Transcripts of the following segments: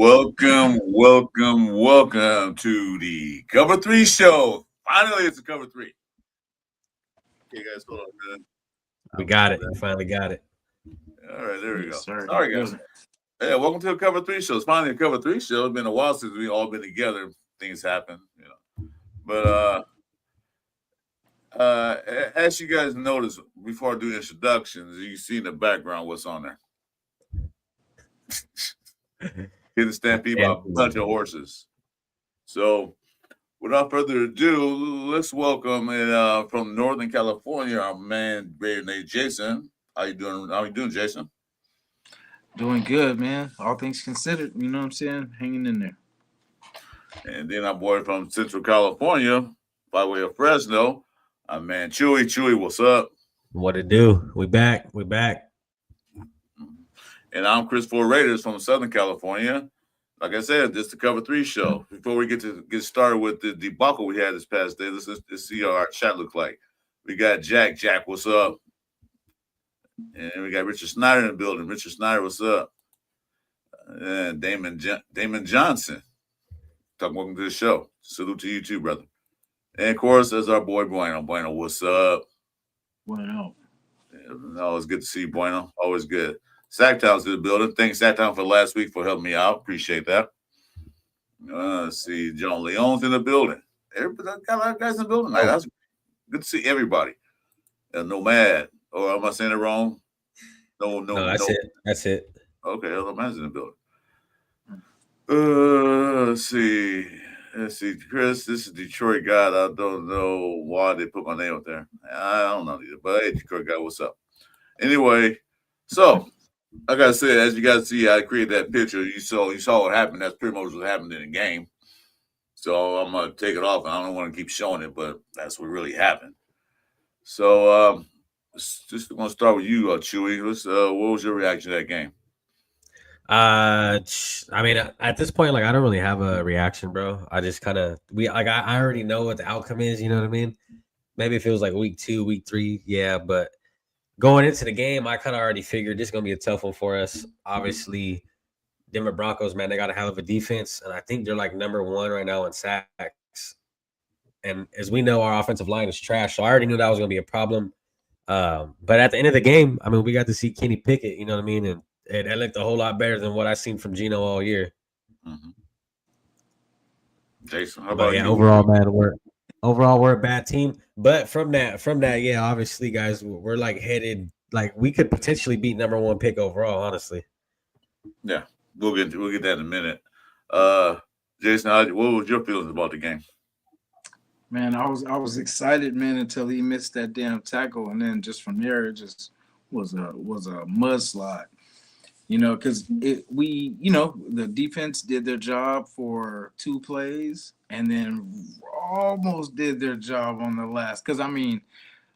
Welcome to the Cover 3 show. Finally, it's a Cover 3. Okay, guys, hold on, man. We got it. We finally got it. All right, there we go. Sir. Sorry, guys. Yeah, welcome to the Cover 3 show. It's finally a Cover 3 show. It's been a while since we've all been together. Things happen, But as you guys notice, before I do introductions, you see in the background what's on there. Getting stampede by a bunch of horses. So, without further ado, let's welcome from Northern California our man, great name Jason. How you doing? How you doing, Jason? Doing good, man. All things considered, you know what I'm saying? Hanging in there. And then our boy from Central California, by way of Fresno, our man Chewy. Chewy, what's up? What it do? We back. And I'm Chris Ford Raiders from Southern California. Like I said, this is the Cover 3 show. Before we get started with the debacle we had this past day, let's see how our chat looks like. We got Jack. Jack, what's up? And we got Richard Snyder in the building. Richard Snyder, what's up? And Damon Johnson. Welcome to the show. Salute to you too, brother. And of course, there's our boy Bueno. Bueno, what's up? Bueno. Always good to see you, Bueno. Always good. Sacktown's in the building. Thanks, Sacktown, for last week for helping me out. Appreciate that. Let's see. John Leon's in the building. Everybody got a lot of guys in the building. That's good to see everybody. Nomad. Or am I saying it wrong? No. That's it. Okay, Nomad's in the building. Let's see. Chris, this is Detroit guy. I don't know why they put my name up there. I don't know either. But hey, Detroit guy, what's up? Anyway, so like I said, as you guys see, I created that picture. You saw what happened. That's pretty much what happened in the game. So I'm gonna take it off. I don't want to keep showing it, but that's what really happened. So just gonna start with you, Chewy. What was your reaction to that game? I mean, at this point, like, I don't really have a reaction, bro. I just kind of I already know what the outcome is. You know what I mean? Maybe if it was like week 2, week 3, yeah, but. Going into the game, I kind of already figured this is going to be a tough one for us. Obviously, Denver Broncos, man, they got a hell of a defense, and I think they're like number 1 right now in sacks. And as we know, our offensive line is trash, so I already knew that was going to be a problem. But at the end of the game, I mean, we got to see Kenny Pickett, you know what I mean? And it looked a whole lot better than what I've seen from Geno all year. Mm-hmm. Jason, how about you? Overall, we're a bad team. But from that, yeah, obviously, guys, we're like headed, like we could potentially beat number 1 pick overall, honestly. Yeah, we'll get that in a minute. Jason, what was your feelings about the game? Man, I was excited, man, until he missed that damn tackle, and then just from there, it just was a mudslide. Because the defense did their job for 2 plays and then almost did their job on the last. Because, I mean,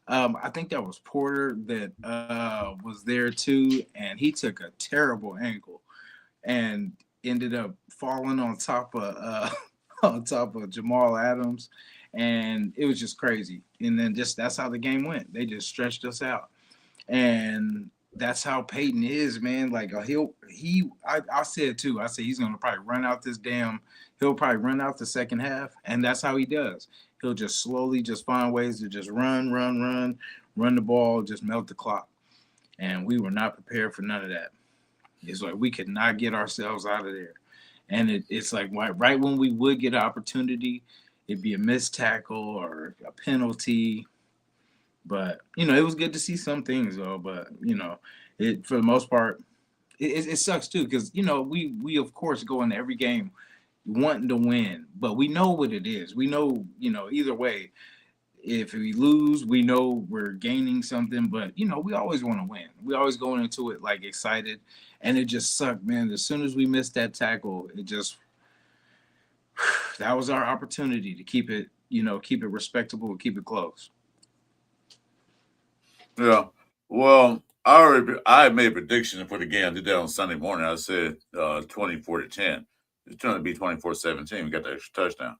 I think that was Porter that was there too, and he took a terrible ankle and ended up falling on top of Jamal Adams, and it was just crazy. And then that's how the game went. They just stretched us out, and that's how Peyton is, man. Like I said too. I said he's gonna probably run out he'll probably run out the second half, and that's how he does. He'll just slowly just find ways to just run the ball, just melt the clock. And we were not prepared for none of that. It's like we could not get ourselves out of there. And it's like right when we would get an opportunity, it'd be a missed tackle or a penalty. But, it was good to see some things, though. But, for the most part, it sucks, too, because, we, of course, go into every game wanting to win. But we know what it is. We know, either way, if we lose, we know we're gaining something. But, we always want to win. We always go into it, like, excited. And it just sucked, man. As soon as we missed that tackle, that was our opportunity to keep it respectable, keep it close. Yeah, well, I made a prediction for the game. I did that on Sunday morning. I said 24-10. It's trying to be 24-17. We got the extra touchdown.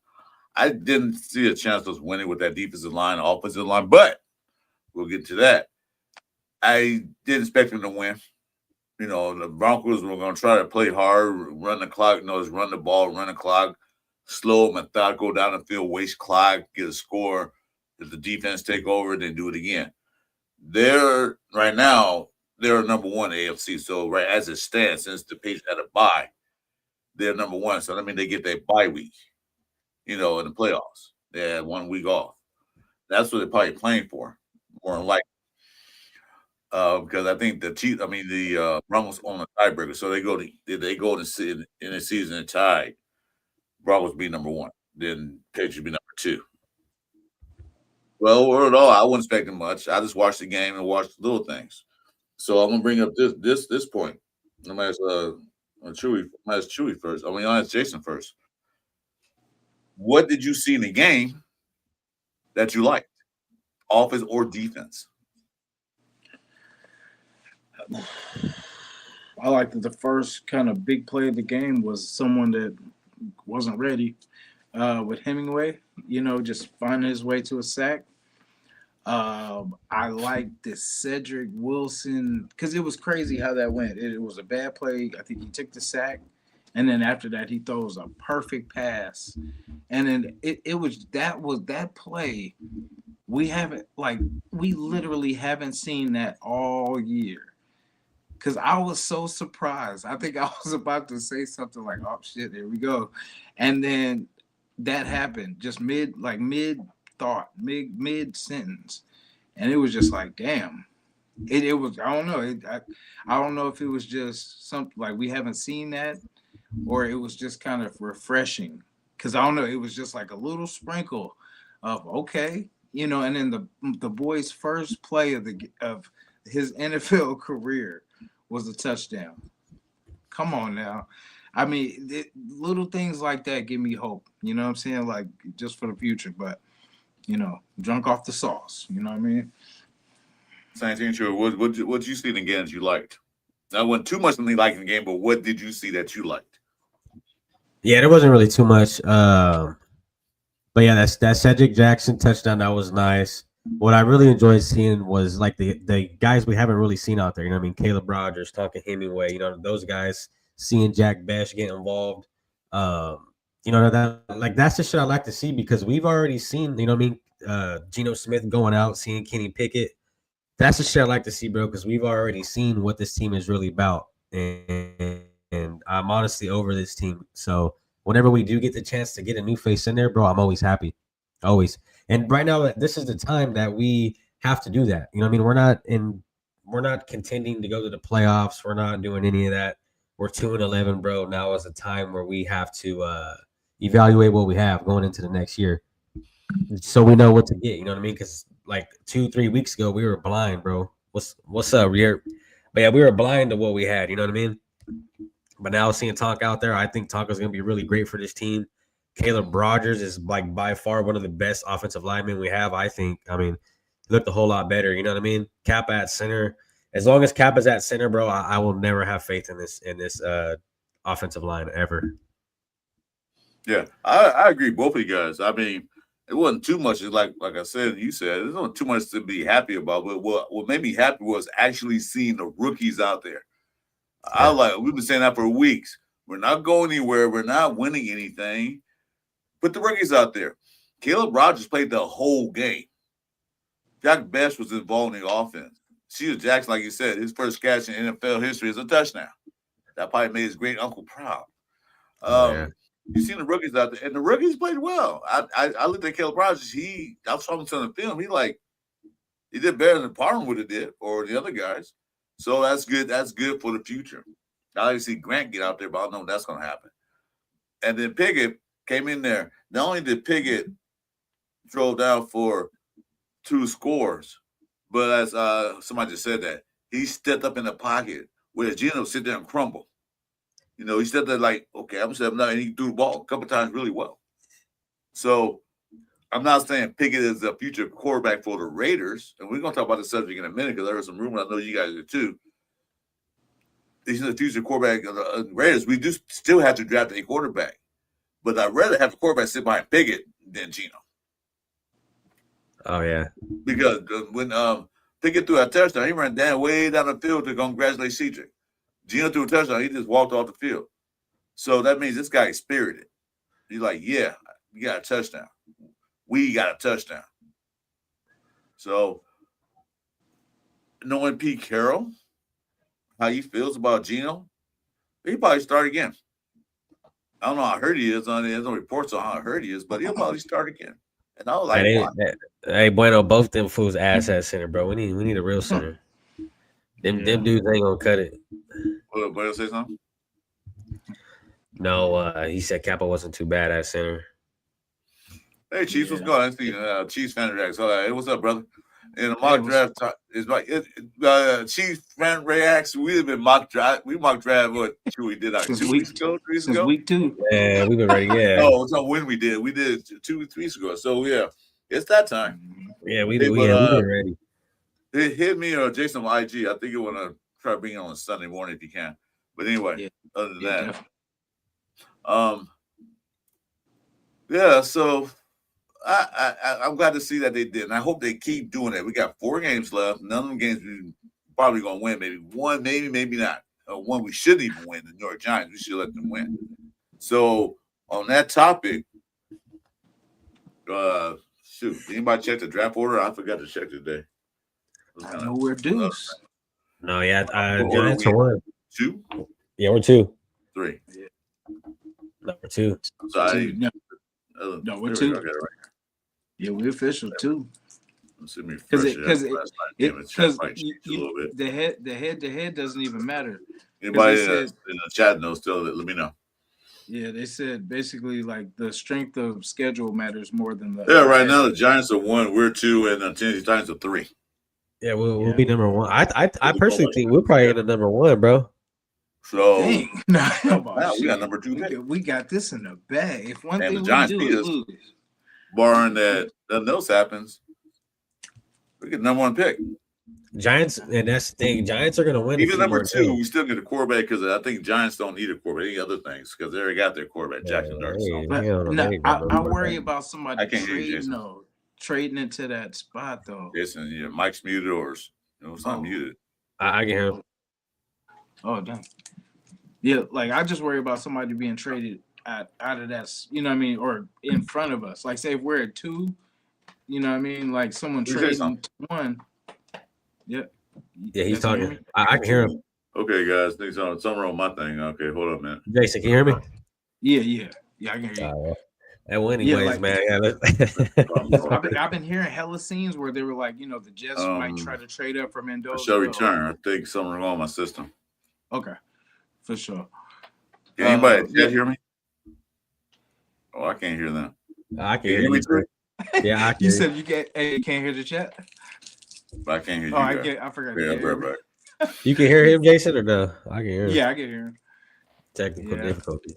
I didn't see a chance of us winning with that defensive line, offensive line, but we'll get to that. I did expect them to win. The Broncos were going to try to play hard, run the clock. Just run the ball, run the clock, slow, methodical down the field, waste clock, get a score. If the defense take over, then do it again. They're right now. They're number one in AFC. So right as it stands, since the Patriots had a bye, they're number one. So they get their bye week. In the playoffs, they had 1 week off. That's what they're probably playing for, more than likely. Because I think the Broncos own a tiebreaker, so they go to in the season and tied. Broncos be number one, then Patriots be number two. Well, overall, I wouldn't expect them much. I just watched the game and watched little things. So I'm gonna bring up this point. I'm gonna ask Chewy first. I'm gonna ask Jason first. What did you see in the game that you liked, offense or defense? I like that the first kind of big play of the game was someone that wasn't ready with Hemingway, just finding his way to a sack. I like this Cedric Wilson because it was crazy how that went. It was a bad play. I think he took the sack, and then after that he throws a perfect pass, and then it was that play. We literally haven't seen that all year. Because I was so surprised. I think I was about to say something like, "Oh shit, there we go," and then that happened just mid thought, mid sentence, and it was just like, damn. It was, I don't know. I don't know if it was just something like we haven't seen that, or it was just kind of refreshing. Because I don't know, it was just like a little sprinkle of okay, and then the boy's first play of his NFL career was a touchdown. Come on now. I mean, little things like that give me hope. You know what I'm saying? Like, just for the future. But, drunk off the sauce. You know what I mean? Same thing, sure. What you see in the game that you liked? I wasn't too much something like in the game, but what did you see that you liked? Yeah, there wasn't really too much. But yeah, that Cedric Jackson touchdown, that was nice. What I really enjoyed seeing was like the guys we haven't really seen out there. You know what I mean? Caleb Rogers, Tonka Hemingway, those guys, seeing Jack Bash get involved. That's the shit I like to see because we've already seen, Geno Smith going out, seeing Kenny Pickett. That's the shit I like to see, bro, because we've already seen what this team is really about. And I'm honestly over this team. So whenever we do get the chance to get a new face in there, bro, I'm always happy. Always. And right now, this is the time that we have to do that. You know what I mean? We're not contending to go to the playoffs. We're not doing any of that. We're 2-11, bro. Now is a time where we have to evaluate what we have going into the next year, so we know what to get. You know what I mean? Because like 2-3 weeks ago, we were blind, bro. What's up, Rear? But yeah, we were blind to what we had. You know what I mean? But now seeing Tonka out there, I think Tonka's going to be really great for this team. Caleb Rogers is like by far one of the best offensive linemen we have, I think. I mean, he looked a whole lot better. You know what I mean? Kappa at center. As long as Kappa's at center, bro, I will never have faith in this offensive line ever. Yeah, I agree. Both of you guys. I mean, it wasn't too much. Like I said, you said, there's not too much to be happy about. But what made me happy was actually seeing the rookies out there. Yeah. We've been saying that for weeks. We're not going anywhere. We're not winning anything. Put the rookies out there. Caleb Rogers played the whole game. Jack Best was involved in the offense. Cedar Jackson, like you said, his first catch in NFL history is a touchdown. That probably made his great uncle proud. You seen the rookies out there, and the rookies played well. I looked at Caleb Rogers. I was talking to him on the film. He did better than Parham would have did, or the other guys. So that's good. That's good for the future. I like to see Grant get out there, but I don't know if that's going to happen. And then Pickett came in there. Not only did Pickett drove down for 2 scores, but as somebody just said that, he stepped up in the pocket where Geno sit there and crumble. He stepped there like, okay, I'm stepping out, and he threw the ball a couple times really well. So I'm not saying Pickett is the future quarterback for the Raiders, and we're going to talk about the subject in a minute because there are some rumors. I know you guys do too. He's the future quarterback of the Raiders. We do still have to draft a quarterback, but I'd rather have a quarterback sit behind Pickett than Geno. Oh yeah, because when Pickett threw a touchdown, he ran way down the field to congratulate Cedric. Gino threw a touchdown. He just walked off the field. So that means this guy is spirited. He's like, yeah, we got a touchdown. We got a touchdown. So knowing Pete Carroll, how he feels about Gino, he probably start again. I don't know how hurt he is. There's no reports on how hurt he is, but he'll probably start again. And I was like, hey, Bueno, both them fools ass at center, bro. We need a real center. Them dudes ain't gonna cut it. What say something? No, he said Kappa wasn't too bad at center. Hey, Chiefs, what's going on? I see Chiefs fan reacts. Hey, what's up, brother? In the mock draft, it's like Chiefs fan reacts. We've been mock draft. We mock draft what we did 2 weeks ago, 3 weeks ago. Week 2. Yeah, we've been ready. Yeah. No, it's not when we did. We did 2 weeks ago. So yeah, it's that time. Yeah, we've been ready. Hit me or Jason on IG. I think you want to try bringing it on Sunday morning if you can. But anyway, other than that, definitely. So I'm glad to see that they did, and I hope they keep doing it. We got 4 games left. None of them games we probably gonna win. Maybe one, maybe not. One we shouldn't even win. The New York Giants, we should let them win. So on that topic, anybody check the draft order? I forgot to check today. I know we're deuce. No, yeah, Giants are 1. 2? Yeah, we're 2. 3. No, we're 2. I'm sorry. No, we're 2. Yeah, we're official 2. Let's see me because the head doesn't even matter. Anybody in the chat knows still, let me know. Yeah, they said basically like the strength of schedule matters more than the. Yeah, right now the Giants are 1, we're 2, and the Tennessee Titans are 3. Yeah, we'll be number 1. I personally think we'll probably end up number 1, bro. So we got number 2. We got this in the bag. If one and thing the Giants we do is lose, barring that nothing else happens, we get number 1 pick. Giants, and that's the thing. Giants are going to win. Even number 2, we still get a quarterback because I think Giants don't need a quarterback. Any other things because they already got their quarterback, Jackson Dart. I worry about somebody trading into that spot though. Jason, Mike's muted or it's not muted. I can hear him. Oh, damn. Yeah, like I just worry about somebody being traded out of that, you know what I mean, or in front of us. Like, say if we're at 2, you know what I mean, like someone trading 1. Yep. Yeah, he's talking. I can hear him. Okay, guys, something wrong with my thing. Okay, hold up, man. Jason, can you hear me? Yeah, I can hear you. Well, anyways, man. I've been hearing hella scenes where they were like, the Jets might try to trade up for Mendoza. I shall return. I think something wrong with my system. Okay, for sure. Can anybody hear me? Oh, I can't hear them. I can hear you. Yeah, I can. You said you can't hear the chat? But I can't hear you. I forgot. Yeah, I'll be right back. You can hear him, Jason, or no? I can hear him. Yeah, I can hear him. Technical difficulty.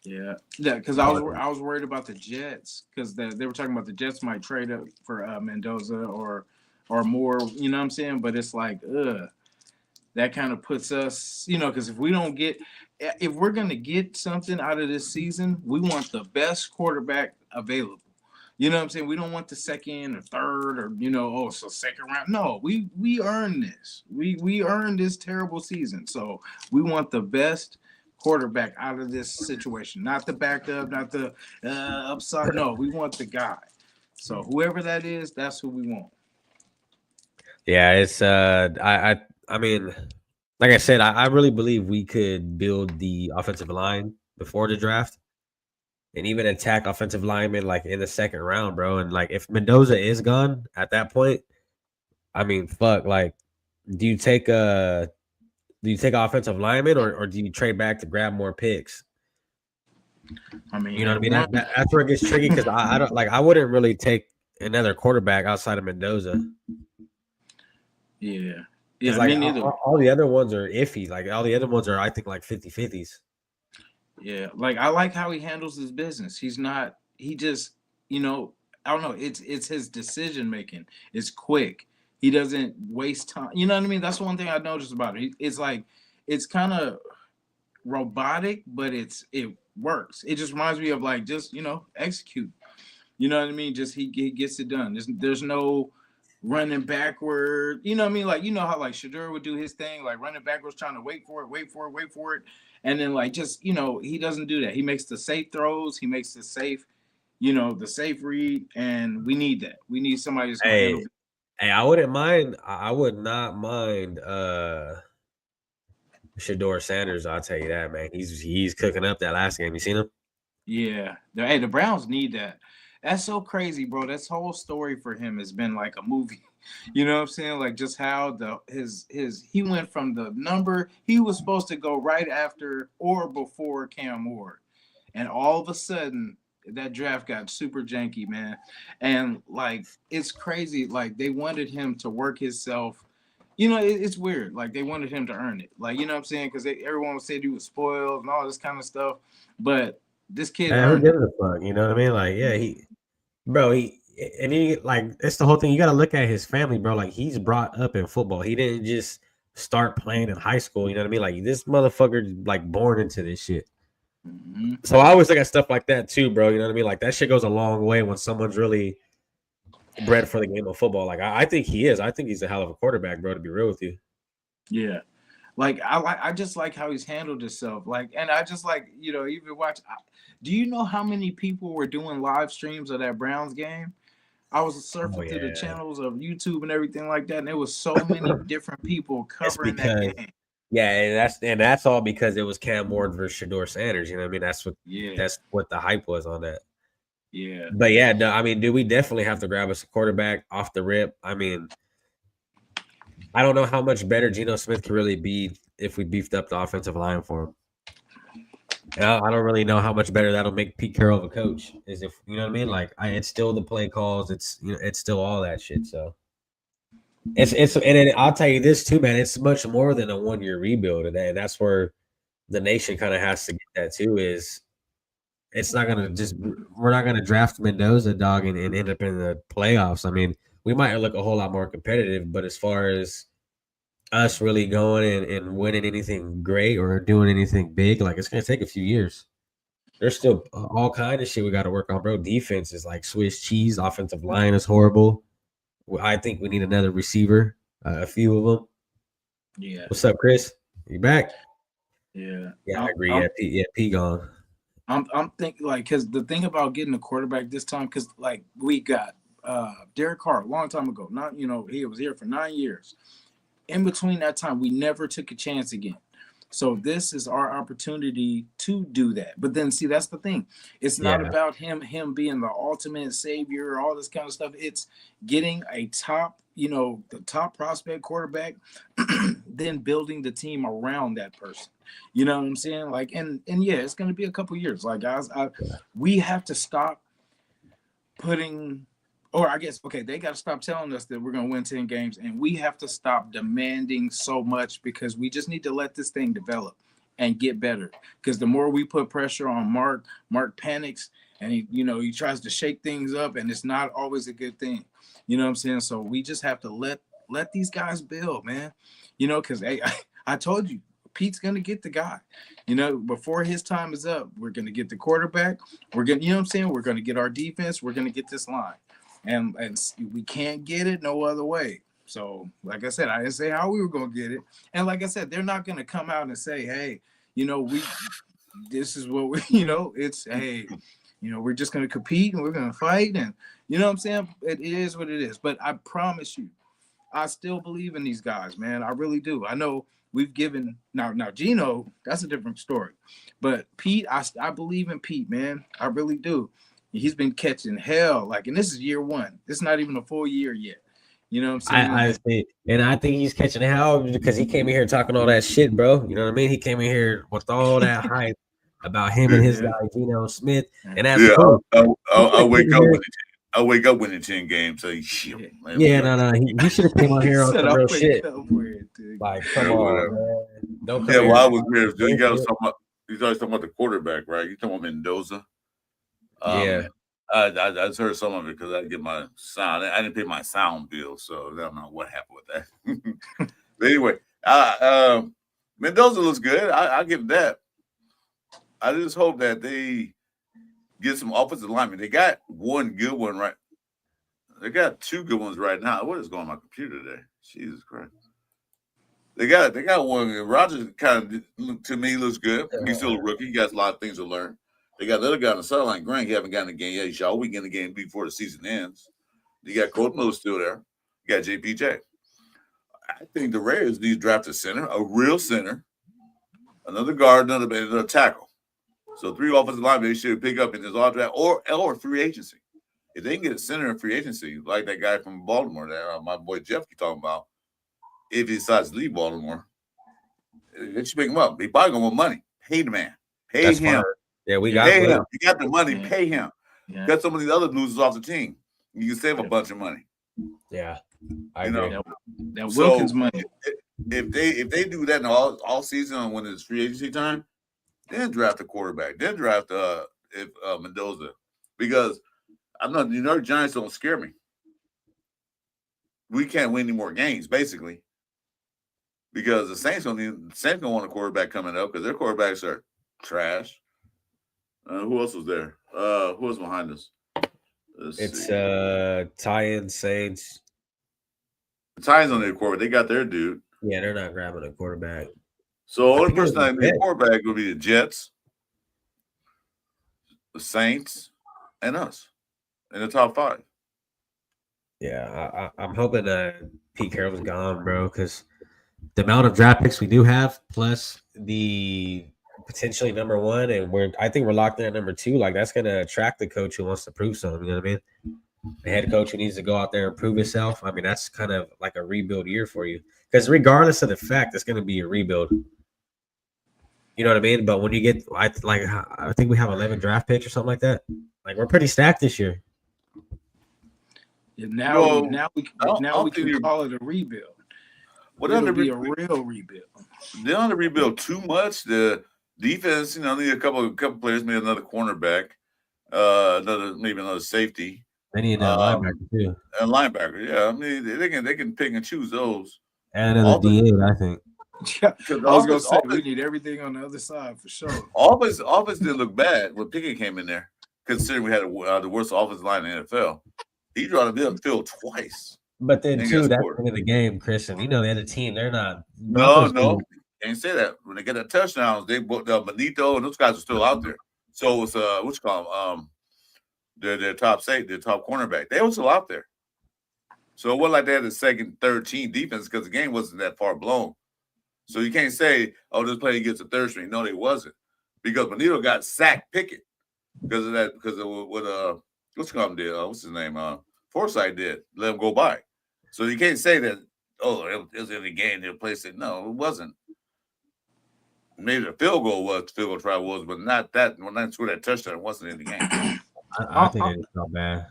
Yeah, because I was worried about the Jets because they were talking about the Jets might trade up for Mendoza or more. You know what I'm saying? But it's like, that kind of puts us, because if we're gonna get something out of this season, we want the best quarterback available. You know what I'm saying? We don't want the second or third or second round. No, we earned this. We earned this terrible season. So we want the best quarterback out of this situation, not the backup, not the upside. No, we want the guy. So whoever that is, that's who we want. Yeah, it's I mean, like I said, I really believe we could build the offensive line before the draft and even attack offensive linemen like in the second round, bro. And like if Mendoza is gone at that point, I mean, fuck, like do you take an offensive lineman or do you trade back to grab more picks? I mean, you know what I mean? That's where it gets tricky because I wouldn't really take another quarterback outside of Mendoza. Yeah. Yeah, like all the other ones are iffy. Like all the other ones are, I think, like 50-50s. Yeah, like I like how he handles his business. He just, I don't know. It's his decision making. It's quick. He doesn't waste time. You know what I mean? That's one thing I noticed about it. It's like it's kind of robotic, but it works. It just reminds me of like just execute. You know what I mean? Just he gets it done. There's no running backward. You know what I mean? Like, you know how like Shador would do his thing, like running backwards, trying to wait for it. And then like just, he doesn't do that. He makes the safe throws, he makes the safe, the safe read, and we need that. We need somebody that's gonna handle. Hey, I wouldn't mind. I would not mind Shador Sanders. I'll tell you that, man. He's cooking up that last game. You seen him? Yeah. Hey, the Browns need that. That's so crazy, bro. This whole story for him has been like a movie. You know what I'm saying? Like just how he went from the number he was supposed to go right after or before Cam Ward. And all of a sudden that draft got super janky, man. And like it's crazy. Like they wanted him to work himself. It's weird. Like they wanted him to earn it. Like, you know what I'm saying? Because everyone said he was spoiled and all this kind of stuff. But this kid Who gives a fuck? You know what I mean? Like, yeah, like it's the whole thing. You got to look at his family, bro. Like he's brought up in football. He didn't just start playing in high school. You know what I mean? Like this motherfucker, like born into this shit. Mm-hmm. So I always look at stuff like that too, bro. You know what I mean? Like that shit goes a long way when someone's really bred for the game of football. Like I think he is. I think he's a hell of a quarterback, bro. To be real with you. Yeah. Like I just like how he's handled himself. Like, and I just like, even watch. Do you know how many people were doing live streams of that Browns game? I was surfing through the channels of YouTube and everything like that, and there was so many different people covering that game. Yeah, and that's all because it was Cam Ward versus Shador Sanders. You know what I mean? That's what the hype was on that. Yeah. But yeah, no, I mean, we definitely have to grab us a quarterback off the rip. I mean, I don't know how much better Geno Smith could really be if we beefed up the offensive line for him. And I don't really know how much better that'll make Pete Carroll a coach. Is if you know what I mean? Like, it's still the play calls. It's it's still all that shit. So and I'll tell you this too, man. It's much more than a 1-year rebuild, and that's where the nation kind of has to get that too. Is it's not gonna we're not gonna draft Mendoza, dog, and end up in the playoffs. I mean, we might look a whole lot more competitive, but as far as us really going and winning anything great or doing anything big, like it's gonna take a few years. There's still all kind of shit we got to work on, bro. Defense is like Swiss cheese. Offensive line is horrible. I think we need another receiver, a few of them. Yeah. What's up, Chris? You back? Yeah. Yeah, I agree. P gone. I'm thinking like because the thing about getting a quarterback this time, because like we got Derek Carr a long time ago. Not he was here for 9 years. In between that time, we never took a chance again. So this is our opportunity to do that. But then see, that's the thing. It's not about him being the ultimate savior, all this kind of stuff. It's getting a top, the top prospect quarterback, then building the team around that person. You know what I'm saying? Like, and yeah, it's going to be a couple years. Like, guys, we have to stop putting. Or I guess, okay, they got to stop telling us that we're going to win 10 games, and we have to stop demanding so much because we just need to let this thing develop and get better. Because the more we put pressure on Mark panics, and he tries to shake things up, and it's not always a good thing. You know what I'm saying? So we just have to let these guys build, man. Because I told you, Pete's going to get the guy. Before his time is up, we're going to get the quarterback. We're going to, what I'm saying? We're going to get our defense. We're going to get this line. And we can't get it no other way. So, like I said, I didn't say how we were going to get it. And like I said, they're not going to come out and say, hey, this is what we, it's, hey, we're just going to compete and we're going to fight. And you know what I'm saying? It is what it is. But I promise you, I still believe in these guys, man. I really do. I know we've given now Geno, that's a different story. But Pete, I believe in Pete, man. I really do. He's been catching hell, and this is year one. It's not even a full year yet. You know what I'm saying? I think he's catching hell because he came in here talking all that shit, bro. You know what I mean? He came in here with all that hype about him and his guy Geno Smith, and that's cool. I wake up winning 10 games. So shit. No. He should have came on here on some real shit. Like, come on, man. Don't come I was here. You guys talking about the quarterback, right? You talking about Mendoza? I just heard some of it because I didn't get my sound. I didn't pay my sound bill, so I don't know what happened with that. But anyway, Mendoza looks good. I give that. I just hope that they get some offensive linemen. They got one good one, right? They got two good ones right now. What is going on my computer today? Jesus Christ. They got one. Rogers kind of to me looks good. He's still a rookie. He got a lot of things to learn. They got the other guy on the sideline, Grant. He haven't gotten a game yet. He's all week in the game before the season ends. You got Colt Miller still there. You got JPJ. I think the Raiders need to draft a center, a real center, another guard, another tackle. So 3 offensive linemen they should pick up in this all draft or free agency. If they can get a center in free agency, like that guy from Baltimore that my boy Jeff keep talking about, if he decides to leave Baltimore, they should pick him up. He probably gonna want money. Pay the man. Pay That's him. fine. Yeah, we got Pay money. him. You got the money. Yeah. Pay him. Yeah. Cut some of these other losers off the team. You can save a bunch of money. Yeah, I You agree. know, That Wilkins money. If they do that in all season when it's free agency time, then draft a quarterback. Then draft Mendoza, because I'm not. The New York Giants don't scare me. We can't win any more games, basically, because the Saints gonna want a quarterback coming up because their quarterbacks are trash. Who else was there? Who was behind us? It's Titans, Saints. The Titans on their quarterback. They got their dude. Yeah, they're not grabbing a quarterback. So I only think it was person that the be a Jets. quarterback would be the Jets, the Saints, and us in the top 5. Yeah, I'm hoping Pete Carroll's gone, bro, because the amount of draft picks we do have, plus the potentially number 1, and I think we're locked in at number 2. Like that's gonna attract the coach who wants to prove something. You know what I mean? The head coach who needs to go out there and prove himself. I mean, that's kind of like a rebuild year for you, because regardless of the fact, it's gonna be a rebuild. You know what I mean? But when you get, I think we have 11 draft picks or something like that. Like we're pretty stacked this year. Yeah, Well, now we can call it a rebuild. It'll be a real rebuild. They don't rebuild too much. The defense, need a couple players, maybe another cornerback, maybe another safety. They need a linebacker too. A linebacker, yeah. I mean, they can pick and choose those. And another D8, I think. Yeah, I was gonna say we need everything on the other side for sure. Offense didn't look bad when Pickett came in there, considering we had the worst offensive line in the NFL. He dropped the field twice. But then too, that's the end of the game, Chris. And they had a team. They're not. No, can't say that. When they get the touchdowns, they both Benito and those guys are still out there. So it's what you call them? Their top cornerback. They were still out there. So it wasn't like they had the second, third team defense because the game wasn't that far blown. So you can't say, oh, this player gets a third string. No, they wasn't. Because Benito got sacked Pickett because of that, because of what what's his name? Forsythe did. Let him go by. So you can't say that, oh, it was in the game, they'll place it. No, it wasn't. Maybe the field goal try was, but not that. When I scored that touchdown, it wasn't in the game. I think it's not bad.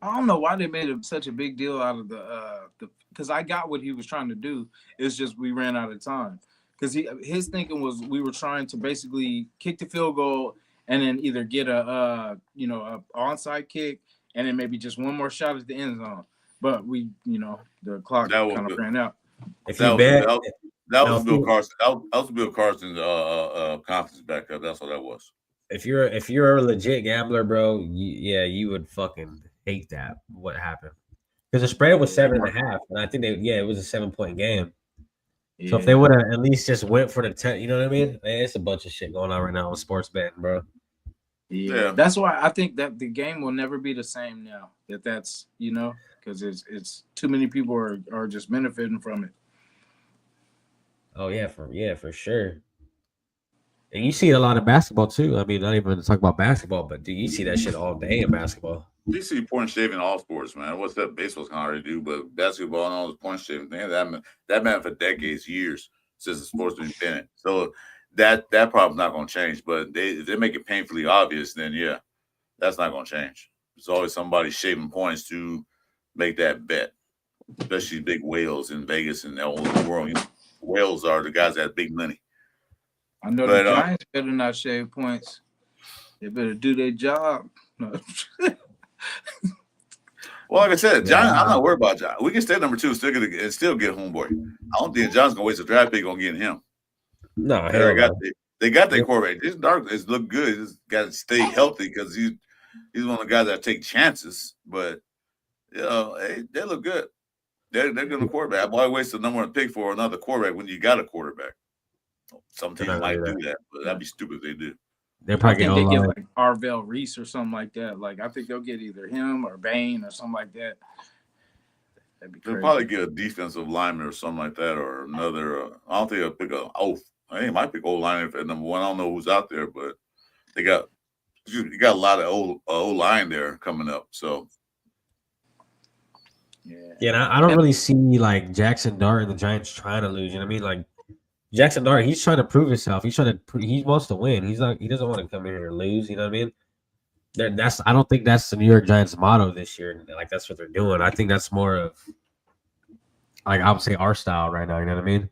I don't know why they made such a big deal out of the because I got what he was trying to do. It's just we ran out of time. Because his thinking was we were trying to basically kick the field goal and then either get a onside kick and then maybe just one more shot at the end zone. But we, the clock kind of ran out. If you bet, that was Bill Carson. That was Bill Carson's confidence backup. That's what that was. If you're a legit gambler, bro, you would fucking hate that. What happened? Because the spread was 7.5, and I think it was a 7-point game. Yeah. So if they would have at least just went for the 10, you know what I mean? It's a bunch of shit going on right now with sports betting, bro. Yeah, that's why I think that the game will never be the same now. That's because it's too many people are just benefiting from it. Oh for sure. And you see a lot of basketball too. I mean, not even to talk about basketball, but do you see that shit all day in basketball? You see point shaving all sports, man. What's that baseball's kind of already do, but basketball and all this point shaving thing, that man for decades, years since the sport's been invented. So that problem's not going to change. But if they make it painfully obvious, then yeah, that's not going to change. There's always somebody shaving points to make that bet, especially big whales in Vegas and all over the world. Whales are the guys that have big money. I know the Giants better not shave points. They better do their job. Well, like I said, John, I'm not worried about John. We can stay number 2, still get homeboy. I don't think John's gonna waste a draft pick on getting him. No, they got their quarterback. This dark is look good. He's got to stay healthy because he's one of the guys that take chances. But They look good. They're going to quarterback. Why waste the number one pick for another quarterback when you got a quarterback? Some They're teams not gonna might do do that. that, but that'd be stupid if they do. They'll I probably get think they get O-line. like Arvell Reese or something like that. Like I think they'll get either him or Bain or something like that. That'd be They'll crazy. probably get a defensive lineman or something like that, or another. I don't think they'll pick a. Oh, they might pick O line at number one. I don't know who's out there, but they got you got a lot of O line there coming up. So Yeah, and I don't really see like Jackson Dart and the Giants trying to lose. You know what I mean? Like Jackson Dart, he's trying to prove himself. He's trying to. He wants to win. He doesn't want to come in here and lose. You know what I mean? I don't think that's the New York Giants motto this year. Like that's what they're doing. I think that's more of like I would say our style right now. You know what I mean?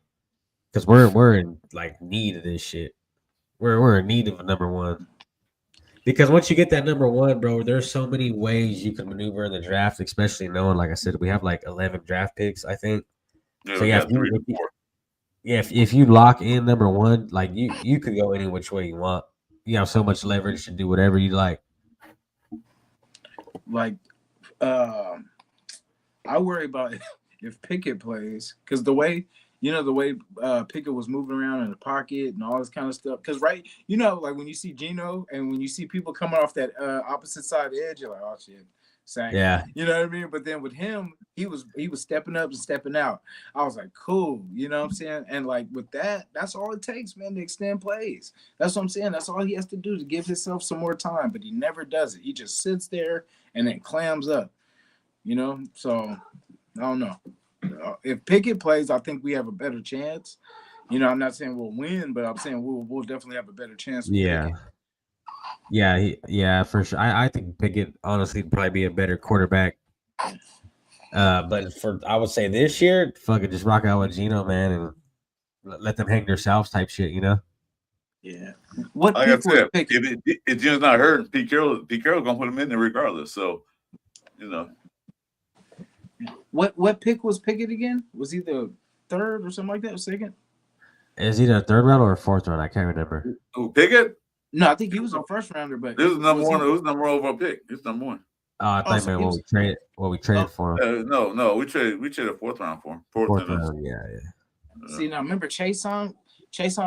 Because we're in like need of this shit. We're in need of a number one. Because once you get that number one, bro, there's so many ways you can maneuver in the draft, especially knowing, like I said, we have like 11 draft picks, I think. yeah, So we yeah, got 3 to 4. if you lock in number one, like you could go any which way you want. You have so much leverage to do whatever you like. Like, I worry about if Pickett plays because the way Pickett was moving around in the pocket and all this kind of stuff. Because like when you see Geno and when you see people coming off that opposite side of the edge, you're like, oh shit, sack. Yeah, You know what I mean? But then with him, he was stepping up and stepping out. I was like, cool. You know what I'm saying? And like with that, that's all it takes, man, to extend plays. That's what I'm saying. That's all he has to do to give himself some more time. But he never does it. He just sits there and then clams up. So I don't know. If Pickett plays, I think we have a better chance. I'm not saying we'll win, but I'm saying we'll definitely have a better chance with yeah, Pickett. yeah, for sure. I think Pickett honestly would probably be a better quarterback. But I would say this year, fucking just rock out with Geno, man, and let them hang themselves type shit. Yeah. What Like I pick was said, Pickett? if Jim's not hurt, Pete Carroll gonna put him in there regardless. So, What pick was Pickett again? Was he the third or something like that? Or second? Is he the third round or a fourth round? I can't remember. Who Pickett? No, I think he was a first rounder, but This is number one. It was number one overall pick. It's number one. I thought man, what we traded for him. No, we traded a fourth round for him. Fourth round, yeah. See, now remember Chason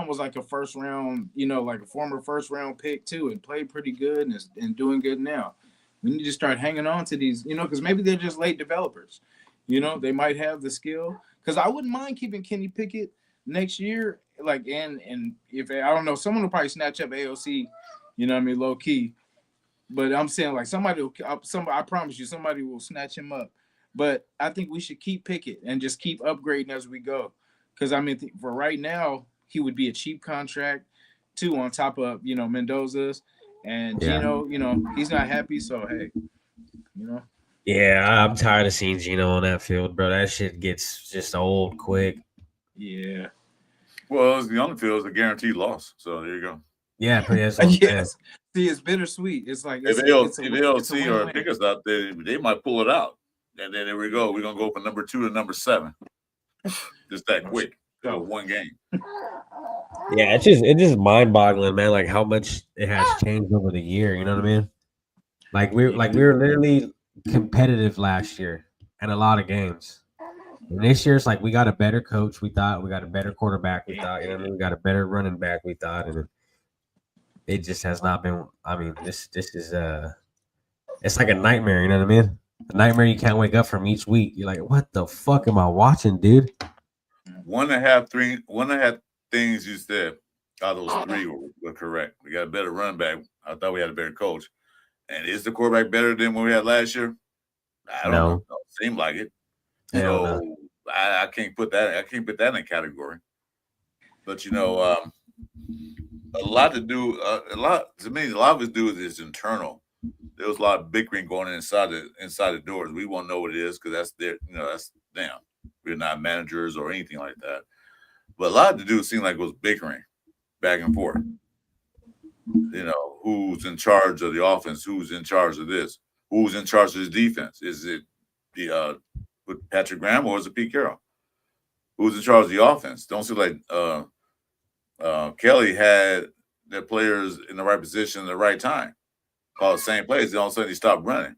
was like a first round, like a former first round pick too, and played pretty good and doing good now. We need to start hanging on to these, because maybe they're just late developers. They might have the skill. Because I wouldn't mind keeping Kenny Pickett next year. Like, and if I don't know, someone will probably snatch up AOC, low key. But I'm saying like I promise you, somebody will snatch him up. But I think we should keep Pickett and just keep upgrading as we go. Because for right now, he would be a cheap contract too, on top of Mendoza's and Geno. He's not happy, so hey, Yeah, I'm tired of seeing Geno on that field, bro. That shit gets just old quick. Yeah. Well, the on the field is a guaranteed loss. So there you go. Yeah, yes. See, it's bittersweet. It's like if ALC or Pickens out there, they might pull it out, and then there we go. We're gonna go from number 2 to number 7, just that quick. One game. Yeah, it's just mind boggling, man. Like how much it has changed over the year. You know what I mean? Like we were literally competitive last year in a lot of games. And this year, it's like we got a better coach. We thought we got a better quarterback. We thought, we got a better running back. We thought, and it just has not been. I mean, this is it's like a nightmare. You know what I mean? A nightmare you can't wake up from each week. You're like, what the fuck am I watching, dude? 1.5 things you said out of those 3 were correct. We got a better running back. I thought we had a better coach. And is the quarterback better than what we had last year? I don't know. Don't seem like it. So I can't put that. I can't put that in a category. But a lot to do. A lot of it do is internal. There was a lot of bickering going inside the doors. We won't know what it is because that's their. That's them. We're not managers or anything like that. But a lot to do seemed like it was bickering back and forth. Who's in charge of the offense? Who's in charge of this? Who's in charge of the defense? Is it with Patrick Graham or is it Pete Carroll? Who's in charge of the offense? Don't seem like Kelly had the players in the right position at the right time. All the same plays, then all of a sudden he stopped running.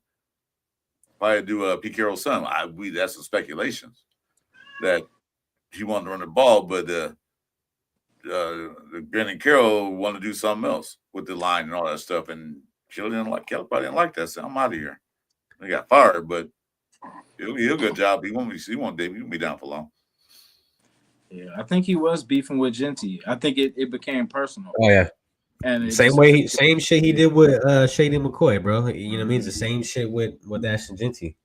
probably do Pete Carroll's son. That's some speculations that he wanted to run the ball, but Brandon Carroll wanted to do something else with the line and all that stuff, and Kelly probably didn't like that. So I'm out of here. He got fired, but he'll do a good job. He won't be down for long. Yeah, I think he was beefing with Genty. I think it became personal. Oh yeah. And same shit he did with Shady McCoy, bro. You know what I mean? It's the same shit with Ashton Genty.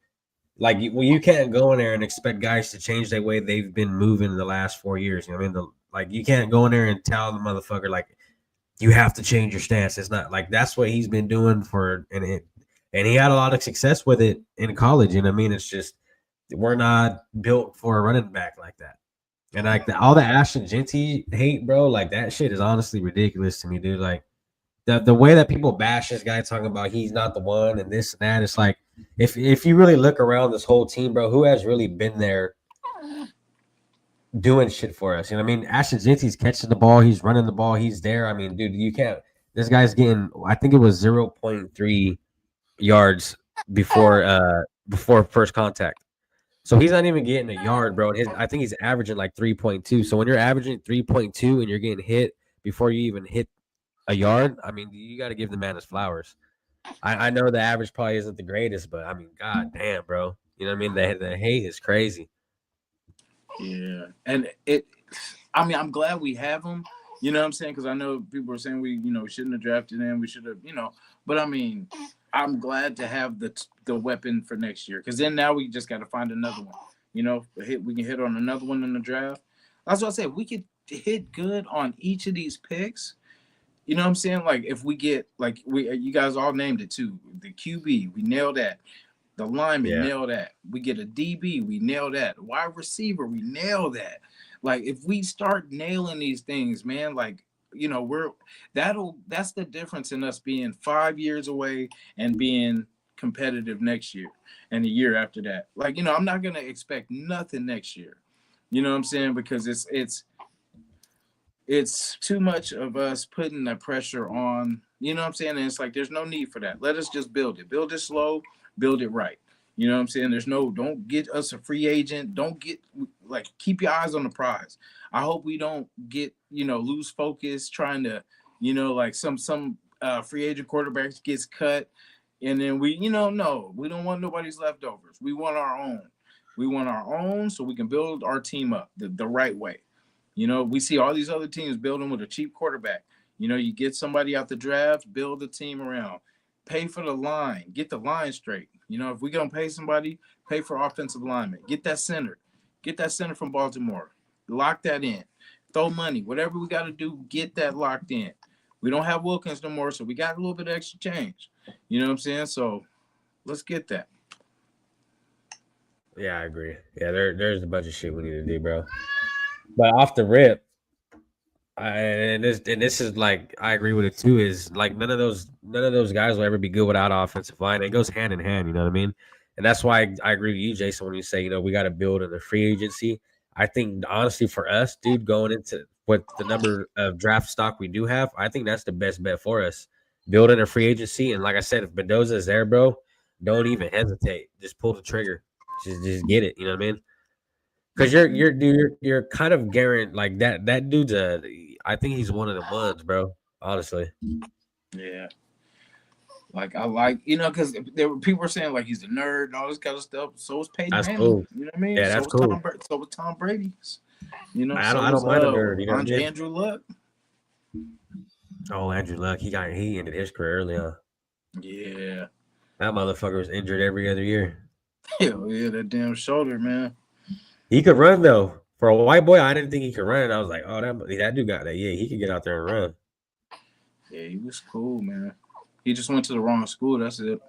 Like, you can't go in there and expect guys to change their way they've been moving the last 4 years. You know what I mean? Like, you can't go in there and tell the motherfucker, like, you have to change your stance. It's not like that's what he's been doing and he had a lot of success with it in college. You know what I mean? It's just we're not built for a running back like that. And like all the Ashton Genty hate, bro, like that shit is honestly ridiculous to me, dude. Like the way that people bash this guy talking about he's not the one and this and that, it's like if you really look around this whole team, bro, who has really been there doing shit for us? You know what I mean? Ashton Genty's catching the ball, he's running the ball, he's there. I mean, dude, you can't. This guy's getting, I think it was 0.3 yards before first contact. So he's not even getting a yard, bro. I think he's averaging like 3.2. So when you're averaging 3.2 and you're getting hit before you even hit a yard, I mean, you got to give the man his flowers. I know the average probably isn't the greatest, but I mean, god damn, bro. You know what I mean? The hate is crazy. Yeah, and I'm glad we have him. You know what I'm saying? Because I know people are saying we shouldn't have drafted him. We should have, But I mean, I'm glad to have the weapon for next year. Because then now we just got to find another one. We can hit on another one in the draft. That's what I said. We could hit good on each of these picks. You know what I'm saying? Like if we get you guys all named it too. The QB, we nailed that. The lineman, nail that. We get a DB, we nail that. Wide receiver, we nail that. Like if we start nailing these things, man, like that's the difference in us being 5 years away and being competitive next year and the year after that. Like, I'm not gonna expect nothing next year. You know what I'm saying? Because it's too much of us putting the pressure on, you know what I'm saying? And it's like there's no need for that. Let us just build it. Build it slow, build it right. You know what I'm saying? Don't get us a free agent. Don't get keep your eyes on the prize. I hope we don't get, lose focus trying to, some free agent quarterbacks gets cut. And then no, we don't want nobody's leftovers. We want our own. We want our own so we can build our team up the right way. We see all these other teams building with a cheap quarterback. You get somebody out the draft, build a team around, pay for the line, get the line straight. If we're going to pay somebody, pay for offensive linemen. Get that center from Baltimore. Lock that in. Throw money. Whatever we got to do, get that locked in. We don't have Wilkins no more, so we got a little bit of extra change. You know what I'm saying? So let's get that. Yeah, I agree. Yeah, there's a bunch of shit we need to do, bro. But off the rip, this is like I agree with it too. Is like none of those guys will ever be good without offensive line. It goes hand in hand. You know what I mean? And that's why I agree with you, Jason, when you say we got to build in the free agency. I think honestly for us, dude, going into what the number of draft stock we do have, I think that's the best bet for us. Building a free agency, and like I said, if Mendoza is there, bro, don't even hesitate. Just pull the trigger. Just get it. You know what I mean? Because you're kind of guaranteed like that dude's I think he's one of the ones, bro. Honestly. Yeah. Because people were saying like he's a nerd and all this kind of stuff. So is Peyton Manning. Cool. You know what I mean? Yeah, that's cool. So was Tom Brady. I don't mind a nerd. You know what I mean? Andrew Luck. Oh, Andrew Luck. He ended his career early on. Yeah. That motherfucker was injured every other year. Hell yeah, that damn shoulder, man. He could run though. For a white boy, I didn't think he could run. I was like, oh, that dude got that. Yeah, he could get out there and run. Yeah, he was cool, man. He just went to the wrong school. That's it.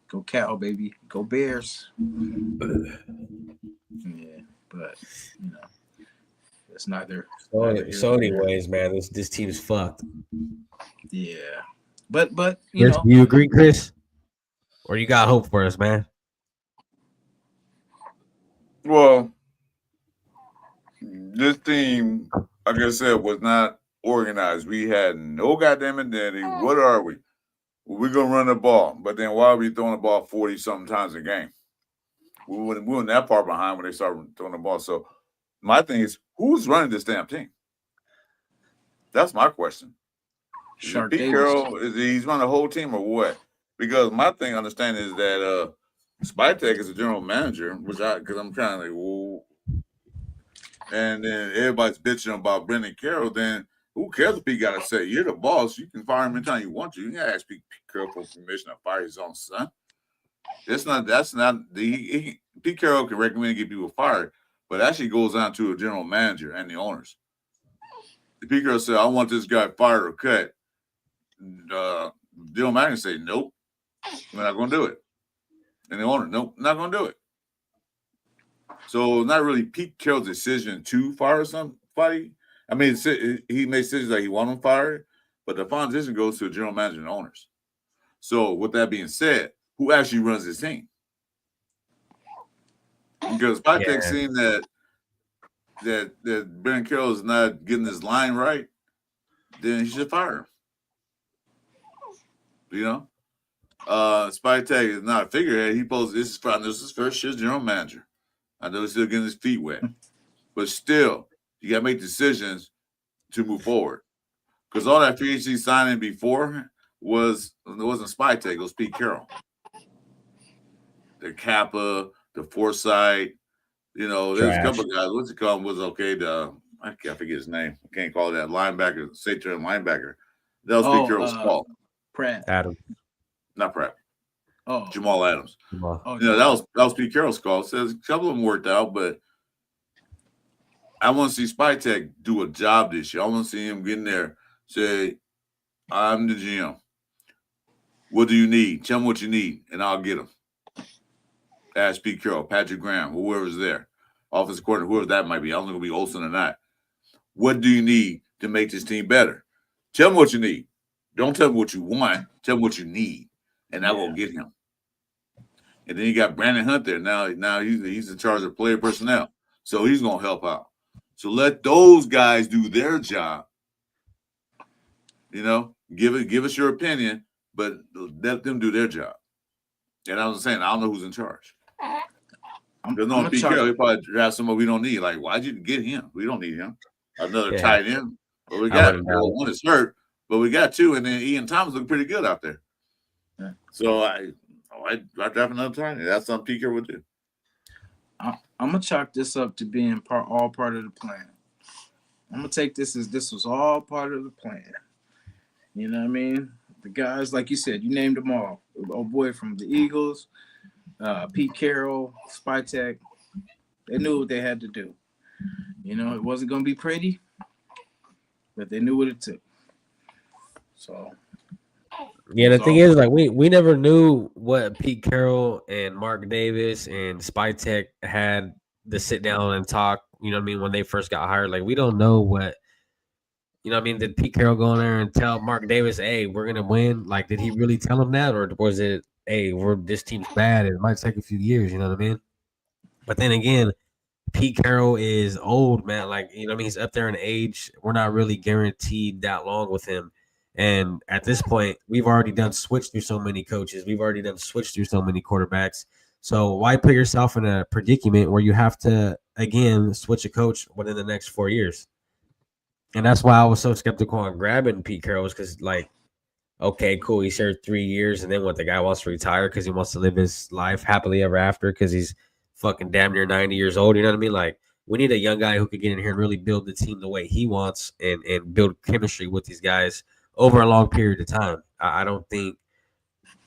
Go Cal, baby. Go Bears. Yeah, but it's neither. So anyways, man, this team's fucked. Yeah, but Chris, do you agree, Chris? Or you got hope for us, man? Well, this team, like I said, was not organized. We had no goddamn identity. What are we? we're gonna run the ball, but then why are we throwing the ball 40-something times a game? We weren't that far behind when they started throwing the ball. So my thing is, who's running this damn team? That's my question. Is it Shark Pete Davis. Carroll? Is he's running the whole team or what? Because my thing, understanding is that Spytek is a general manager, because I'm kind of like, whoa. And then everybody's bitching about Brendan Carroll. Then who cares what Pete got to say? You're the boss. You can fire him anytime you want to. You can ask Pete Carroll for permission to fire his own son. That's not Pete Carroll can recommend get people fired, but actually goes down to a general manager and the owners. If Pete Carroll said, I want this guy fired or cut, general manager say, nope, we're not going to do it. And the owner, nope, not going to do it. So not really Pete Carroll's decision to fire somebody. I mean, he made decisions that he wanted them fired, but the final decision goes to the general manager and owners. So with that being said, who actually runs this team? Because Spytek seeing that Brendan Carroll is not getting his line right, then he should fire him. You know? Spytek is not a figurehead. This is his first year as general manager. I know he's still getting his feet wet. But still, you gotta make decisions to move forward. Because all that free agency signing before it wasn't Spytek, it was Pete Carroll. The Kappa, the Foresight, there's a couple of guys. What's it called? Was okay. I can't forget his name. I can't call it that linebacker, Satan linebacker. That was Pete Carroll's fault. Pratt. Adam. Not Pratt. Oh, Jamal Adams. Oh, that was Pete Carroll's call. So a couple of them worked out, but I want to see Spytek do a job this year. I want to see him get in there, say, I'm the GM. What do you need? Tell me what you need, and I'll get them. Ask Pete Carroll, Patrick Graham, whoever's there, offensive coordinator, whoever that might be. I don't know if it'll be Olsen or not. What do you need to make this team better? Tell me what you need. Don't tell me what you want. Tell me what you need, and I will get him. And then you got Brandon Hunt there. Now he's in charge of player personnel, so he's going to help out. So let those guys do their job. Give us your opinion, but let them do their job. And I was saying, I don't know who's in charge. There's no Pete Carroll. He probably draft somebody we don't need. Like, why'd you get him? We don't need him. Another tight end. But we got one is hurt, but we got two, and then Ian Thomas looked pretty good out there. Yeah. So I draft another tight end. That's something Pete Carroll would do. I'm gonna chalk this up to being all part of the plan. I'm gonna take this as this was all part of the plan. You know what I mean? The guys, like you said, you named them all. Old boy from the Eagles, Pete Carroll, Spytek. They knew what they had to do. It wasn't gonna be pretty, but they knew what it took. So. Yeah, the thing is, like, we never knew what Pete Carroll and Mark Davis and Spytek had to sit down and talk, when they first got hired. Like, we don't know what, did Pete Carroll go in there and tell Mark Davis, hey, we're going to win? Like, did he really tell him that? Or was it, hey, this team's bad, it might take a few years, you know what I mean? But then again, Pete Carroll is old, man. Like, he's up there in age. We're not really guaranteed that long with him. And at this point, we've already done switch through so many coaches. We've already done switch through so many quarterbacks. So why put yourself in a predicament where you have to, again, switch a coach within the next 4 years? And that's why I was so skeptical on grabbing Pete Carroll, because, like, okay, cool, he served 3 years, and then what, the guy wants to retire because he wants to live his life happily ever after because he's fucking damn near 90 years old. You know what I mean? Like, we need a young guy who could get in here and really build the team the way he wants and build chemistry with these guys over a long period of time. I don't think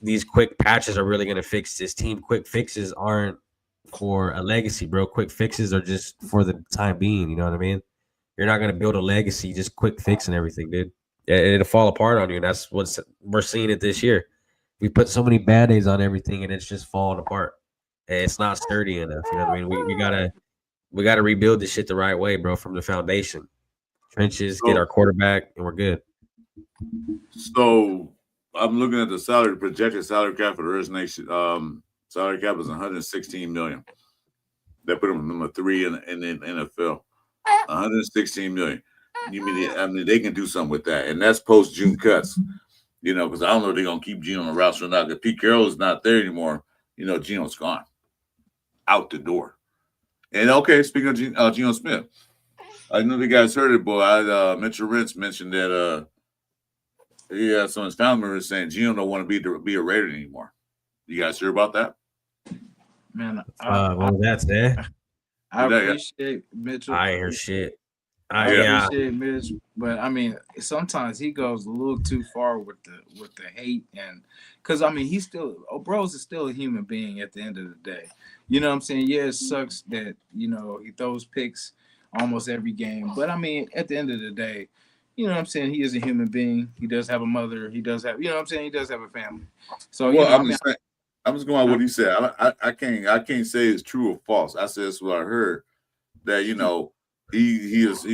these quick patches are really going to fix this team. Quick fixes aren't for a legacy, bro. Quick fixes are just for the time being. You know what I mean? You're not going to build a legacy just quick fixing everything, dude. It'll fall apart on you, and that's what we're seeing it this year. We put so many Band-Aids on everything, and it's just falling apart. And it's not sturdy enough. You know what I mean? We gotta rebuild this shit the right way, bro, from the foundation. Trenches, get our quarterback, and we're good. So I'm looking at the projected salary cap for the Earth Nation. Salary cap is $116 million. That put them number 3 in the NFL. $116 million. They can do something with that, and that's post June cuts. because I don't know if they're gonna keep Geno on the roster or not. Because Pete Carroll is not there anymore. Geno's gone out the door. And okay, speaking of Geno Smith, I know the guys heard it, but Mitchell Rentz mentioned that some of his family members saying Geno don't want to be a Raider anymore. You guys hear about that? Man, What was that today? I appreciate Mitchell. I hear shit. I appreciate Mitch, but I mean, sometimes he goes a little too far with the hate, and because I mean, Bros is still a human being at the end of the day. You know what I'm saying? Yeah, it sucks that he throws picks almost every game, but I mean, at the end of the day, you know what I'm saying? He is a human being. He does have a mother. He does have, what I'm saying? He does have a family. So I'm just going on what he said. I can't say it's true or false. I said it's what I heard that He is.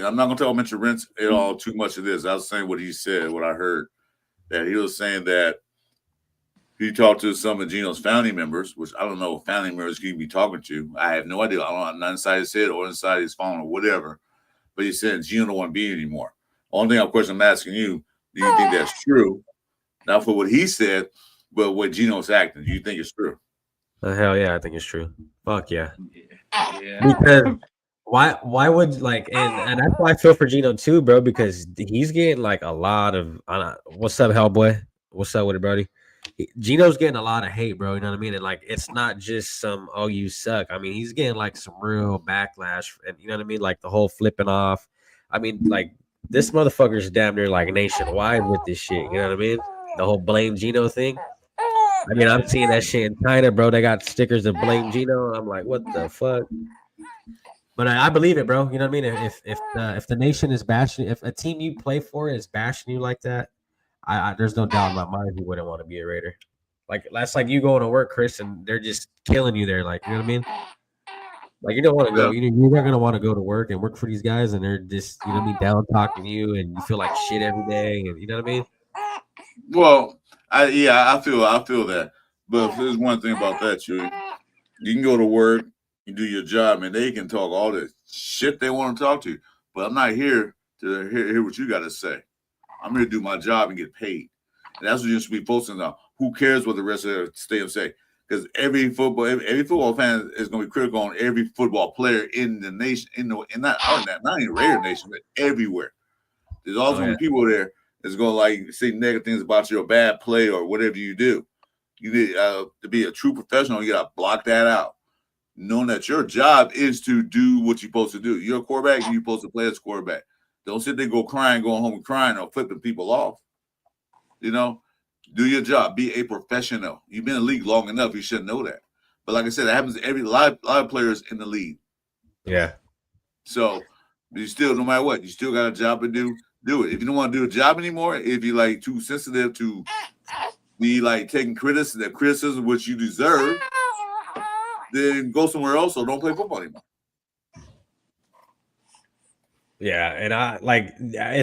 I'm not gonna tell Mitchell Rentz at all too much of this. I was saying what he said, what I heard. That he was saying that he talked to some of Geno's family members, which I don't know if family members he can be talking to. I have no idea. I don't know, not inside his head or inside his phone or whatever. But he said Geno don't want to be anymore. Only thing, of course, I'm asking you: do you think that's true? Not for what he said, but what Geno's acting. Do you think it's true? Hell yeah, I think it's true. Fuck yeah. Yeah. Because why would and that's why I feel for Geno too, bro, because he's getting like a lot of what's up, Hellboy? What's up with it, Brody? Geno's getting a lot of hate, bro. You know what I mean? And like it's not just some you suck. I mean, he's getting like some real backlash, and you know what I mean? Like the whole flipping off. I mean, like this motherfucker's damn near like nationwide with this shit. You know what I mean? The whole blame Geno thing. I mean, I'm seeing that shit in China, bro. They got stickers of blame Geno. I'm like, what the fuck? But I believe it, bro. You know what I mean? If the nation is bashing, if a team you play for is bashing you like that, I there's no doubt in my mind you wouldn't want to be a Raider. Like that's like you going to work, Chris, and they're just killing you there. Like you know what I mean? Like you don't want to go. You're not gonna want to go to work and work for these guys, and they're just you know what I mean down talking you, and you feel like shit every day, and you know what I mean? Well, I feel that. But if there's one thing about that, you can go to work, you do your job, and they can talk all the shit they want to talk to you. But I'm not here to hear what you got to say. I'm here to do my job and get paid. And that's what you should be focusing on. Who cares what the rest of the stadium say? Because every football fan is going to be critical on every football player in the nation, not in Raider Nation, but everywhere. There's always going to be people there that's going to like say negative things about your bad play or whatever you do. You need to be a true professional. You got to block that out, knowing that your job is to do what you're supposed to do. You're a quarterback. You're supposed to play as a quarterback. Don't sit there going home and crying or flipping people off. Do your job. Be a professional. You've been in the league long enough. You should know that. But like I said, it happens to a lot of players in the league. Yeah. So you still, no matter what, you still got a job to do. Do it. If you don't want to do a job anymore, if you're like too sensitive to be like taking criticism which you deserve, then go somewhere else or don't play football anymore. Yeah, and I like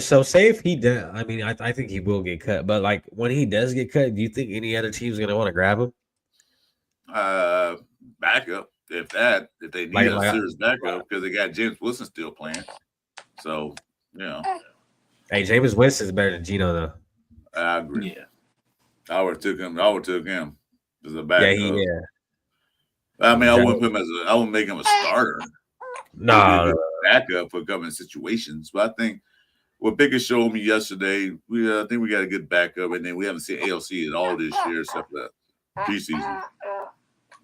so say if he does. I mean, I think he will get cut. But like when he does get cut, do you think any other team's gonna want to grab him? Backup if they need a serious backup because they got James Wilson still playing. So Hey, James Winston's better than Geno though. I agree. Yeah, I would have took him as a backup. Yeah. I mean, I wouldn't make him a starter. No. Backup for government situations. But I think what Pickett showed me yesterday, I think we got a good backup, and then we haven't seen AOC at all this year except for the preseason.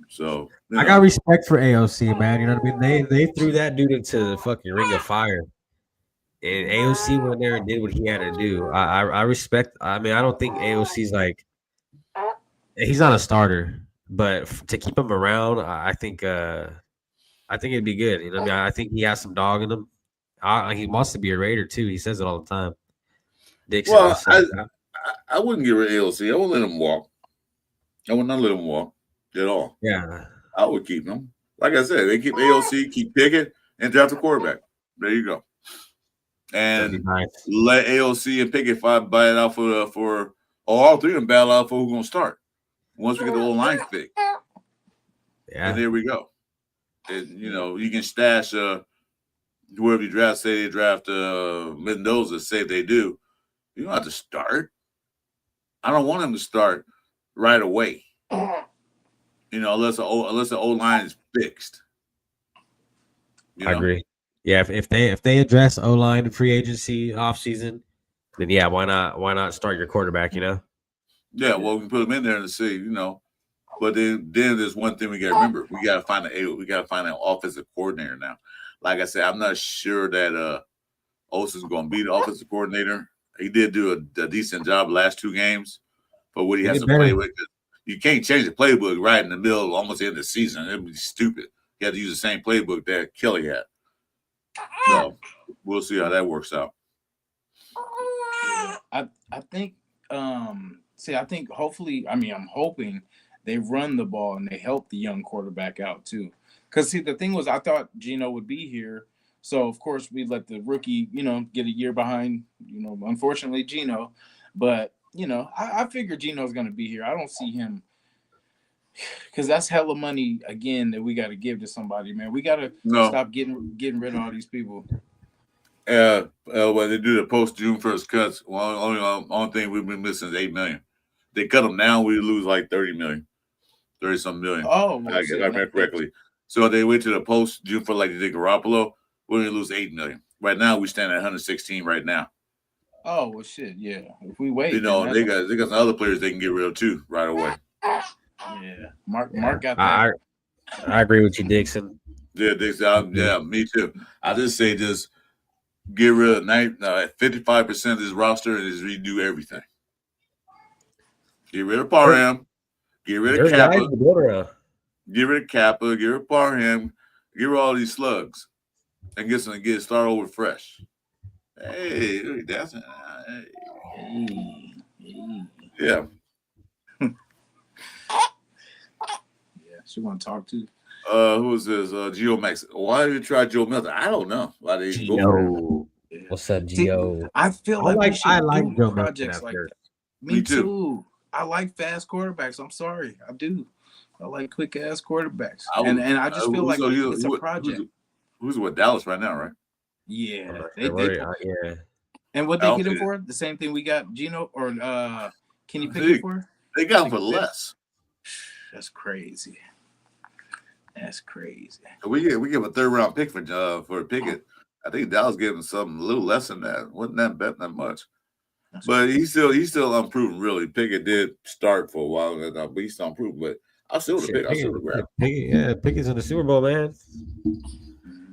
So I got respect for AOC, man. You know what I mean? They threw that dude into the fucking ring of fire. And AOC went there and did what he had to do. I respect. I mean, I don't think AOC's like he's not a starter, but to keep him around, I think it'd be good. You know what I mean? I think he has some dog in him. He wants to be a Raider too. He says it all the time. Dixon. Well, I wouldn't get rid of AOC. I would let him walk. I would not let him walk at all. Yeah, I would keep him. Like I said, they keep AOC, keep Pickett, and draft a quarterback. There you go. And let AOC and Pickett battle out for all three of them battle out for who's going to start once we get the whole line fixed. Yeah, and there we go. And, you can stash whoever you draft. Say they draft Mendoza. Say if they do, you don't have to start. I don't want him to start right away. Unless the O line is fixed. I agree. Yeah, if they address O line free agency off season, then yeah, why not start your quarterback? Yeah, well, we can put him in there and see, But then there's one thing we got to remember: we got to find an offensive coordinator now. Like I said, I'm not sure that Osa is going to be the offensive coordinator. He did do a decent job last 2 games, but what he has to play with, you can't change the playbook right in the middle, almost the end of the season. It'd be stupid. You have to use the same playbook that Kelly had. So we'll see how that works out. I think I think hopefully, I'm hoping they run the ball and they help the young quarterback out too. Because the thing was, I thought Geno would be here, so of course we let the rookie, get a year behind. Unfortunately, Geno, but I figure Geno's going to be here. I don't see him, because that's hella money again that we got to give to somebody, man. We got to stop getting rid of all these people. When they do the post June 1st cuts, only thing we've been missing is $8 million. They cut them now, we lose like 30 million, 30-some million. Oh, well, I remember correctly. So they went to the post June for like they did Garoppolo. We're gonna lose 8 million. Right now, we stand at 116 right now. Oh well, shit, yeah. If we wait, they got some other players they can get rid of too right away. Yeah, Mark got that. I agree with you, Dixon. Yeah, Dixon. Yeah, me too. I just say just get rid of 55% of this roster and just redo everything. Get rid of Parham. Get rid of Kappa. Get rid of Kappa. Get rid of Parham. Get rid of all these slugs, and start over fresh. Hey, that's yeah. She want to talk to. Who is this? Geo Max. Why did you try Joe Milton? I don't know. Why did you go for him? What's up, Geo? I feel like I like Joe projects like that. Me too. I like fast quarterbacks. I'm sorry, I do. I like quick ass quarterbacks, and I just feel like it's a project. Who's with Dallas right now, right? Yeah, yeah. And what they get him for? The same thing we got Geno or Kenny Pickett for? They got him for less. That's crazy. That's crazy. We give a 3rd round pick for Pickett. I think Dallas gave him something a little less than that. Wasn't that much? That's but crazy. he's still unproven. Really, Pickett did start for a while, but he's still unproven. But I still would have picked. Pickett's in the Super Bowl, man.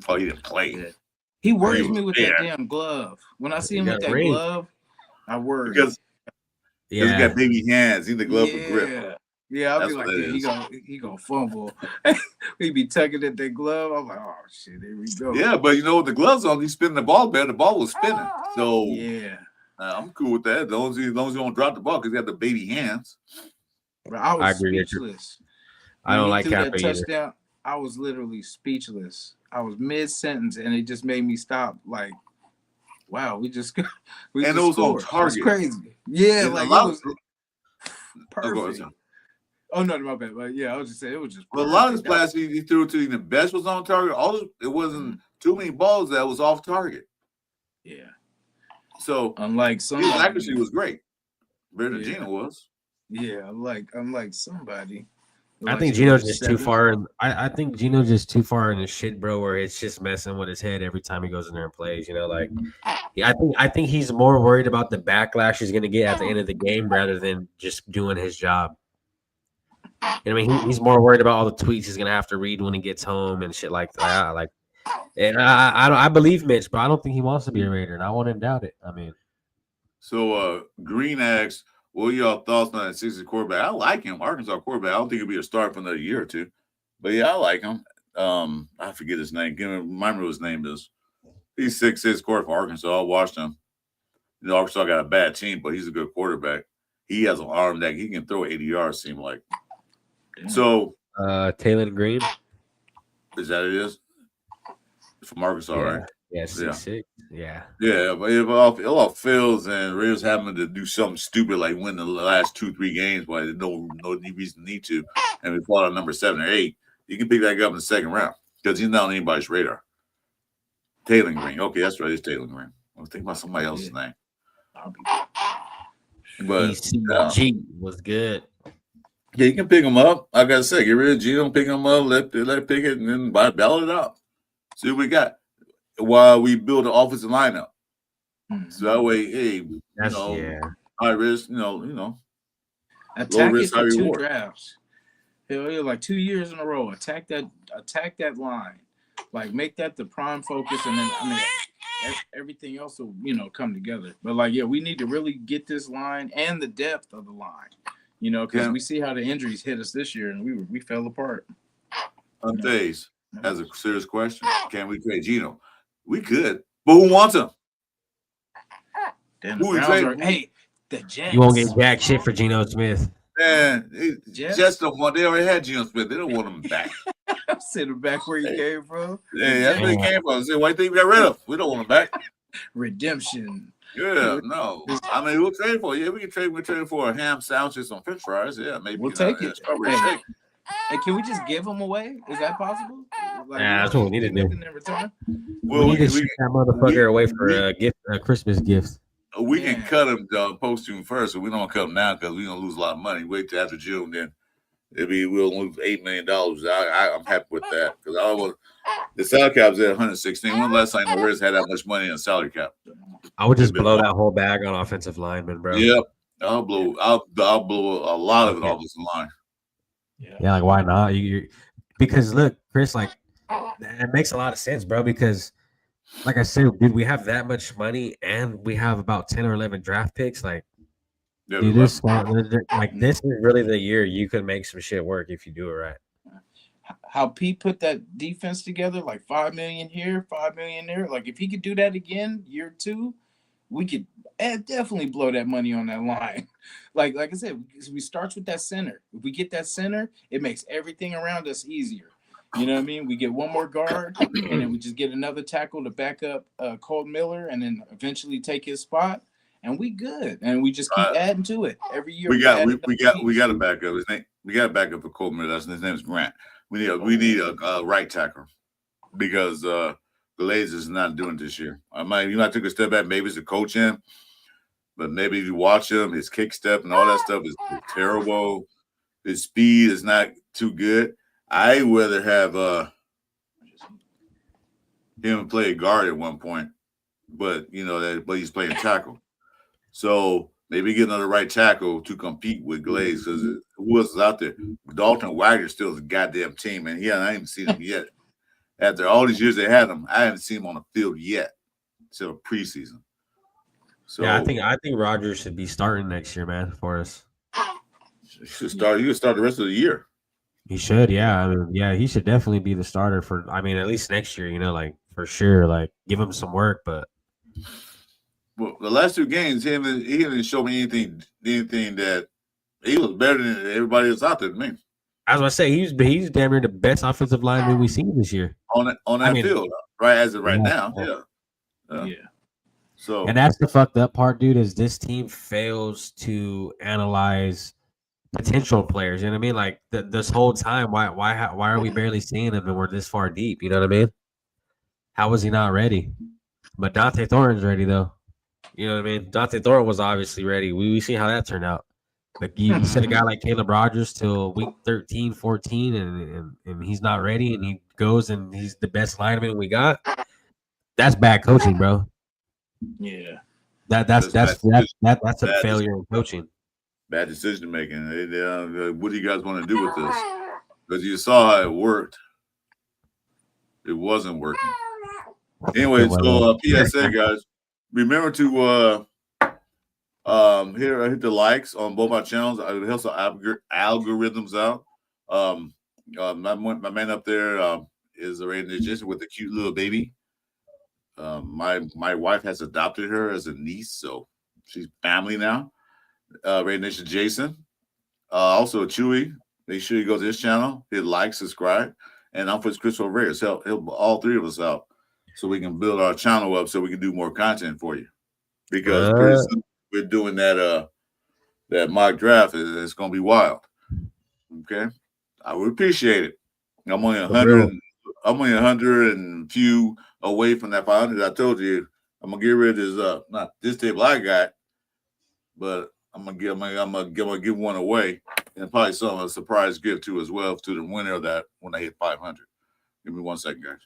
Oh, he didn't play. He worries me with that damn glove. When I see him with that glove, I worry. Because he got baby hands. He need the glove for grip. Yeah, I'll be like, he gonna fumble. He be tugging at that glove. I'm like, oh shit, here we go. Yeah, but with the gloves on, he's spinning the ball better. The ball was spinning. So yeah, I'm cool with that. As long as you don't drop the ball because he got the baby hands. Bro, I was speechless. I don't like Kappa that touchdown. I was literally speechless. I was mid-sentence, and it just made me stop. Like, wow, we just and it was on target. It's crazy. Yeah, like it was perfect. Oh no, my bad. But yeah, I was just saying it was just. But a lot of his passes he threw to the best was on target. It wasn't too many balls that was off target. Yeah. So unlike some, his accuracy was great. Better than Geno was. Yeah, unlike somebody. I think Geno's just too far. I think Geno's just too far in his shit, bro. Where it's just messing with his head every time he goes in there and plays. I think he's more worried about the backlash he's gonna get at the end of the game rather than just doing his job. He's more worried about all the tweets he's gonna have to read when he gets home and shit like that. And I believe Mitch, but I don't think he wants to be a Raider, and I wouldn't doubt it. So Green asks, what are y'all thoughts on that 60 quarterback? I like him, Arkansas quarterback. I don't think he'll be a star for another year or two, but yeah, I like him. I forget his name. Remind me what his name is. He's 6'6" quarterback for Arkansas. I watched him. Arkansas got a bad team, but he's a good quarterback. He has an arm that he can throw 80 yards. Seem like. So, Taylor Green, is that it is? From Arkansas, right? Yeah, 6'6". Yeah. Yeah, but if all fails and Raiders happen to do something stupid like win the last 2-3 games, but no reason need to, and we fall on number 7 or 8, you can pick that guy up in the 2nd round because he's not on anybody's radar. Taylor Green. Okay, that's right. It's Taylor Green. I was thinking about somebody else's name. But ECG was good. yeah, you can pick them up. I gotta say, get rid of Gino, pick them up, let pick it, and then battle it out. See what we got while we build an offensive lineup. So that way, hey, high risk, low Attack risk, it high for 2 reward. drafts. Hell yeah, like 2 years in a row. Attack that line. Like make that the prime focus, and then everything else will come together. But like we need to really get this line and the depth of the line. Because we see how the injuries hit us this year, and we fell apart. Unfazed has a serious question. Can we trade Gino? We could, but who wants him? Then the Browns are, the Jets. You won't get jack shit for Geno Smith. Man, Jets don't want. They already had Geno Smith. They don't want him back. Send him back where he came from. Yeah, that's where he came from. Say, why do you think we got rid of? We don't want him back. Redemption. Yeah, no. I mean, we'll trade for. Yeah, we can trade. We're trading for a ham sandwich and some French fries. Yeah, maybe we'll take it. Hey, can we just give them away? Is that possible? That's what we need to do. In return? We need to shoot that motherfucker away for a Christmas gift. We can cut him post-June first, so we don't want to cut him now because we're gonna lose a lot of money. Wait till after June, then we'll lose $8 million. I'm happy with that because the salary cap's at 116. When last time the Reds had that much money in the salary cap? I would just blow that whole bag on offensive linemen, bro. Yep, I'll blow a lot of it off this line. Yeah, like why not? Because look, Chris, like it makes a lot of sense, bro. Because like I said, dude, we have that much money and we have about 10 or 11 draft picks. Like, dude, this is really the year you can make some shit work if you do it right. How Pete put that defense together, like $5 million here, $5 million there. Like if he could do that again, year 2, we could definitely blow that money on that line. Like I said, we start with that center. If we get that center, it makes everything around us easier. You know what I mean? We get one more guard, and then we just get another tackle to back up Colton Miller, and then eventually take his spot, and we good. And we just keep adding to it every year. We got a backup. We got a backup for Colton Miller. His name is Grant. We need a right tackle because Glaze is not doing this year. You might take a step back. Maybe it's a coach him, but maybe if you watch him, his kick step and all that stuff is terrible. His speed is not too good. I rather have him play guard at one point, but he's playing tackle. So maybe get another right tackle to compete with Glaze because who else is out there? Dalton Wagner still is a goddamn team, and I haven't seen him yet. After all these years they had him, I haven't seen him on the field yet until preseason. So yeah, I think Rodgers should be starting next year, man, for us. You should start the rest of the year. He should, yeah. I mean, he should definitely be the starter for. I mean, at least next year, like for sure. Like, give him some work, but. Well, the last 2 games, he didn't show me anything that he was better than everybody else out there to me. I was gonna say he's damn near the best offensive lineman we've seen this year on that field, right? As of right now, yeah. So, and that's the fucked up part, dude. Is this team fails to analyze potential players? You know what I mean? Like this whole time, why are we barely seeing him and we're this far deep? You know what I mean? How was he not ready? But Dante Thornton's ready though. You know what I mean? Dante Thornton was obviously ready. We see how that turned out. Like you said, a guy like Caleb Rogers till week 13, 14, and he's not ready, and he goes and he's the best lineman we got. That's bad coaching, bro. Yeah, that's a failure in coaching. Bad decision making. What do you guys want to do with this? Because you saw how it worked. It wasn't working. Anyway, so PSA guys, remember to hit the likes on both our channels. It helps the algorithms out. My man up there is already Jason with a cute little baby. My wife has adopted her as a niece, so she's family now. Radio Nation Jason. Also Chewy. Make sure you go to his channel, hit like, subscribe, and I'm for Chris Reyes. Help all 3 of us out so we can build our channel up so we can do more content for you. Because pretty soon we're doing that mock draft. It's gonna be wild. Okay, I would appreciate it. I'm only 100. I'm only 100 and few away from that 500. I told you I'm gonna get rid of this not this table I got, but I'm gonna give one away, and probably some a surprise gift too as well to the winner of that when I hit 500. Give me 1 second, guys.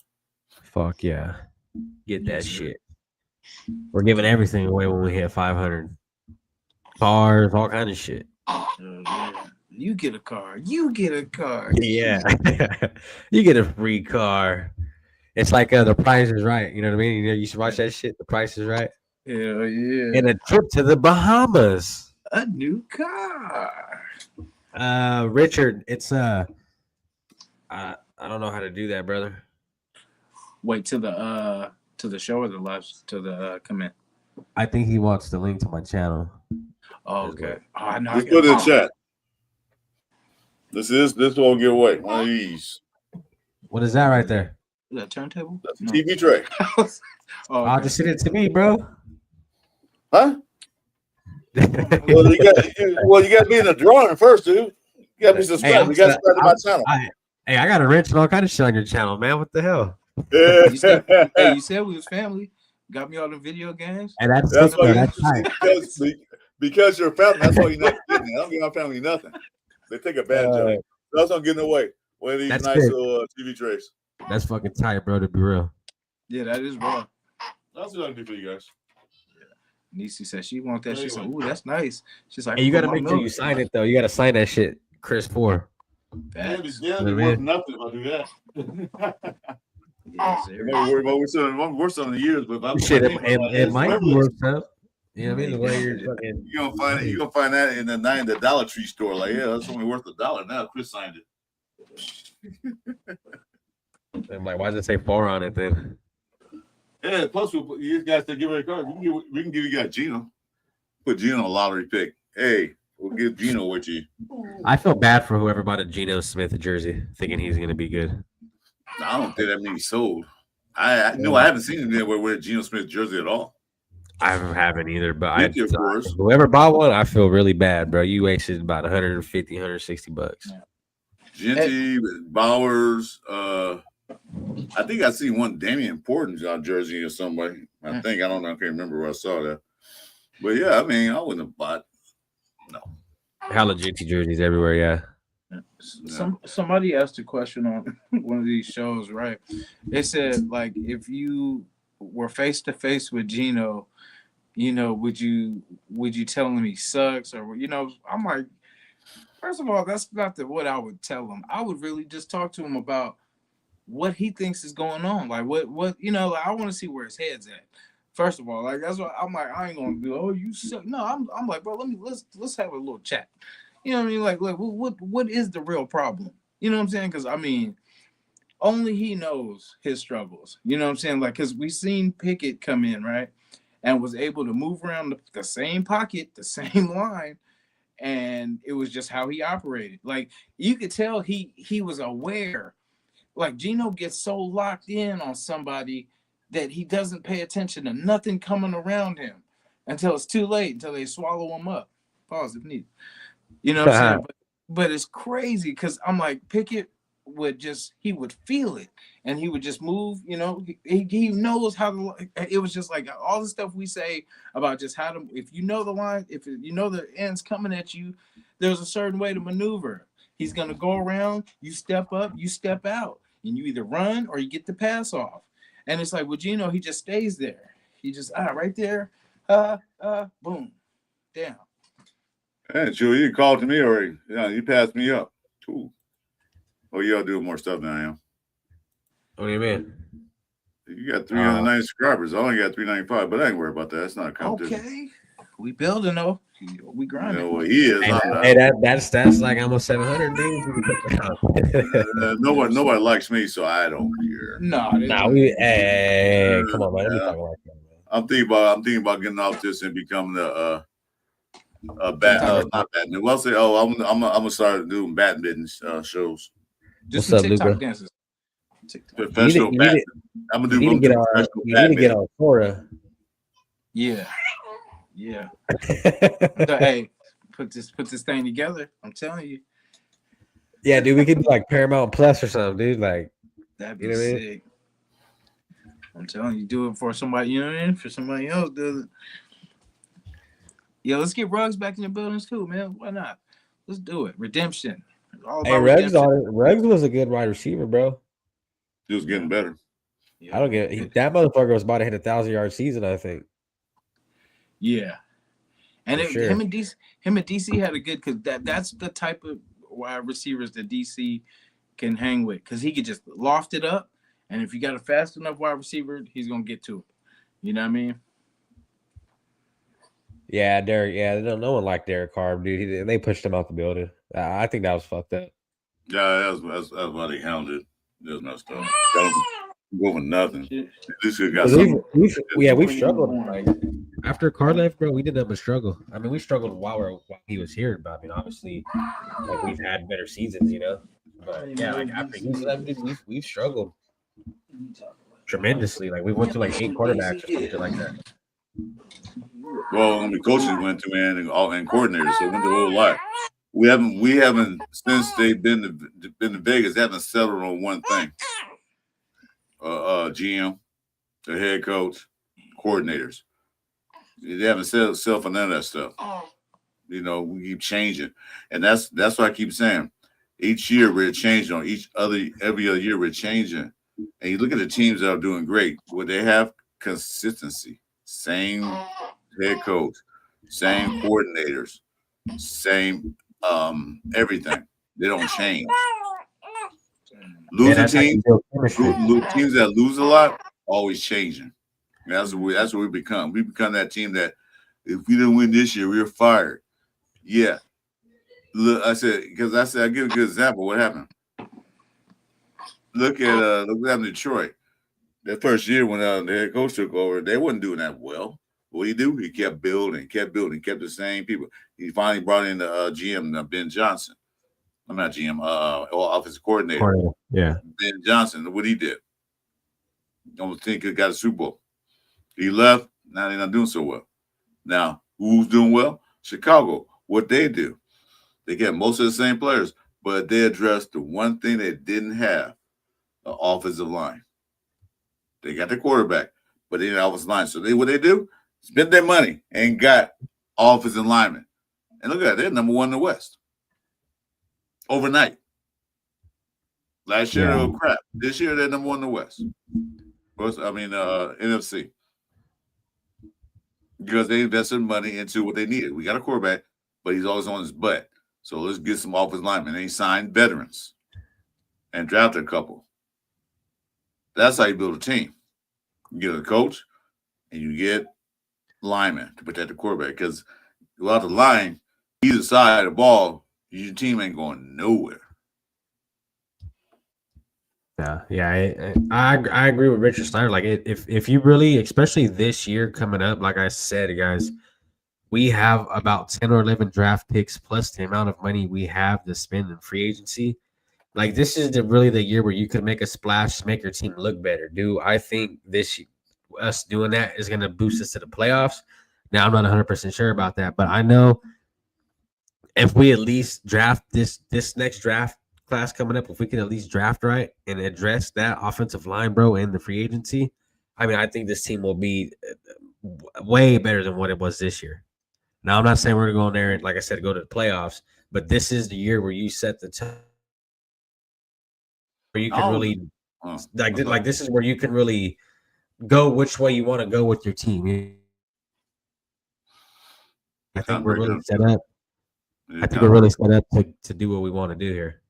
Fuck yeah. Get that shit. We're giving everything away when we hit 500. Cars, all kind of shit. Oh, yeah. You get a car. You get a car. Yeah. You get a free car. It's like The Price is Right. You know what I mean? You should watch that shit. The Price is Right. Hell yeah. And a trip to the Bahamas. A new car. Richard, it's I don't know how to do that, brother. Wait to the show or the live to the comment. I think he wants the link to my channel. Oh, okay. Oh, no, Let's put it in chat. This won't give away. One of these. What is that right there? Is that turntable? That's a TV tray. I'll just send it to me, bro. Huh? Well, you got to be in the drawing first, dude. You got to be subscribed. You got to subscribe to my channel. I got a wrench and all kind of shit on your channel, man. What the hell? Yeah. You said we was family. Got me all the video games. And that's why that's right. Because you're family. That's why you're not getting it. I don't give my family nothing. They take advantage of it. That's what I'm getting away. One of these nice little TV trays. That's fucking tight, bro, to be real. Yeah, that is raw. That's what I can do for you guys. Nisi said she want that. She said, "Ooh, that's nice." She's like, "Hey, you got to make sure you sign it, though. You got to sign that shit, Chris 4." It'd be worth nothing if I do that. Yes, we're some of the years, but it might be worth something. You know what I mean? The way you're fucking, you're gonna find that in the Dollar Tree store. Like, yeah, that's only worth $1 now. Chris signed it. I'm like, why does it say 4 on it then? Yeah, plus you guys to give her a card. We can give you guys Gino. Put Gino on a lottery pick. Hey, we'll give Gino with you. I feel bad for whoever bought a Geno Smith jersey, thinking he's gonna be good. I don't think that many sold. I haven't seen him anywhere with a Geno Smith jersey at all. I haven't either, but of course. Whoever bought one, I feel really bad, bro. You wasted about $150, $160. Genty, Bowers, I think I see one Damian Portman jersey or somebody. I think, I don't know, I can't remember where I saw that. But yeah, I mean, I wouldn't have bought. No. Hella GT jerseys everywhere, yeah. Somebody asked a question on one of these shows, right? They said, like, if you were face to face with Gino, would you tell him he sucks, or I'm like, first of all, that's not what I would tell him. I would really just talk to him about what he thinks is going on, like what like, I want to see where his head's at. First of all, like that's what I'm like. I ain't gonna do. Oh, you suck. No, I'm like, bro. Let's have a little chat. You know what I mean? Like what is the real problem? You know what I'm saying? Because I mean, only he knows his struggles. You know what I'm saying? Like, because we seen Pickett come in, right, and was able to move around the same pocket, the same line, and it was just how he operated. Like you could tell he was aware. Like Gino gets so locked in on somebody that he doesn't pay attention to nothing coming around him until it's too late, until they swallow him up. Pause if needed. You know what I'm saying? But it's crazy because I'm like, Pickett would feel it and he would just move, he knows how to, it was just like all the stuff we say about just how to, if you know the line, if you know the end's coming at you, there's a certain way to maneuver. He's going to go around, you step up, you step out, and you either run or you get the pass off. And it's like, with Gino, he just stays there. He just, right there, boom, down. Yeah, sure. You called to me already. Yeah, you passed me up. Cool. Oh, y'all doing more stuff than I am. What do you mean? You got 390 subscribers. I only got 395, but I ain't worried about that. That's not a competition. Okay. We building, though. We grinding. Well, he is. Hey, that's like almost 700, dude. Nobody likes me, so I don't care. Nah, come on, man. I'm thinking about getting off this and becoming not badminton. Well, say, I'm gonna start doing badminton shows. Just some TikTok dances. Professional badminton. I'm gonna do. You need to get on Quora. Yeah. So, hey, put this thing together. I'm telling you. Yeah, dude, we could do like Paramount Plus or something, dude. Like that'd be sick. I'm telling you, do it for somebody. You know what I mean? For somebody else, does it? Yeah, let's get Ruggs back in the buildings too, man. Why not? Let's do it. Redemption. It's all Hey, about redemption. Ruggs was a good wide receiver, bro. He was getting better. I don't get it. That motherfucker was about to hit 1,000-yard season, I think. Yeah. And For sure. him and DC had a good because that's the type of wide receivers that DC can hang with because he could just loft it up, and if you got a fast enough wide receiver, he's gonna get to it. You know what I mean? Yeah, Derek. Yeah, no one liked Derek Carr, dude. They pushed him out the building. I think that was fucked up. Yeah, that's why they handled it. There's no stuff. Go for nothing. This guy got something. We've struggled. Like after Carr left, bro, we did have a struggle. I mean, we struggled while he was here, but I mean, obviously, like we've had better seasons, you know. But yeah, like after he left, dude, we've struggled tremendously. Like we went to like 8 quarterbacks or something like that. Well, I mean, coaches went to and coordinators, so it went the whole lot. We haven't since they've been to Vegas. They haven't settled on one thing. GM, the head coach, coordinators. They haven't settled for none of that stuff. You know, we keep changing, and that's what I keep saying. Each year we're changing. Every other year we're changing. And you look at the teams that are doing great, where they have consistency, same head coach, same coordinators, same everything. They don't change. Losing teams that lose a lot, always changing. That's what we become. We become that team that if we didn't win this year, we were fired. Yeah. Look, I give a good example. What happened? Look what happened to Detroit. That first year when the head coach took over, they wasn't doing that well. What did he do? He kept building, kept the same people. He finally brought in the GM, Ben Johnson. I'm not GM, offensive coordinator. Yeah. Ben Johnson. What he did? Almost think he got a Super Bowl. He left. Now they're not doing so well. Now, who's doing well? Chicago. What they do? They get most of the same players, but they addressed the one thing they didn't have, the offensive line. They got the quarterback, but they didn't have offensive line. So what they do? Spent their money and got offensive linemen. And look at that, they're number 1 in the West. Overnight. Last year, they were crap. This year, they're number 1 in the West. NFC. Because they invested money into what they needed. We got a quarterback, but he's always on his butt. So let's get some offensive linemen. They signed veterans and drafted a couple. That's how you build a team. You get a coach and you get linemen to protect the quarterback. Because without the line, either side of the ball, your team ain't going nowhere. Yeah. I agree with Richard Snyder. Like if you really, especially this year coming up, like I said, guys, we have about 10 or 11 draft picks plus the amount of money we have to spend in free agency. Like this is really the year where you could make a splash, make your team look better. I think us doing that is going to boost us to the playoffs. Now I'm not 100% sure about that, but I know if we at least draft this next draft class coming up, if we can at least draft right and address that offensive line, bro, and the free agency, I mean, I think this team will be way better than what it was this year. Now, I'm not saying we're going to go in there and, like I said, go to the playoffs, but this is the year where you set the tone. Where you can really, this is where you can really go which way you want to go with your team. I think we're really set up. I think we're really set up to do what we want to do here.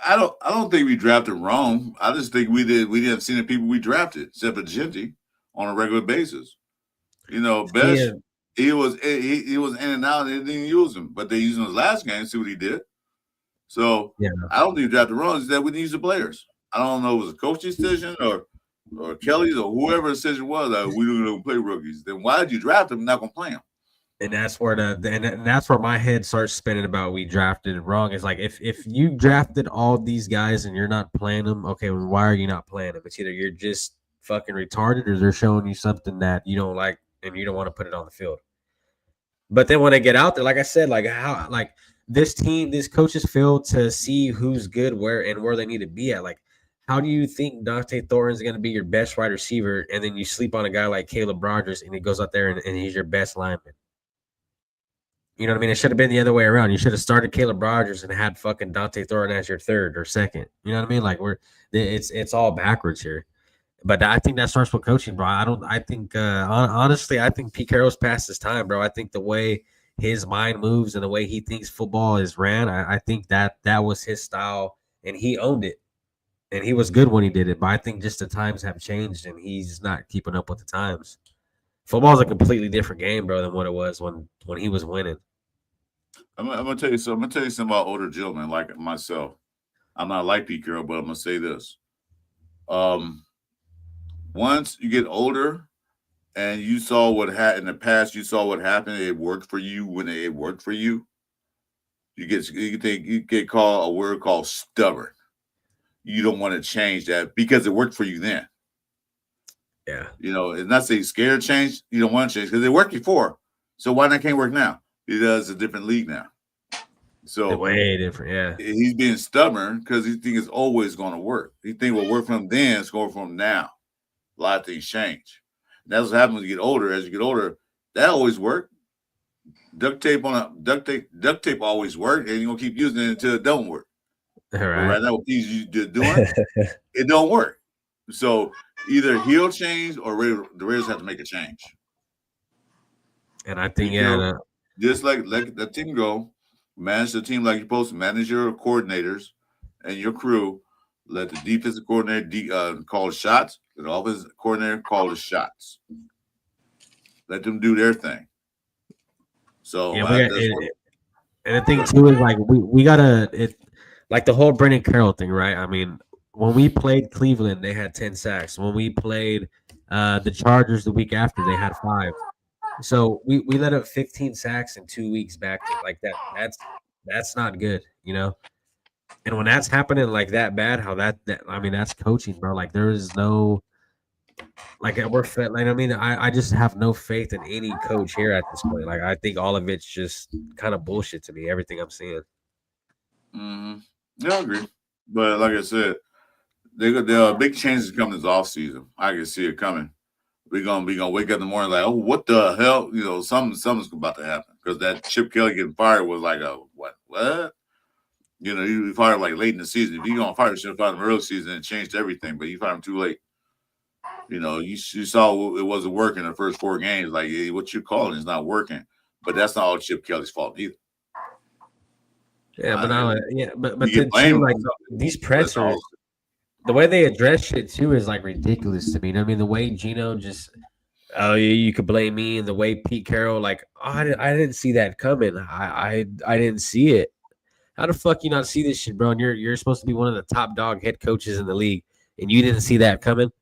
I don't think we drafted wrong. I just think we didn't see the people we drafted, except for Genty, on a regular basis. You know, Best he was in and out. They didn't use him, but they used him his last game. See what he did. So I don't think we drafted wrong. It's that we didn't use the players. I don't know if it was a coach's decision or Kelly's or whoever's decision was that we don't going to play rookies. Then why did you draft them? Not going to play them. And that's where that's where my head starts spinning about we drafted it wrong. It's like if you drafted all these guys and you're not playing them, okay, well, why are you not playing them? It's either you're just fucking retarded or they're showing you something that you don't like and you don't want to put it on the field. But then when they get out there, like I said, this team, these coaches fail to see who's good where they need to be at. Like, how do you think Dante Thornton's going to be your best wide receiver, and then you sleep on a guy like Caleb Rogers and he goes out there and he's your best lineman? You know what I mean? It should have been the other way around. You should have started Caleb Rogers and had fucking Dante Thornton as your third or second. You know what I mean? Like it's all backwards here. But I think that starts with coaching, bro. I think honestly, I think Pete Carroll's past his time, bro. I think the way his mind moves and the way he thinks football is ran, I think that was his style and he owned it. And he was good when he did it. But I think just the times have changed and he's not keeping up with the times. Football's a completely different game, bro, than what it was when he was winning. I'm gonna tell you something. I'm gonna tell you something about older gentlemen like myself. I'm not like Pete Carroll, but I'm gonna say this. Um, Once you get older and you saw what had in the past, you saw what happened. It worked for you when it worked for you. You get called a word called stubborn. You don't want to change that because it worked for you then. Yeah. You know, it's not saying scared of change. You don't want to change because it worked before. So why not can't work now? Because it's a different league now. So Way different, yeah. he's being stubborn because he thinks it's always going to work. He think what worked for him then is going for him now. A lot of things change. That's what happens when you get older. As you get older, that always worked. Duct tape always worked, and you're gonna keep using it until it don't work. All But right. right now, what he's doing, it don't work. So either he'll change or the Raiders have to make a change. And I think, Just like let the team go, manage the team like you're supposed to, manage your coordinators and your crew. Let the defensive coordinator call the shots. Let the offensive coordinator call the shots. Let them do their thing. So yeah, and the thing too is like we gotta like the whole Brendan Carroll thing, right? I mean, when we played Cleveland, they had 10 sacks. When we played the Chargers the week after, they had 5. So we let up 15 sacks in 2 weeks back to like that. That's not good, you know. And when that's happening like that bad, how that I mean that's coaching, bro. Like there is no like we're fed. Like I mean, I just have no faith in any coach here at this point. Like I think all of it's just kind of bullshit to me. Everything I'm seeing. Mm-hmm. Yeah, I agree. But like I said, there are big changes coming this off season. I can see it coming. We're gonna wake up in the morning like, oh, what the hell? You know, something's about to happen because that Chip Kelly getting fired was like a what? You know, you fired like late in the season. If you're gonna fire, you should have fired him early season and changed everything. But you fired him too late. You know, you saw it wasn't working in the first 4 games. Like, hey, what you're calling is not working. But that's not all Chip Kelly's fault either. Yeah, but now, yeah, but you then blame too, like him. these pressers, the way they address shit too is like ridiculous to me. You know what I mean, the way Gino just, oh, you could blame me, and the way Pete Carroll, like, oh, I didn't see that coming. I didn't see it. How the fuck you not see this shit, bro? And you're supposed to be one of the top dog head coaches in the league, and you didn't see that coming.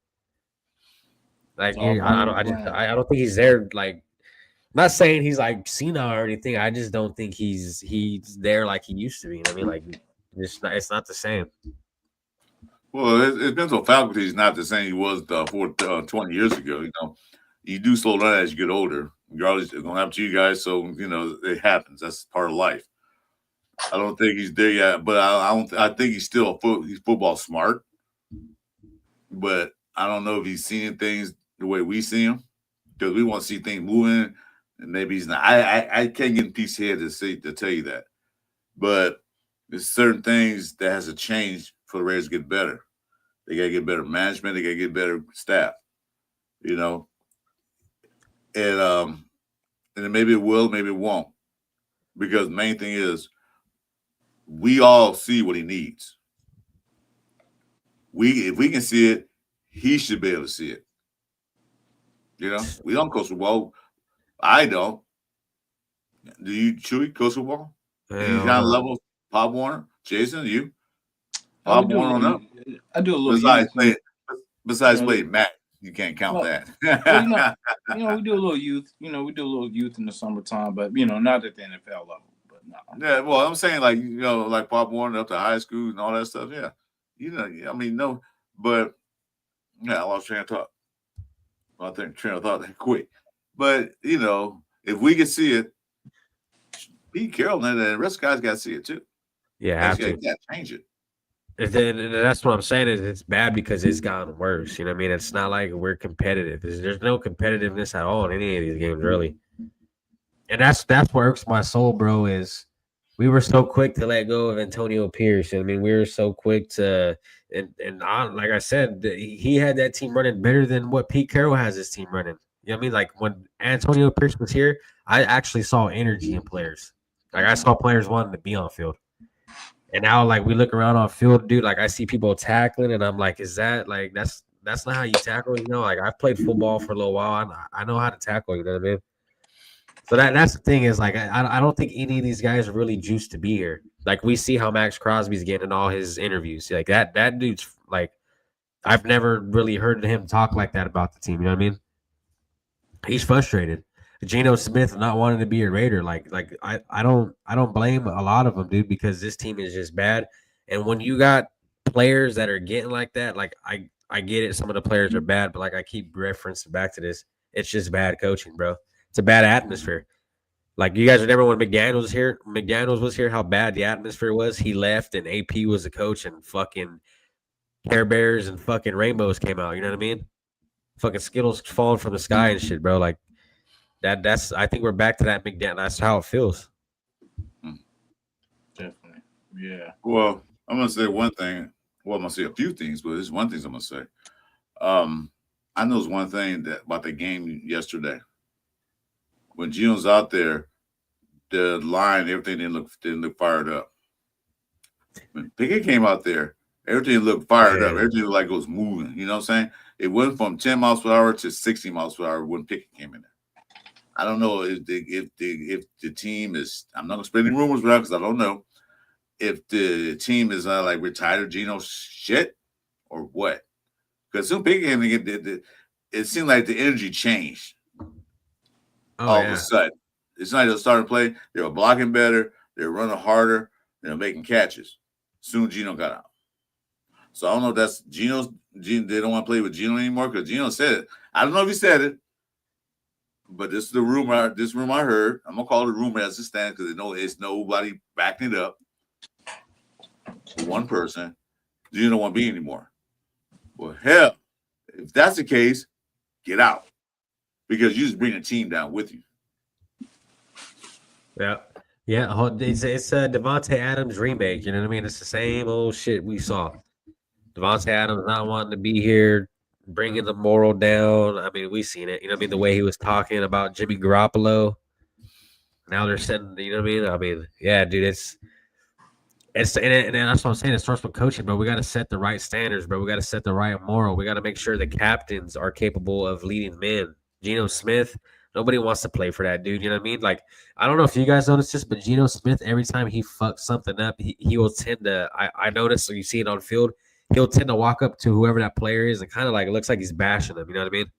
Like, I don't think he's there. Like, I'm not saying he's like senile or anything. I just don't think he's there like he used to be. You know what I mean, like, it's not the same. Well, his mental faculty is not the same he was 20 years ago. You know, you do slow down as you get older. Regardless, it's gonna happen to you guys. So you know it happens. That's part of life. I don't think he's there yet, but I don't. I think he's still he's football smart, but I don't know if he's seeing things the way we see him because we want to see things moving, and maybe he's not. I can't get in peace head to tell you that, but there's certain things that has to change for the Raiders to get better. They got to get better management. They got to get better staff. You know, and then maybe it will, maybe it won't, because the main thing is we all see what he needs. If we can see it, he should be able to see it. You know, we don't coach football. I don't. Do you, Chewy, coach football? Any kind of level? Pop Warner, Jason, you? Pop Warner on up. I do a little. Besides playing Matt, you can't count that. Well, we do a little youth. You know, we do a little youth in the summertime, but you know, not at the NFL level. But no. Yeah, well, I'm saying like like Pop Warner up to high school and all that stuff. Yeah, I mean, no, but yeah, I lost train of thought. I think train of thought that quick. But if we can see it, Pete Carroll and the rest of the guys got to see it too. Yeah, have to change it. And that's what I'm saying is it's bad because it's gotten worse. You know what I mean? It's not like we're competitive. There's no competitiveness at all in any of these games, really. And that's what irks my soul, bro. Is we were so quick to let go of Antonio Pierce. I mean, we were so quick to like I said, he had that team running better than what Pete Carroll has his team running. You know what I mean? Like when Antonio Pierce was here, I actually saw energy in players. Like I saw players wanting to be on field. And now, like we look around on field, dude. Like I see people tackling, and I'm like, is that like that's not how you tackle? You know, like I've played football for a little while, and I know how to tackle. You know what I mean? So that's the thing is like I don't think any of these guys are really juiced to be here. Like we see how Max Crosby's getting in all his interviews. Like that dude's like I've never really heard him talk like that about the team. You know what I mean? He's frustrated. Geno Smith not wanting to be a Raider. Like I don't blame a lot of them, dude, because this team is just bad. And when you got players that are getting like that, like I get it, some of the players are bad, but like I keep referencing back to this, it's just bad coaching, bro. It's a bad atmosphere. Like you guys remember when McDaniels was here, how bad the atmosphere was. He left and AP was the coach, and fucking Care Bears and fucking rainbows came out. You know what I mean? Fucking Skittles falling from the sky and shit, bro. Like that's I think we're back to that McDaniel. That's how it feels. Definitely. Yeah. Well, I'm gonna say one thing. Well, I'm gonna say a few things, but there's one thing I'm gonna say. I know one thing that about the game yesterday. When Geno's out there, the line, everything didn't look fired up. When Pickett came out there, everything looked fired up. Everything looked like it was moving. You know what I'm saying? It went from 10 miles per hour to 60 miles per hour when Pickett came in there. I don't know if the team is. I'm not gonna spread any rumors around because I don't know if the team is like retired Geno's shit or what. Because soon Pickett came in, it seemed like the energy changed. All of a sudden, it's not they starting to play. They were blocking better. They were running harder. They were making catches. Soon Geno got out. So I don't know if that's Geno's. They don't want to play with Geno anymore because Geno said it. I don't know if he said it, but this is the rumor. This rumor I heard. I'm gonna call it a rumor as it stands because it's nobody backing it up. One person. Geno don't want to be anymore. Well, hell, if that's the case, get out. Because you just bring a team down with you. Yeah. Yeah. It's a Devontae Adams remake. You know what I mean? It's the same old shit we saw. Devontae Adams not wanting to be here, bringing the moral down. I mean, we seen it. You know what I mean? The way he was talking about Jimmy Garoppolo. Now they're setting, you know what I mean? I mean, yeah, dude, it's and that's what I'm saying. It starts with coaching, but we got to set the right standards, bro. We got to set the right moral. We got to make sure the captains are capable of leading men. Geno Smith, nobody wants to play for that dude. You know what I mean? Like, I don't know if you guys notice this, but Geno Smith, every time he fucks something up, he will tend to. I notice, so you see it on field, he'll tend to walk up to whoever that player is and kind of like it looks like he's bashing them. You know what I mean?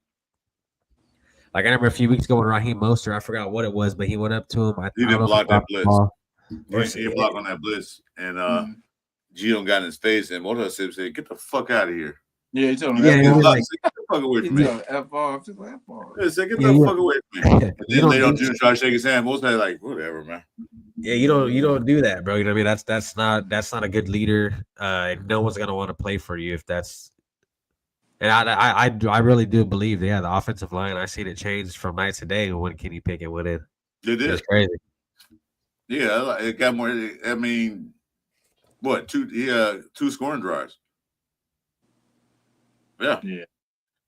Like I remember a few weeks ago when Raheem Mostert, I forgot what it was, but he went up to him. He didn't block that blitz. He blocked on that blitz, and Geno got in his face, and one of us said, "Get the fuck out of here." Yeah, he told him. Yeah, get the fuck away from me. F off. Yeah, said, "Get the fuck away from me." And then later on, Geno tried to shake his hand. Most had like, "Whatever, man." Yeah, you don't do that, bro. You know what I mean? That's not a good leader. No one's gonna want to play for you if that's. And I really do believe, the offensive line. I seen it change from night to day when Kenny Pickett went in. It did. It's crazy. Yeah, it got more. I mean, what two scoring drives? Yeah.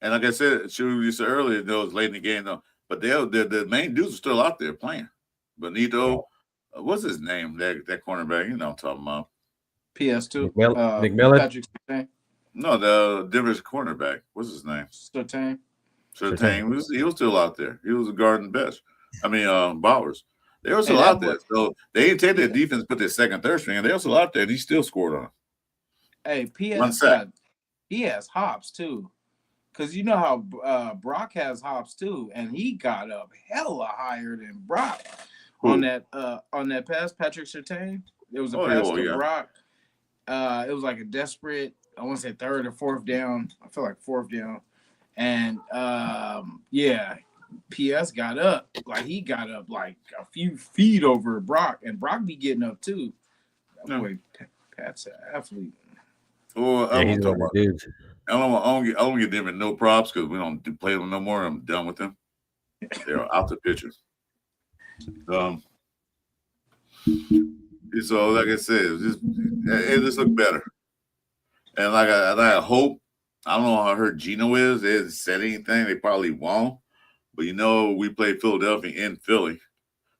And like I said, you said earlier, it was late in the game though. But the main dudes are still out there playing. Benito, what's his name? That cornerback, you know what I'm talking about. PS2. McMillan. Patrick Surtain. No, the Denver's cornerback. What's his name? Surtain. He was still out there. He was guarding best. I mean, Bowers. They were still out there. So they didn't take their defense, put their second, third string, and they were still out there, and he still scored on them. Hey, he has hops too. Because you know how Brock has hops too, and he got up hella higher than Brock on that pass. Patrick Surtain. It was a pass to Brock. It was like a desperate, I want to say third or fourth down. I feel like fourth down. And PS got up. Like he got up like a few feet over Brock. And Brock be getting up too. That boy, Pat's an athlete. Well, I don't give them no props because we don't play them no more. I'm done with them. They're out the pictures. So, like I said, it just looked better. And like I hope, I don't know how hurt Gino is. They haven't said anything. They probably won't. But we played Philadelphia in Philly.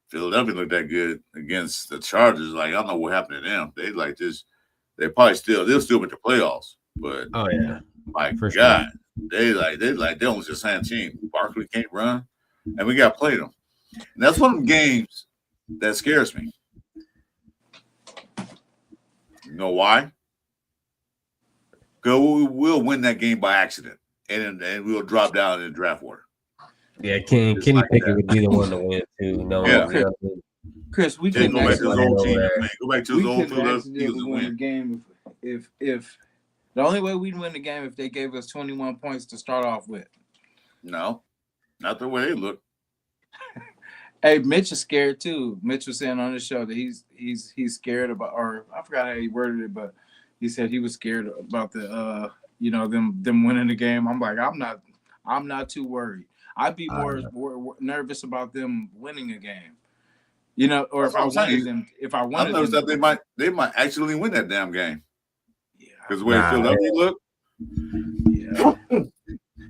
Philadelphia looked that good against the Chargers. Like I don't know what happened to them. They like just they'll still make the playoffs. But Oh yeah, my for God, sure. they almost just had a team. Barkley can't run, and we got to play them. And that's one of the games that scares me. You know why? Because we'll win that game by accident, and we'll drop down in the draft order. Yeah, Kenny like Pickett that. would be the one to win too. No, Yeah. you know what I mean? Chris, we Yeah, couldn't go back to his old team. there. Man. Go back to his we old couldn't Philadelphia Eagles accidentally and win the win. game if the only way we'd win the game if they gave us 21 points to start off with. No, not the way they look. Hey, Mitch is scared too. Mitch was saying on the show that he's scared about, or I forgot how he worded it, but he said he was scared about the them winning the game. I'm like, I'm not too worried. I'd be more nervous about them winning a game. You know, or if I wanted them that they might actually win that damn game. Yeah, because the way Philadelphia look. Yeah,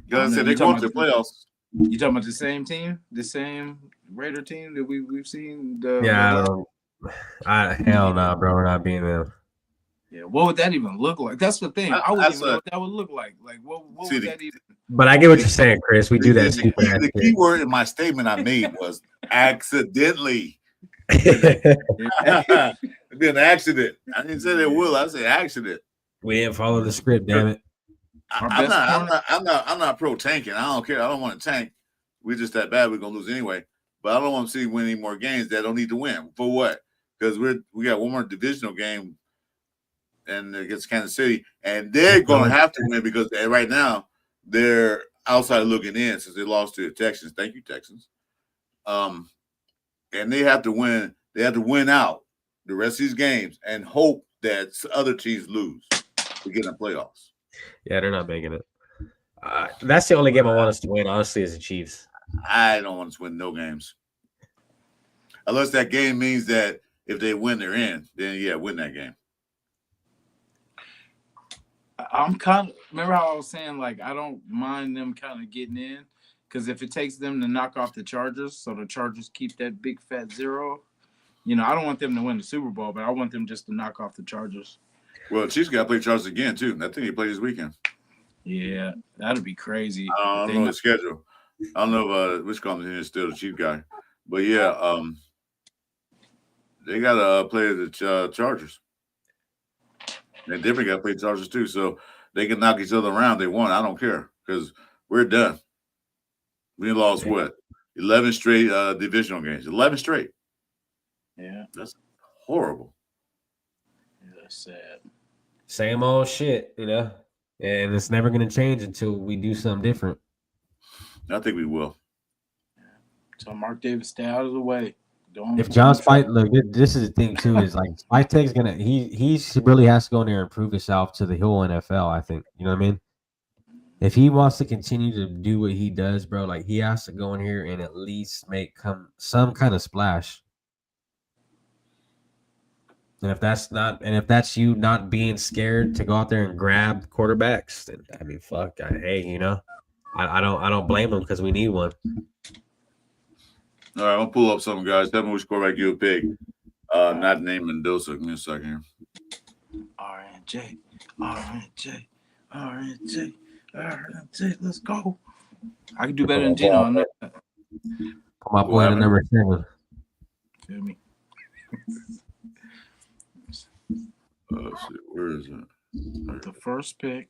because I said they're going to the playoffs. You talking about the same team, the same Raider team that we've seen? Hell no, bro. We're not beating them. Yeah, what would that even look like? That's the thing. I wouldn't even know what that would look like. Like, what would that even? But I get what you're saying, Chris. We do that. The key word in my statement I made was accidentally. It'd be an accident. I didn't say they will. I said accident. We didn't follow the script, damn it. I'm not pro tanking. I don't care. I don't want to tank. We're just that bad. We're gonna lose anyway. But I don't want to see win any more games that don't need to win. For what? Because we got one more divisional game and against Kansas City, and they're gonna have to win because right now they're outside looking in since they lost to the Texans. Thank you, Texans. And they have to win. They have to win out the rest of these games and hope that other teams lose to get in the playoffs. Yeah, they're not making it. That's the only game I want us to win, honestly, is the Chiefs. I don't want us to win no games. Unless that game means that if they win, they're in. Then, yeah, win that game. Remember how I was saying, like, I don't mind them kind of getting in. Because if it takes them to knock off the Chargers, so the Chargers keep that big fat 0, I don't want them to win the Super Bowl, but I want them just to knock off the Chargers. Well, Chiefs got to play Chargers again, too. I think they play this weekend. Yeah, that'd be crazy. I don't know the schedule. I don't know which company is still the Chief guy. But, yeah, they got to play the Chargers. They definitely got to play Chargers, too. So they can knock each other around. They won. I don't care because we're done. We lost what? 11 straight divisional games. 11 straight. Yeah. That's horrible. Yeah, that's sad. Same old shit, And it's never going to change until we do something different. I think we will. So Mark Davis, stay out of the way. If John Spike, look, this is the thing too, is like Spike Take's he really has to go in there and prove himself to the whole NFL, I think. You know what I mean? If he wants to continue to do what he does, bro, like he has to go in here and at least make some kind of splash. And if that's you not being scared to go out there and grab quarterbacks, then I mean, fuck, I don't blame them because we need one. All right, I'm gonna pull up something, guys. Tell me which quarterback you would pick. Not name Mendoza. Give me a second here. RNJ, let's go. I can do better than Gino on that. Put my boy at number 7. Feel me? Let's see, where is it? The first pick,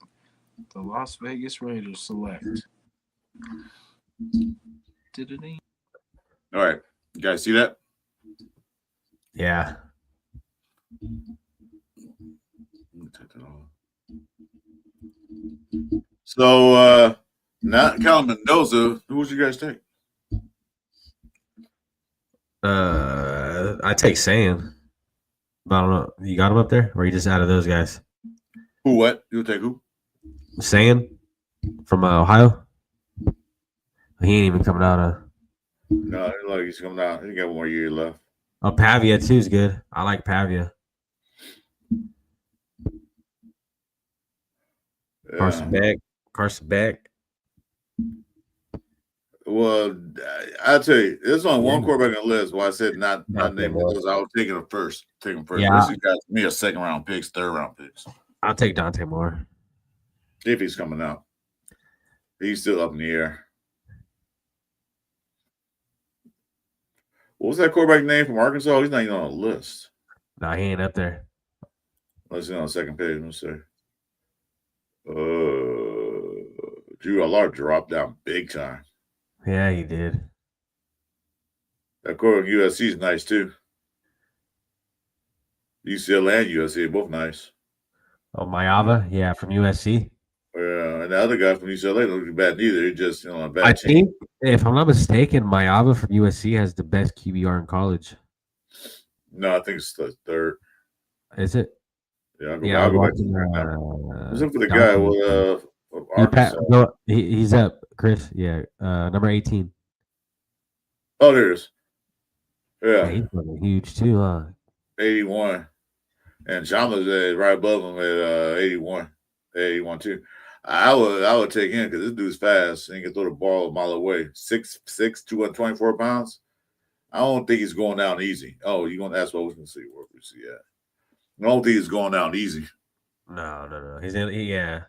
the Las Vegas Raiders select. All right, you guys see that? Yeah. Let me take that off. So, not counting Mendoza, who would you guys take? I take Sam. But I don't know. You got him up there, or are you just out of those guys? Who? What? You would take who? Sam from Ohio. He ain't even coming out of. No, like he's coming out. He got 1 more year left. Oh, Pavia too is good. I like Pavia. Carson Yeah. Beck. Carson Beck. Well, I'll tell you, there's only one Yeah. quarterback on the list. Why I said not Dante named Moore. because I was taking him first. Take him first. Yeah. Rest of these guys, to me, are second round picks, third round picks. I'll take Dante Moore. If he's coming out, he's still up in the air. What was that quarterback name from Arkansas? He's not even on the list. Nah, he ain't up there. Let's see on the second page. Let's see. Drew Allard dropped down big time. Yeah, he did. That quarterback USC is nice too. UCLA and USC are both nice. Oh, Mayava, yeah, from USC. And the other guy from UCLA don't look bad neither. He just on a bad I team. think, if I'm not mistaken, Mayava from USC has the best QBR in college. No, I think it's the third. Is it? Yeah, I'll Yeah, go back to right now. What's up for the guy with Arkansas? He's up, Chris. Yeah, number 18. Oh, there it is. Yeah, Yeah, he's fucking huge too, huh? 81. And Chandler's right above him at 81. 81 too. I would take him because this dude's fast and he can throw the ball a mile away. 6'6", 224 pounds. I don't think he's going down easy. Oh, you're gonna ask what I was gonna see where we see at. I don't think he's going down easy. No. He's in. Yeah,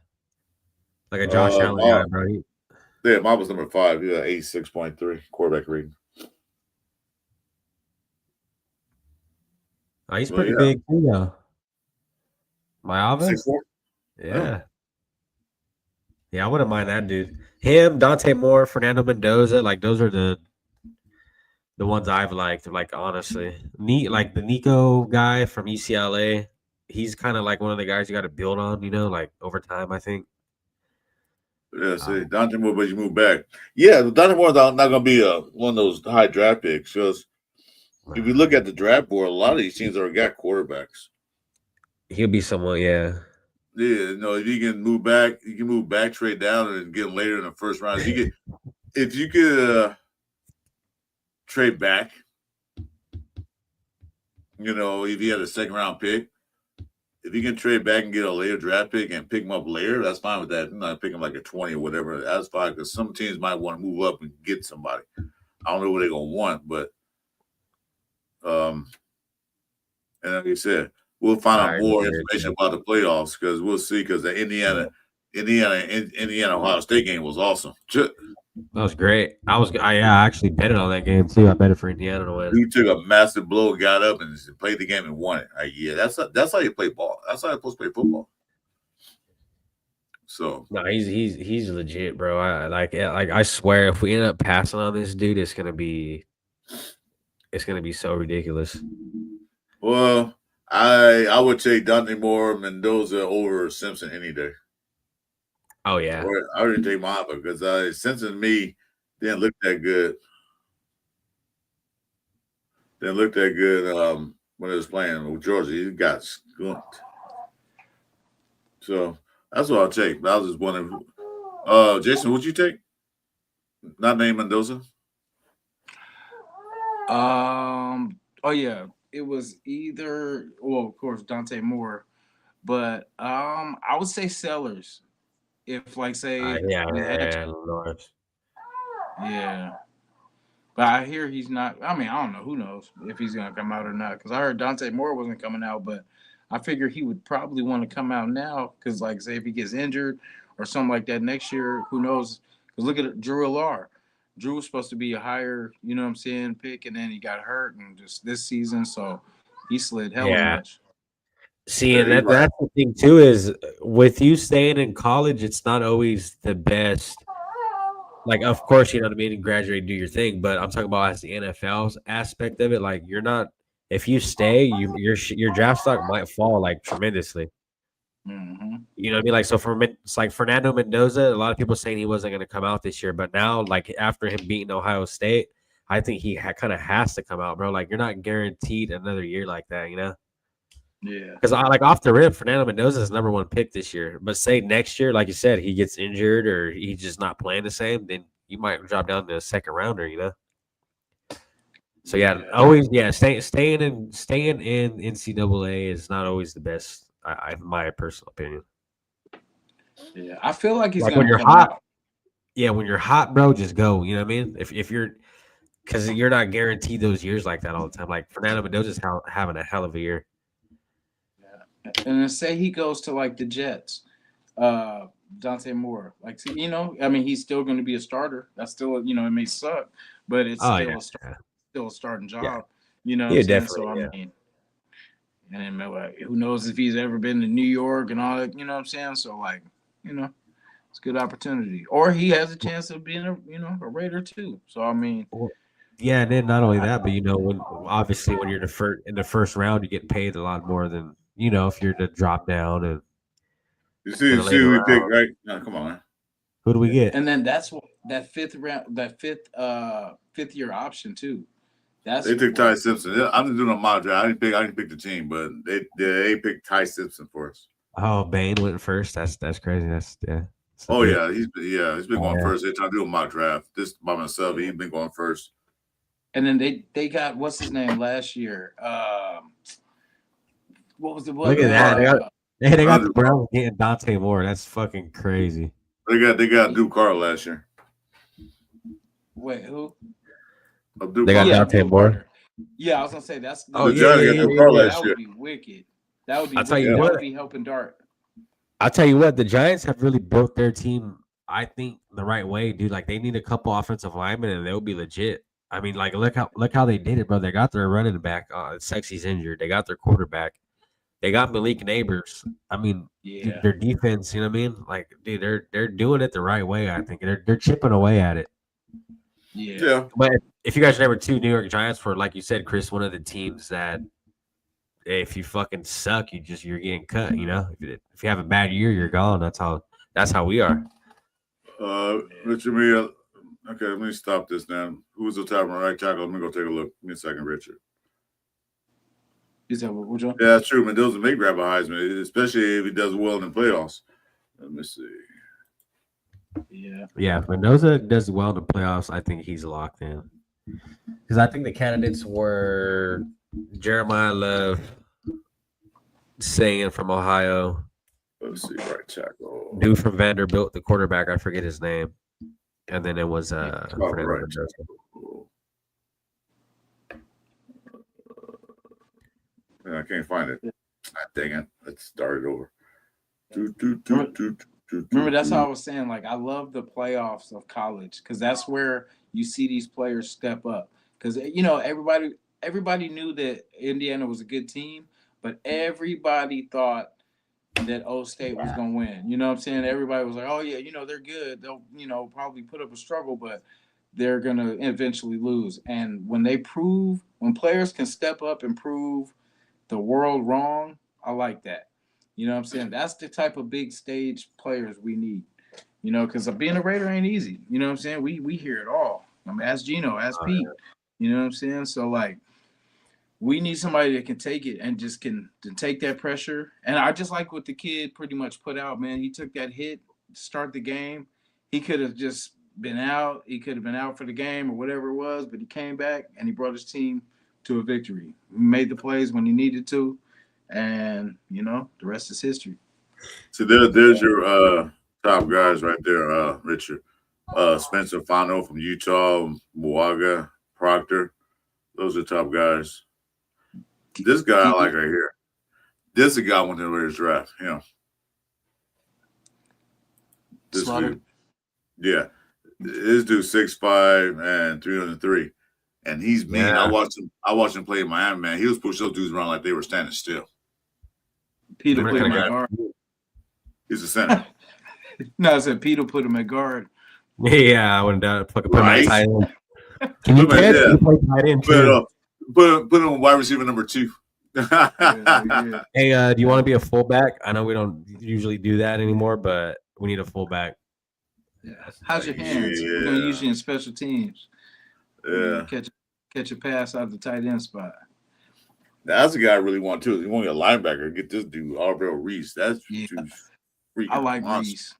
like a Josh Allen guy, bro. Yeah, mine was number 5. He got 86.3 quarterback rating. Oh, he's pretty big too, though. Mayava? 6'4"? Yeah. Yeah, I wouldn't mind that dude. Him, Dante Moore, Fernando Mendoza, like those are the ones I've liked. Like honestly, like the Nico guy from UCLA. He's kind of like one of the guys you got to build on, like over time. I think. Yeah, see, Dante Moore, but you move back. Yeah, Dante Moore's not going to be one of those high draft picks because if you look at the draft board, a lot of these teams already got quarterbacks. He'll be someone, yeah. Yeah, if you can move back, trade down, and get him later in the first round. If you could trade back, if you had a second round pick, if you can trade back and get a later draft pick and pick him up later, that's fine with that. Not pick him like a 20 or whatever. That's fine because some teams might want to move up and get somebody. I don't know what they're gonna want, but and like I said, we'll find out more information about the playoffs because we'll see. Because the Indiana, Ohio State game was awesome. That was great. I actually betted on that game too. I betted for Indiana to win. He took a massive blow, got up, and played the game and won it. Yeah, that's how you play ball. That's how you're supposed to play football. So no, he's legit, bro. I swear, if we end up passing on this dude, it's gonna be so ridiculous. Well, I would take Dante Moore, Mendoza over Simpson any day. Oh yeah, I already take Mamba because Simpson to me didn't look that good. Didn't look that good when he was playing with Georgia. He got skunked. So that's what I'll take. But I was just wondering, Jason, what'd you take? Not named Mendoza. Oh yeah, it was either. Well, of course, Dante Moore, but I would say Sellers. If yeah. But I hear he's not. I mean, I don't know. Who knows if he's gonna come out or not? Because I heard Dante Moore wasn't coming out, but I figure he would probably want to come out now. Because, like, say if he gets injured or something like that next year, who knows? Because look at Drew Allard. Drew was supposed to be a higher, pick, and then he got hurt, and just this season, so he slid hella much. See, and that's the thing too is with you staying in college, it's not always the best. Like, of course, you know what I mean, and graduate, do your thing. But I'm talking about as the NFL's aspect of it. Like, you're not. If you stay, your draft stock might fall like tremendously. Mm-hmm. You know what I mean? Like, so it's like Fernando Mendoza. A lot of people saying he wasn't going to come out this year, but now, like after him beating Ohio State, I think he kind of has to come out, bro. Like, you're not guaranteed another year like that, Yeah. Because off the rip, Fernando Mendoza is number 1 pick this year. But say next year, like you said, he gets injured or he's just not playing the same, then you might drop down to a second rounder, So yeah, always staying in NCAA is not always the best. My personal opinion. Yeah, I feel like he's Like when gonna you're come hot, out. yeah, when you're hot, bro, just go. You know what I mean? If you're because you're not guaranteed those years like that all the time. Like Fernando Mendoza's having a hell of a year. Yeah. And then say he goes to like the Jets, Dante Moore. Like, see, I mean, he's still going to be a starter. That's still, it may suck, but it's Oh still yeah, still a starting yeah, job. You know what I'm yeah, saying? definitely. So I Yeah. mean, and then like, who knows if he's ever been to New York and all that. You know what I'm saying? So like, it's a good opportunity, or he has a chance of being a Raider too. So I mean, Well, yeah, and then not only that, but when obviously when you're in the first round, you get paid a lot more than if you're to drop down and You in see, a see later who we picked, round. right? No, come on, man. Who do we get? and then that's what that fifth year option too. That's They took what. Ty Simpson. Yeah, I'm just doing a mock draft. I didn't pick the team, but they picked Ty Simpson for us. Oh, Bane went first. That's crazy. That's It's a Oh big. yeah, he's been Oh, going yeah. first. They're trying to do a mock draft. This by myself. He's been going first. And then they got what's his name last year? What was the Look what? at that. They got the Andrew Carr. Browns getting Dante Moore. That's fucking crazy. They got Duke Carr last year. Wait, who? Duke They got Carr. Yeah, Dante Abdul Moore. Carter. Yeah, I was gonna say that's Oh The yeah, Giants yeah, got yeah, Duke yeah, Carr yeah. last that year. would be wicked. That would be I'll tell wicked. you Yeah. That what. would be helping Dart. I'll tell you what. The Giants have really built their team. I think the right way, dude. Like they need a couple offensive linemen, and they'll be legit. I mean, like look how they did it, bro. They got their running back. Sexy's injured. They got their quarterback. They got Malik Neighbors. I mean, dude, Yeah, their defense. You know what I mean? Like, dude, they're doing it the right way. I think they're chipping away at it. yeah, Yeah. But if you guys remember, too, New York Giants were, like you said, Chris, one of the teams that if you fucking suck, you're getting cut. If you have a bad year, you're gone. That's how we are. Richard, me. Okay, let me stop this now. Who's the top right tackle? Let me go take a look. Give me a second, Richard. is that what John? Yeah, that's true. Mendoza may grab a Heisman, especially if he does well in the playoffs. Let me see. Yeah, Yeah, if Mendoza does well in the playoffs, I think he's locked in. Because I think the candidates were Jeremiah Love, Sayan from Ohio, Let's see, right tackle. dude from Vanderbilt, the quarterback, I forget his name. And then it was Top Fernando right Mendoza. tackle. I can't find it. Dang it. Let's start it over. remember that's how I was saying. Like I love the playoffs of college because that's where you see these players step up. Because everybody knew that Indiana was a good team, but everybody thought that O State was going to win. You know what I'm saying? Everybody was like, oh, yeah, they're good. They'll, probably put up a struggle, but they're going to eventually lose. And when players can step up and prove the world wrong, I like that. You know what I'm saying? That's the type of big stage players we need. Because being a Raider ain't easy. You know what I'm saying? We hear it all. I mean, ask Gino, ask Pete. You know what I'm saying? So, like, we need somebody that can take it and just can to take that pressure. And I just like what the kid pretty much put out, man. He took that hit to start the game. He could have just been out. He could have been out for the game or whatever it was, but he came back and he brought his team to a victory. He made the plays when he needed to, and the rest is history. So there's your top guys right there, Richard. Spencer Fano from Utah, Moaga, Proctor. Those are top guys. This guy I like right here. This is a guy I want to wear his draft. This Slaughter. dude. Yeah. This dude 6'5" and 303. And he's mean. Yeah. I watched him play in Miami, man. He was pushing those dudes around like they were standing still. Peter Remember put him that at guy? guard. He's a center. No, I said Peter put him at guard. Yeah, I wouldn't doubt it. Fucking put him Right. at tight end. Can you Put him catch? at- Can you play tight end too? Put him on wide receiver number 2. Yeah. Hey, do you want to be a fullback? I know we don't usually do that anymore, but we need a fullback. Yeah. How's your hands? We're gonna use you in special teams. Yeah. Catch a pass out of the tight end spot. That's a guy I really want too. You want a linebacker? Get this dude, Arvell Reese. That's Yeah. too freaking I like monster. Reese.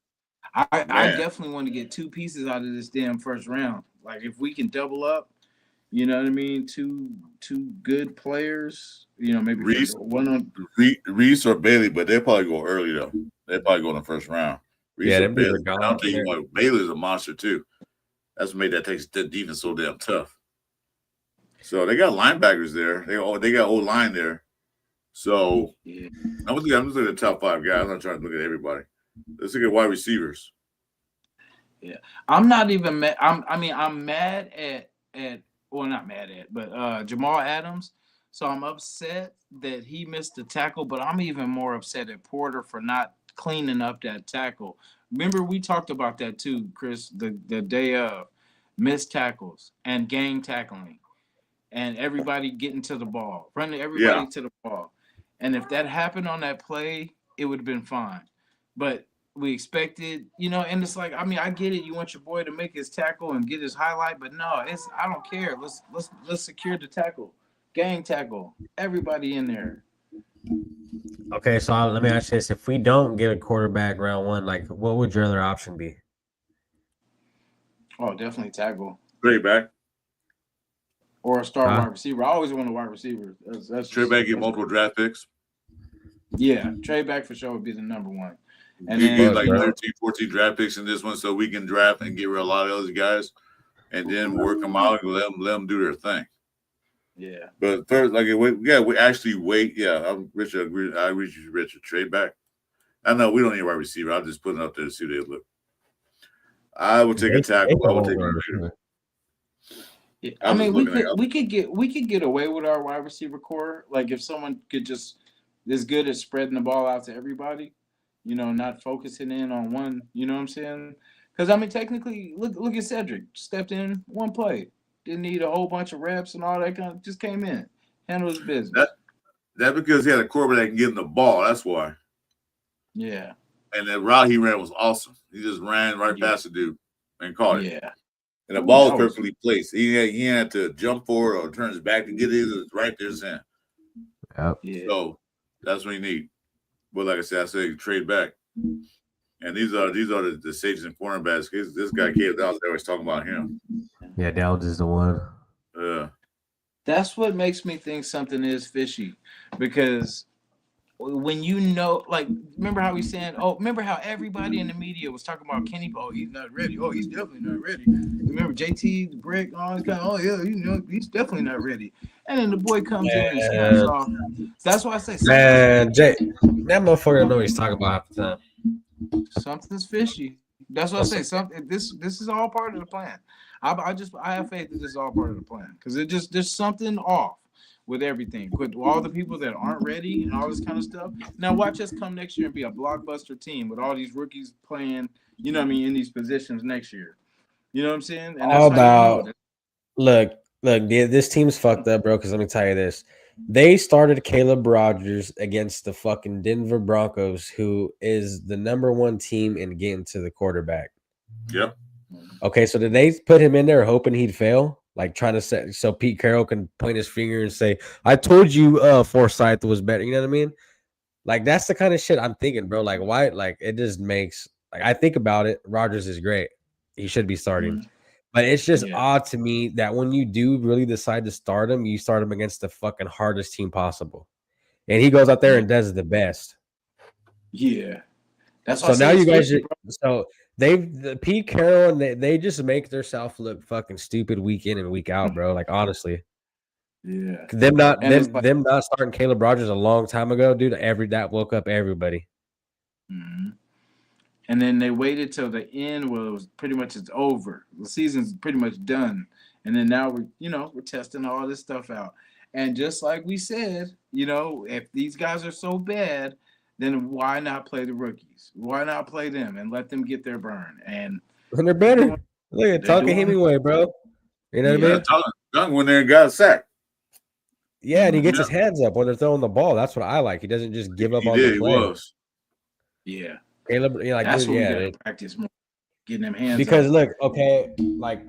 I definitely want to get 2 pieces out of this damn first round. Like if we can double up, You know what I mean? Two good players. You know, maybe for Reese, one on. Reese or Bailey, but they'll probably go early though. They'll probably go in the first round. Reese Yeah, or them dudes are Bailey. I'll gone. tell you what, Bailey's a monster too. That's what made that takes the defense so damn tough. So they got linebackers there. They got old line there. So Yeah. I'm just looking at the top 5 guys. I'm not trying to look at everybody. Let's look at wide receivers. Yeah, I'm not even mad. I'm mad at well, not mad at, but Jamal Adams. So I'm upset that he missed the tackle, but I'm even more upset at Porter for not cleaning up that tackle. Remember, we talked about that too, Chris, the day of missed tackles and gang tackling and everybody getting to the ball, running everybody to the ball. And if that happened on that play, it would have been fine. But we expected, and it's like, I get it. You want your boy to make his tackle and get his highlight, but no, I don't care. Let's secure the tackle, gang tackle, everybody in there. Okay, so let me ask you this: if we don't get a quarterback round 1, like, what would your other option be? Oh, definitely tackle. Straight back. Or a star wide receiver. I always want a wide receiver. That's trade back, get multiple draft picks. Yeah, trade back for sure would be the number one. And then get like 13, 14 draft picks in this one so we can draft and get rid of a lot of those guys and then work them out and let them do their thing. Yeah. But first, we actually wait. Yeah, I'm Richard. I agree with you, Richard. Trade back. I know we don't need a wide receiver. I'm just putting it up there to see how they look. I would take a tackle. I would take a receiver. Yeah. I mean, we could get away with our wide receiver core. Like if someone could just is good at spreading the ball out to everybody, not focusing in on one. You know what I'm saying? Because I mean, technically, look at Cedric. Stepped in one play, didn't need a whole bunch of reps and all that kind of. Just came in, handled his business. That because he had a quarterback that can get him the ball. That's why. Yeah. And the route he ran was awesome. He just ran right past the dude and caught it. Yeah. And the ball was perfectly placed. He had to jump forward or turn his back to get it. It was right there, his hand. Yep. Yeah. So that's what you need. But like I said, I say trade back. And these are the safeties and cornerbacks. This guy Caleb Downs, they always talking about him. Yeah, Downs is the one. Yeah. That's what makes me think something is fishy, because when remember how he's saying, remember how everybody in the media was talking about Kenny, he's not ready. Oh, he's definitely not ready. Remember JT, Greg, all this kind of, he's definitely not ready. And then the boy comes in and snaps off. That's why I say, man, that motherfucker know what he's talking about half the time. Something's fishy. That's what I say. Something. This is all part of the plan. I have faith that this is all part of the plan, because there's something off with everything, with all the people that aren't ready and all this kind of stuff. Now watch us come next year and be a blockbuster team with all these rookies playing, in these positions next year. You know what I'm saying? And all about look, this team's fucked up, bro. Because let me tell you this: they started Caleb Rogers against the fucking Denver Broncos, who is the number 1 team in getting to the quarterback. Yep. Okay, so did they put him in there hoping he'd fail? Like trying to set so Pete Carroll can point his finger and say, I told you Forsyth was better. You know what I mean? Like that's the kind of shit I'm thinking, bro. Like why? Like it just makes I think about it. Rodgers is great. He should be starting. Mm-hmm. But it's just odd to me that when you do really decide to start him, you start him against the fucking hardest team possible. And he goes out there and does the best. Yeah. That's so now you guys Pete Carroll and they just make themselves look fucking stupid week in and week out, bro. Like honestly, yeah. Them not starting Caleb Rogers a long time ago, dude. That woke up everybody. Mm-hmm. And then they waited till the end where it was pretty much it's over. The season's pretty much done, and then now we're testing all this stuff out. And just like we said, if these guys are so bad, then why not play the rookies? Why not play them and let them get their burn? And they're better. Look at talking Hemingway, bro. You know what I mean? Young went there and got a sack. Yeah, and he gets his hands up when they're throwing the ball. That's what I like. He doesn't just give up on the play. He was. Yeah. Caleb, that's what we gotta practice more. Getting them hands because up. Look, okay, like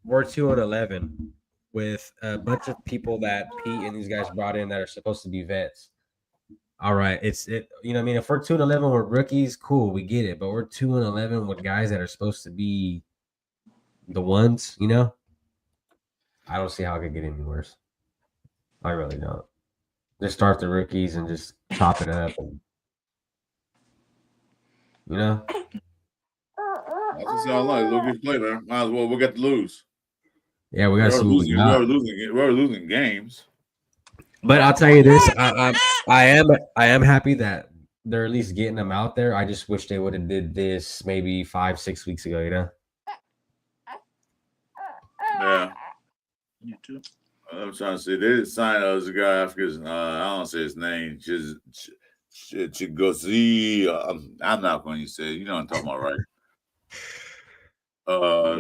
we're 2-11 with a bunch of people that Pete and these guys brought in that are supposed to be vets. All right, you know what I mean? If we're 2-11 with rookies, cool, we get it. But we're 2-11 with guys that are supposed to be the ones, I don't see how it could get any worse. I really don't. Just start the rookies and just chop it up, and you know. That's what it sounds like. Look at play, man. Might as well. We got to lose. Yeah, we got to see what we got. We're losing games. But I'll tell you this: I am happy that they're at least getting them out there. I just wish they would have did this maybe 5-6 weeks ago. You know. Yeah. You too. I'm trying to say they didn't sign us a guy. I forget. I don't say his name. Chigozi. I'm not going to say it. You know what I'm talking about, right?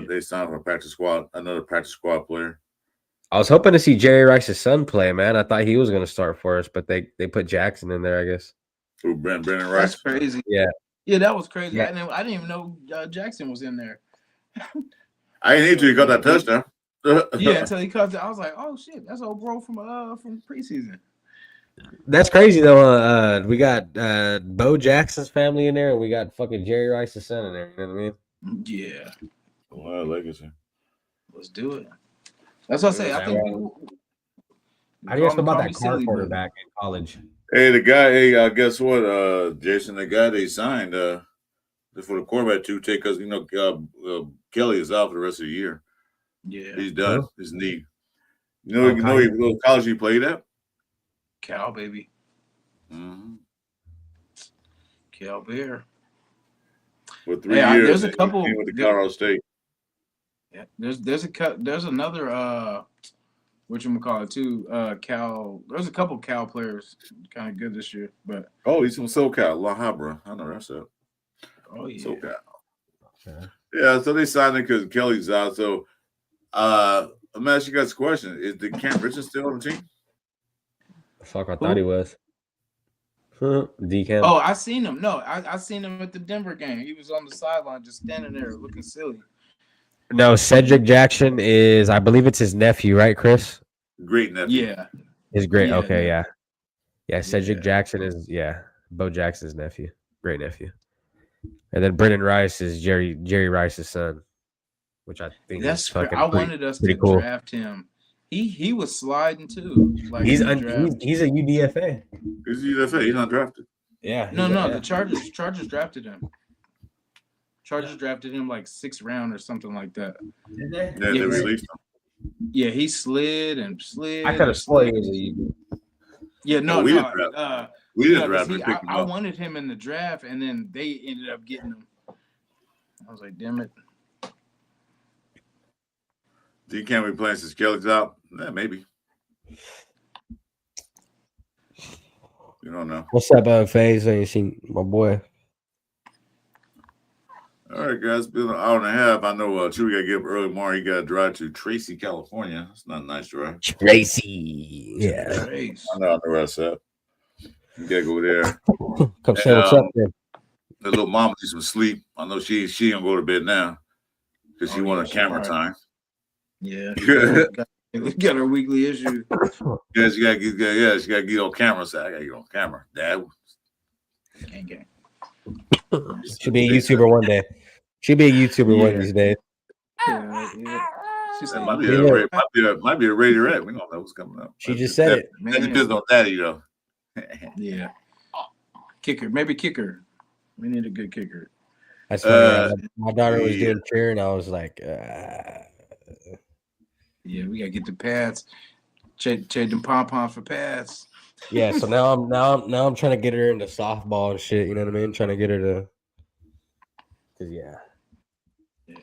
They signed for a practice squad. Another practice squad player. I was hoping to see Jerry Rice's son play, man. I thought he was going to start for us, but they put Jackson in there, I guess. Who, Brendan Rice? That's crazy. Yeah. Yeah, that was crazy. Yeah. I didn't even know Jackson was in there. I didn't need to. He got that touchdown. Yeah, until he caught it. I was like, oh shit, that's old bro from preseason. That's crazy though. We got Bo Jackson's family in there, and we got fucking Jerry Rice's son in there. You know what I mean? Yeah. Well, legacy. Let's do it. That's what I say. I think. How do you feel about that car quarterback in college? Hey, the guy. Hey, guess what? Jason, the guy they signed for the quarterback to take us. You know, Kelly is out for the rest of the year. Yeah, he's done. His knee. You know, what college he played at? Cal, baby. Mm-hmm. Cal Bear. For 3 years, there's a couple with the Colorado State. Yeah, there's another whatchamacallit too. Cal. There's a couple Cal players kind of good this year, but he's from SoCal, La Habra. I know that's it. Oh yeah, SoCal. Okay. Yeah, so they signed him because Kelly's out. So, I'm gonna ask you guys a question: is the Cam Richardson still on the team? Fuck, I thought he was. D-Cam. Oh, I seen him. No, I seen him at the Denver game. He was on the sideline, just standing there looking silly. No, Cedric Jackson is, I believe it's his nephew, right, Chris? Great nephew. Yeah. His great. Yeah, okay, yeah. Yeah, Cedric Jackson is, Bo Jackson's nephew. Great nephew. And then Brendan Rice is Jerry Rice's son, which I think that's fucking I wanted us to draft him. He was sliding too. Like he's a UDFA. He's a UDFA. He's not drafted. Yeah. No. The Chargers drafted him. Chargers drafted him like 6th round or something like that. Did they? Yeah, they released him. Yeah, he slid. I could have sworn he was a UDFA. Yeah, no, we didn't draft him. I wanted him in the draft, and then they ended up getting him. I was like, damn it. D can't be playing since Kelly's out? Yeah, maybe. You don't know. What's up, FaZe? I ain't seen my boy. All right, guys. It's been an hour and a half. I know Chewy got to get up early tomorrow. He got to drive to Tracy, California. It's not a nice drive. Tracy. Yeah. I know where that's at. You got to go there. Come say what's up there. The little mama needs some sleep. I know she don't go to bed now because she wanted camera time. Yeah. We got our weekly issue. Yeah, she got to get on camera. So I got to get on camera. Dad. Gang. Should be a YouTuber one day. She'll be a YouTuber one of these days. Yeah. That might be a Raiderette. We don't know what's coming up. She just said it. That depends on Daddy, though. Yeah. Maybe kicker. We need a good kicker. I swear, my daughter was doing cheer, and I was like, yeah, we gotta get the pads. Trade them pom for pads. Yeah, so now I'm trying to get her into softball and shit. You know what I mean? Trying to get her to, cause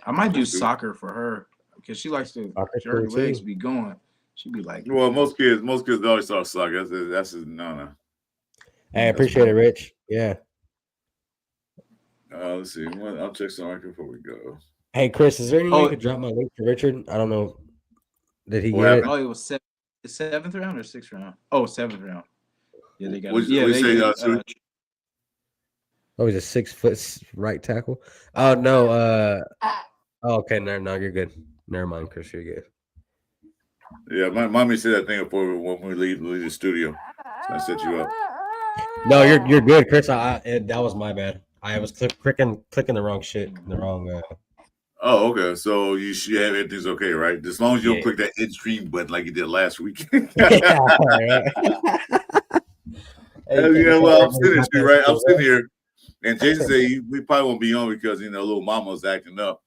I might do soccer for her because she likes to. Her legs be going. She'd be like, well, most kids always start soccer. That's no. Hey, I appreciate it, Rich. Yeah. Let's see. I'll check some record before we go. Hey, Chris, is there any way you could drop my link to Richard? I don't know. Did he get it? Oh, it was 7th round or 6th round? Oh, 7th round. Yeah, they got it. Yeah, he's a 6 foot right tackle. Oh no. Okay, no, you're good. Never mind, Chris, you're good. Yeah, my mommy said that thing before when we leave the studio. So I set you up. No, you're good, Chris. That was my bad. I was clicking the wrong shit. The wrong. Oh, okay. So you should have everything's okay, right? As long as you don't Yeah. click that end stream button like you did last week. Yeah, right. Hey, you can't Well, I'm everybody sitting got here, that right? shit, I'm sitting right? here, and Jason said we probably won't be on because little mama was acting up.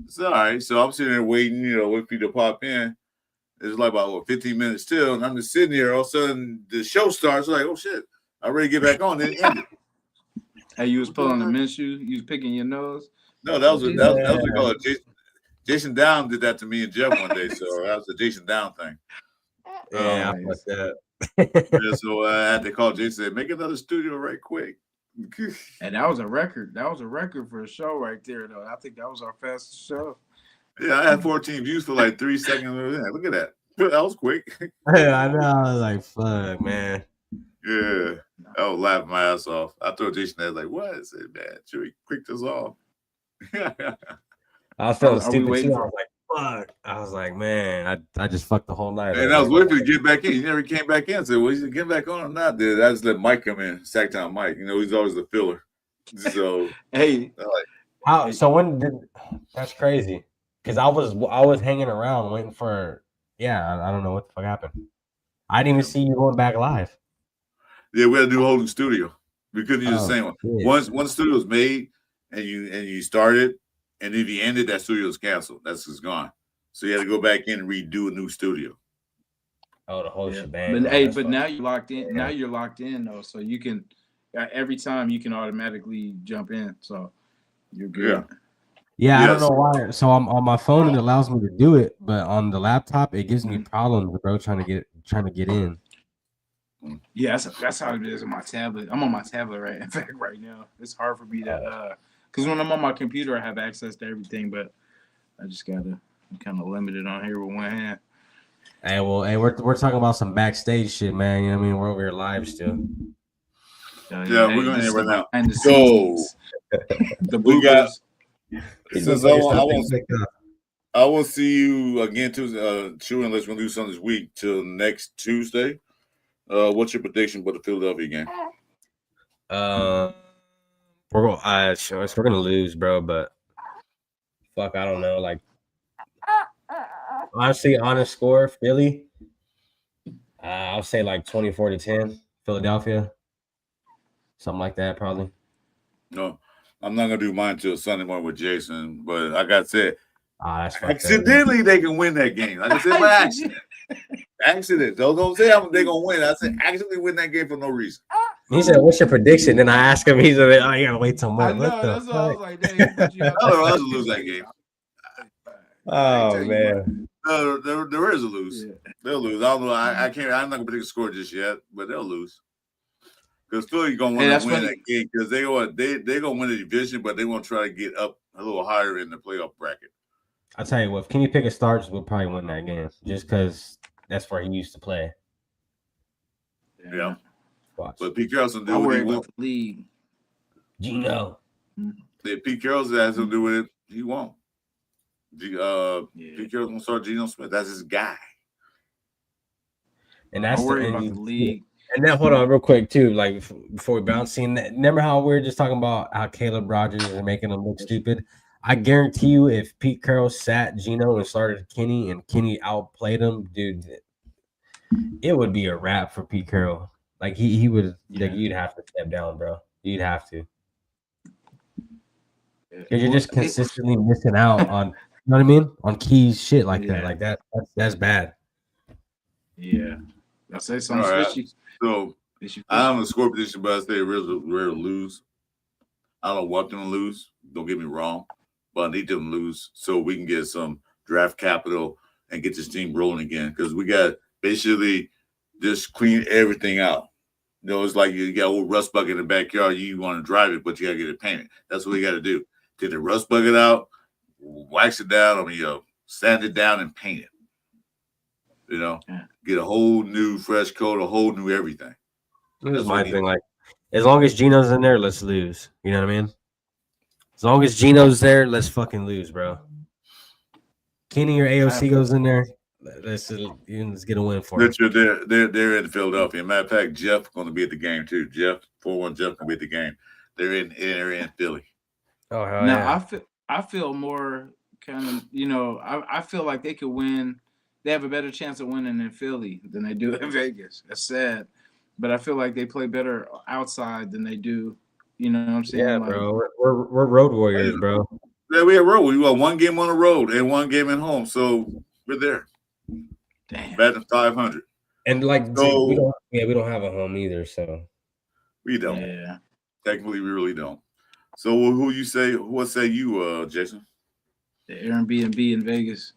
It's all right. So I'm sitting there waiting, waiting for you to pop in. It's like about 15 minutes till, and I'm just sitting here. All of a sudden, the show starts. Like, oh shit, I ready to get back on. Then it ended. Hey, you was pulling the menu. You was picking your nose. No, that was Jesus. that was because Jason Down did that to me and Jeff one day. So that was the Jason Down thing. Yeah, I Nice. fucked up. Yeah, so I had to call Jason. Said, make another studio right quick. And that was a record. That was a record for a show right there, though. I think that was our fastest show. Yeah, I had 14 views for like 3 seconds. Yeah, look at that. That was quick. Yeah, I know. I was like, fuck, man. Yeah, I was laughing my ass off. I told Jason, I was like, what? I said, man, should we click this off? I was feeling Are we stupid waiting too. for- I was like, fuck. I was like, man, I just fucked the whole night. And I was waiting for you to get back in. He never came back in. I said, well, he's get back on or not? Dude, I just let Mike come in, Sacktown Mike. He's always the filler. So, Hey, How? So when did? That's crazy. Because I was hanging around waiting for. Yeah, I don't know what the fuck happened. I didn't even see you going back live. yeah, we had to do holding studio. We couldn't use the Oh, same one. shit. Once studio was made and you started, and if you ended, that studio was canceled. That's just gone. So you had to go back in and redo a new studio. Oh, the whole yeah. shebang. But Oh, hey, that's but fine. now you're locked in. Yeah. Now you're locked in though, so you can every time you can automatically jump in. So you're good. Yeah, I don't Yes. know why. So I'm on my phone, it allows me to do it, but on the laptop, it gives me problems, bro. Trying to get in. Yeah, that's how it is on my tablet. I'm on my tablet in fact right now. It's hard for me to because when I'm on my computer, I have access to everything, but I just gotta kind of limited on here with one hand. Hey, well, hey, we're talking about some backstage shit, man. You know what I mean? We're over here live still. Yeah, we're going in right now. And the So, scenes, the we got. bloopers. Since I won't see you again Tuesday, sure, unless we're gonna do something this week till next Tuesday. What's your prediction for the Philadelphia game? We're gonna lose, bro. But fuck, I don't know. Like, honestly, honest score, Philly. I'll say like 24-10, Philadelphia, something like that, probably. No, I'm not gonna do mine till Sunday morning with Jason. But like I said, That's fucked up. accidentally they can win that game. Like I said, by accident. Accident. Don't say they're gonna win. I said accidentally win that game for no reason. He said, "What's your prediction?" Then I asked him. He said, "Oh, you gotta wait till I Monday." know. What the That's what I was fuck? like. Dang, but you Otherwise, we'll lose that game. Oh man, No, there is a lose. Yeah. They'll lose. I don't know. I can't. I'm not gonna predict a score just yet, but they'll lose. Because Philly gonna want to win that game because they're gonna win the division, but they want to try to get up a little higher in the playoff bracket. I tell you what, if Kenny Pickett starts, we'll probably win that game just because that's where he used to play. Yeah. Watch. But Pete Carroll's do I what worry he about wants. the league. Gino. If Pete Carroll has to do with it, he won't. Pete Carroll's gonna start Geno Smith. That's his guy. And that's I worry about the league. And then hold on real quick too, like before we bounce in. Remember how we were just talking about how Caleb Rogers is making him look stupid? I guarantee you, if Pete Carroll sat Geno and started Kenny and Kenny outplayed him, dude, it would be a wrap for Pete Carroll. Like he would, like, you'd have to step down, bro. You'd have to. Because you're just consistently missing out on, you know what I mean, on key shit like that. Like that's bad. Yeah, I say something fishy. So I don't have a score prediction, but I say rare to lose. I don't want them to lose. Don't get me wrong, but I need them to lose so we can get some draft capital and get this team rolling again. Because we got basically just clean everything out. It's like you got a old rust bucket in the backyard. You want to drive it, but you got to get it painted. That's what we got to do. Take the rust bucket out, wax it down, sand it down and paint it. Get a whole new fresh coat, a whole new everything. That's my thing. Like, as long as Gino's in there, let's lose. You know what I mean? As long as Gino's there, let's fucking lose, bro. Kenny or AOC goes in there, let's get a win for it. They're in Philadelphia. Matter of fact, Jeff going to be at the game too. Jeff 4-1 Jeff going to be at the game. They're in Philly. Oh hell now, yeah! I feel more kind of, I feel like they could win. They have a better chance of winning in Philly than they do in Vegas. That's sad, but I feel like they play better outside than they do. You know what I'm saying? Yeah, Like, bro. We're road warriors, bro. Yeah, we had road. We got one game on the road and one game at home, so we're there. damn. Batting 500. And like So we don't have a home either, so we don't. Yeah. Technically, we really don't. So who you say? What say you, Jason? The Airbnb in Vegas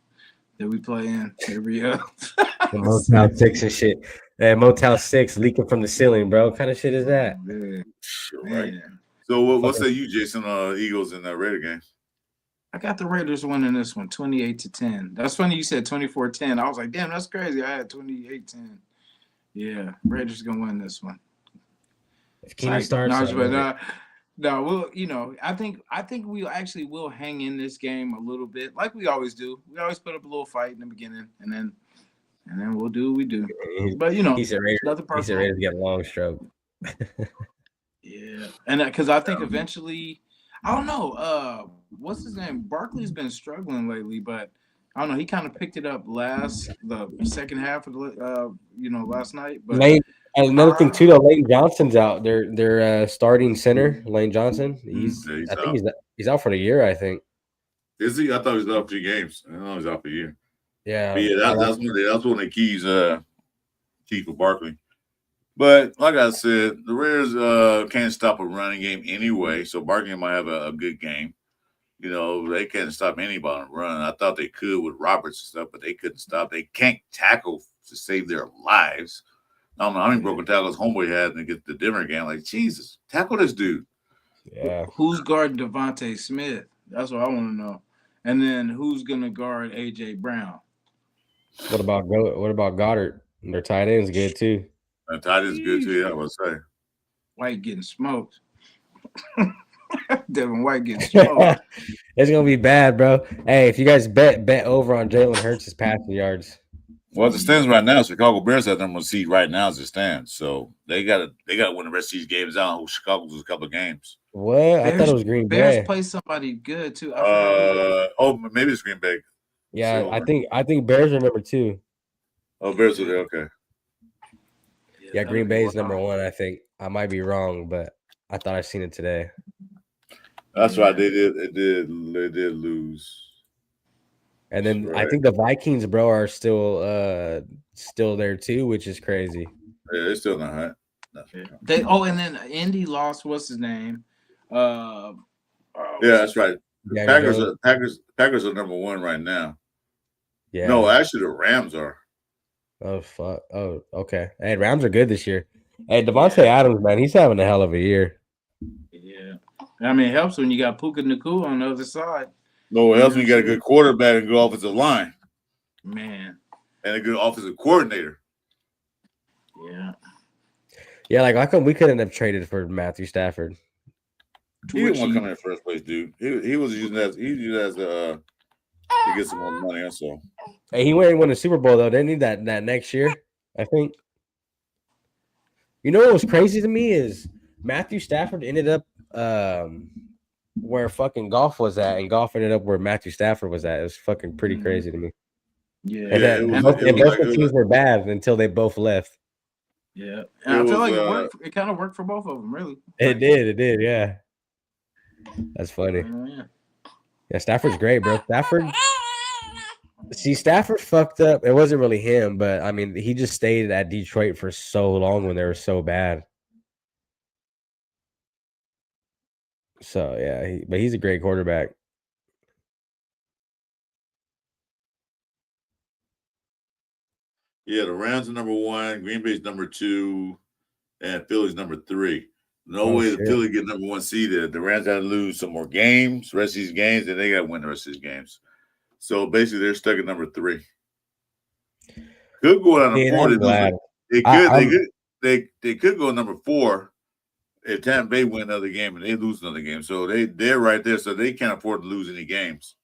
that we play in every year. the Motel 6 and shit. That Motel 6 leaking from the ceiling, bro. What kind of shit is that? Yeah, Sure, right. man. So what say you, Jason? Eagles in that Raider game. I got the Raiders winning this one, 28-10. That's funny you said 24-10. I was like, damn, that's crazy. I had 28-10. Yeah, Raiders gonna win this one. If Keenan starts, no, we'll, I think we actually will hang in this game a little bit, like we always do. We always put up a little fight in the beginning, and then we'll do what we do. But he said Raiders. nothing personal. He said Raiders get a long stroke. Yeah, and because I think eventually, I don't know. What's his name? Barkley's been struggling lately, but I don't know. He kind of picked it up the second half of the last night. But another thing too, though, Lane Johnson's out. Their starting center, Lane Johnson. He's out for the year. I think. Is he? I thought he was out for 2 games. I know he's out for a year. Yeah, but yeah. That's one of the keys. Key for Barkley. But like I said, the Raiders can't stop a running game anyway. So Barkley might have a good game. They can't stop anybody on the run. I thought they could with Roberts and stuff, but they couldn't stop. They can't tackle to save their lives. I don't know how many broken tackles Homeboy had to get the Denver game. Like, Jesus, tackle this dude. Yeah. Who's guarding Devontae Smith? That's what I want to know. And then who's gonna guard AJ Brown? What about Goddard? Their tight end's good too. Their tight end's good too. Yeah, I would say. White getting smoked. Devin White getting smoked. It's gonna be bad, bro. Hey, if you guys bet over on Jalen Hurts' passing yards. Well, as it stands right now, Chicago Bears have them on seed right now as it stands. So they got to win the rest of these games out. Chicago loses a couple of games. What? I thought it was Green Bay. Bears play somebody good too. Maybe it's Green Bay. Yeah, so, I think Bears are number 2. Oh, Bears are there. Okay. Yeah, Green Bay is number 1. I think I might be wrong, but I thought I seen it today. That's right. They did lose. And then right. I think the Vikings, bro, are still there too, which is crazy. Yeah, they're still not hot. And then Indy lost. What's his name? Yeah, that's right. Yeah, Packers are number 1 right now. Yeah. No, actually, the Rams are. Oh fuck. Oh, okay. Hey, Rams are good this year. Hey, Devontae Adams, man, he's having a hell of a year. Yeah, I mean, it helps when you got Puka Nacua on the other side. No, it helps when you got a good quarterback and a good offensive line. Man. And a good offensive coordinator. Yeah. Yeah, like how come we couldn't have traded for Matthew Stafford? He didn't want to come in the first place, dude. He was using that to get some more money. That's all. Hey, he went and won a Super Bowl though. They need that next year, I think. You know what was crazy to me is Matthew Stafford ended up where fucking Goff was at, and Goff ended up where Matthew Stafford was at. It was fucking pretty crazy to me. Yeah, and both the teams were bad until they both left. Yeah, and I feel like it worked. It kind of worked for both of them, really. It did. Yeah, that's funny. Yeah, Stafford's great, bro. Stafford fucked up. It wasn't really him, but I mean, he just stayed at Detroit for so long when they were so bad. So yeah, but he's a great quarterback. Yeah, the Rams are number 1, Green Bay's number 2, and Philly's number 3. No way the Philly get number 1 seeded. The Rams got to lose some more games, rest of these games, and they got to win the rest of these games. So basically, they're stuck at number 3. Could go down to 4. They could go number 4 if Tampa Bay win another game and they lose another game. So they're right there. So they can't afford to lose any games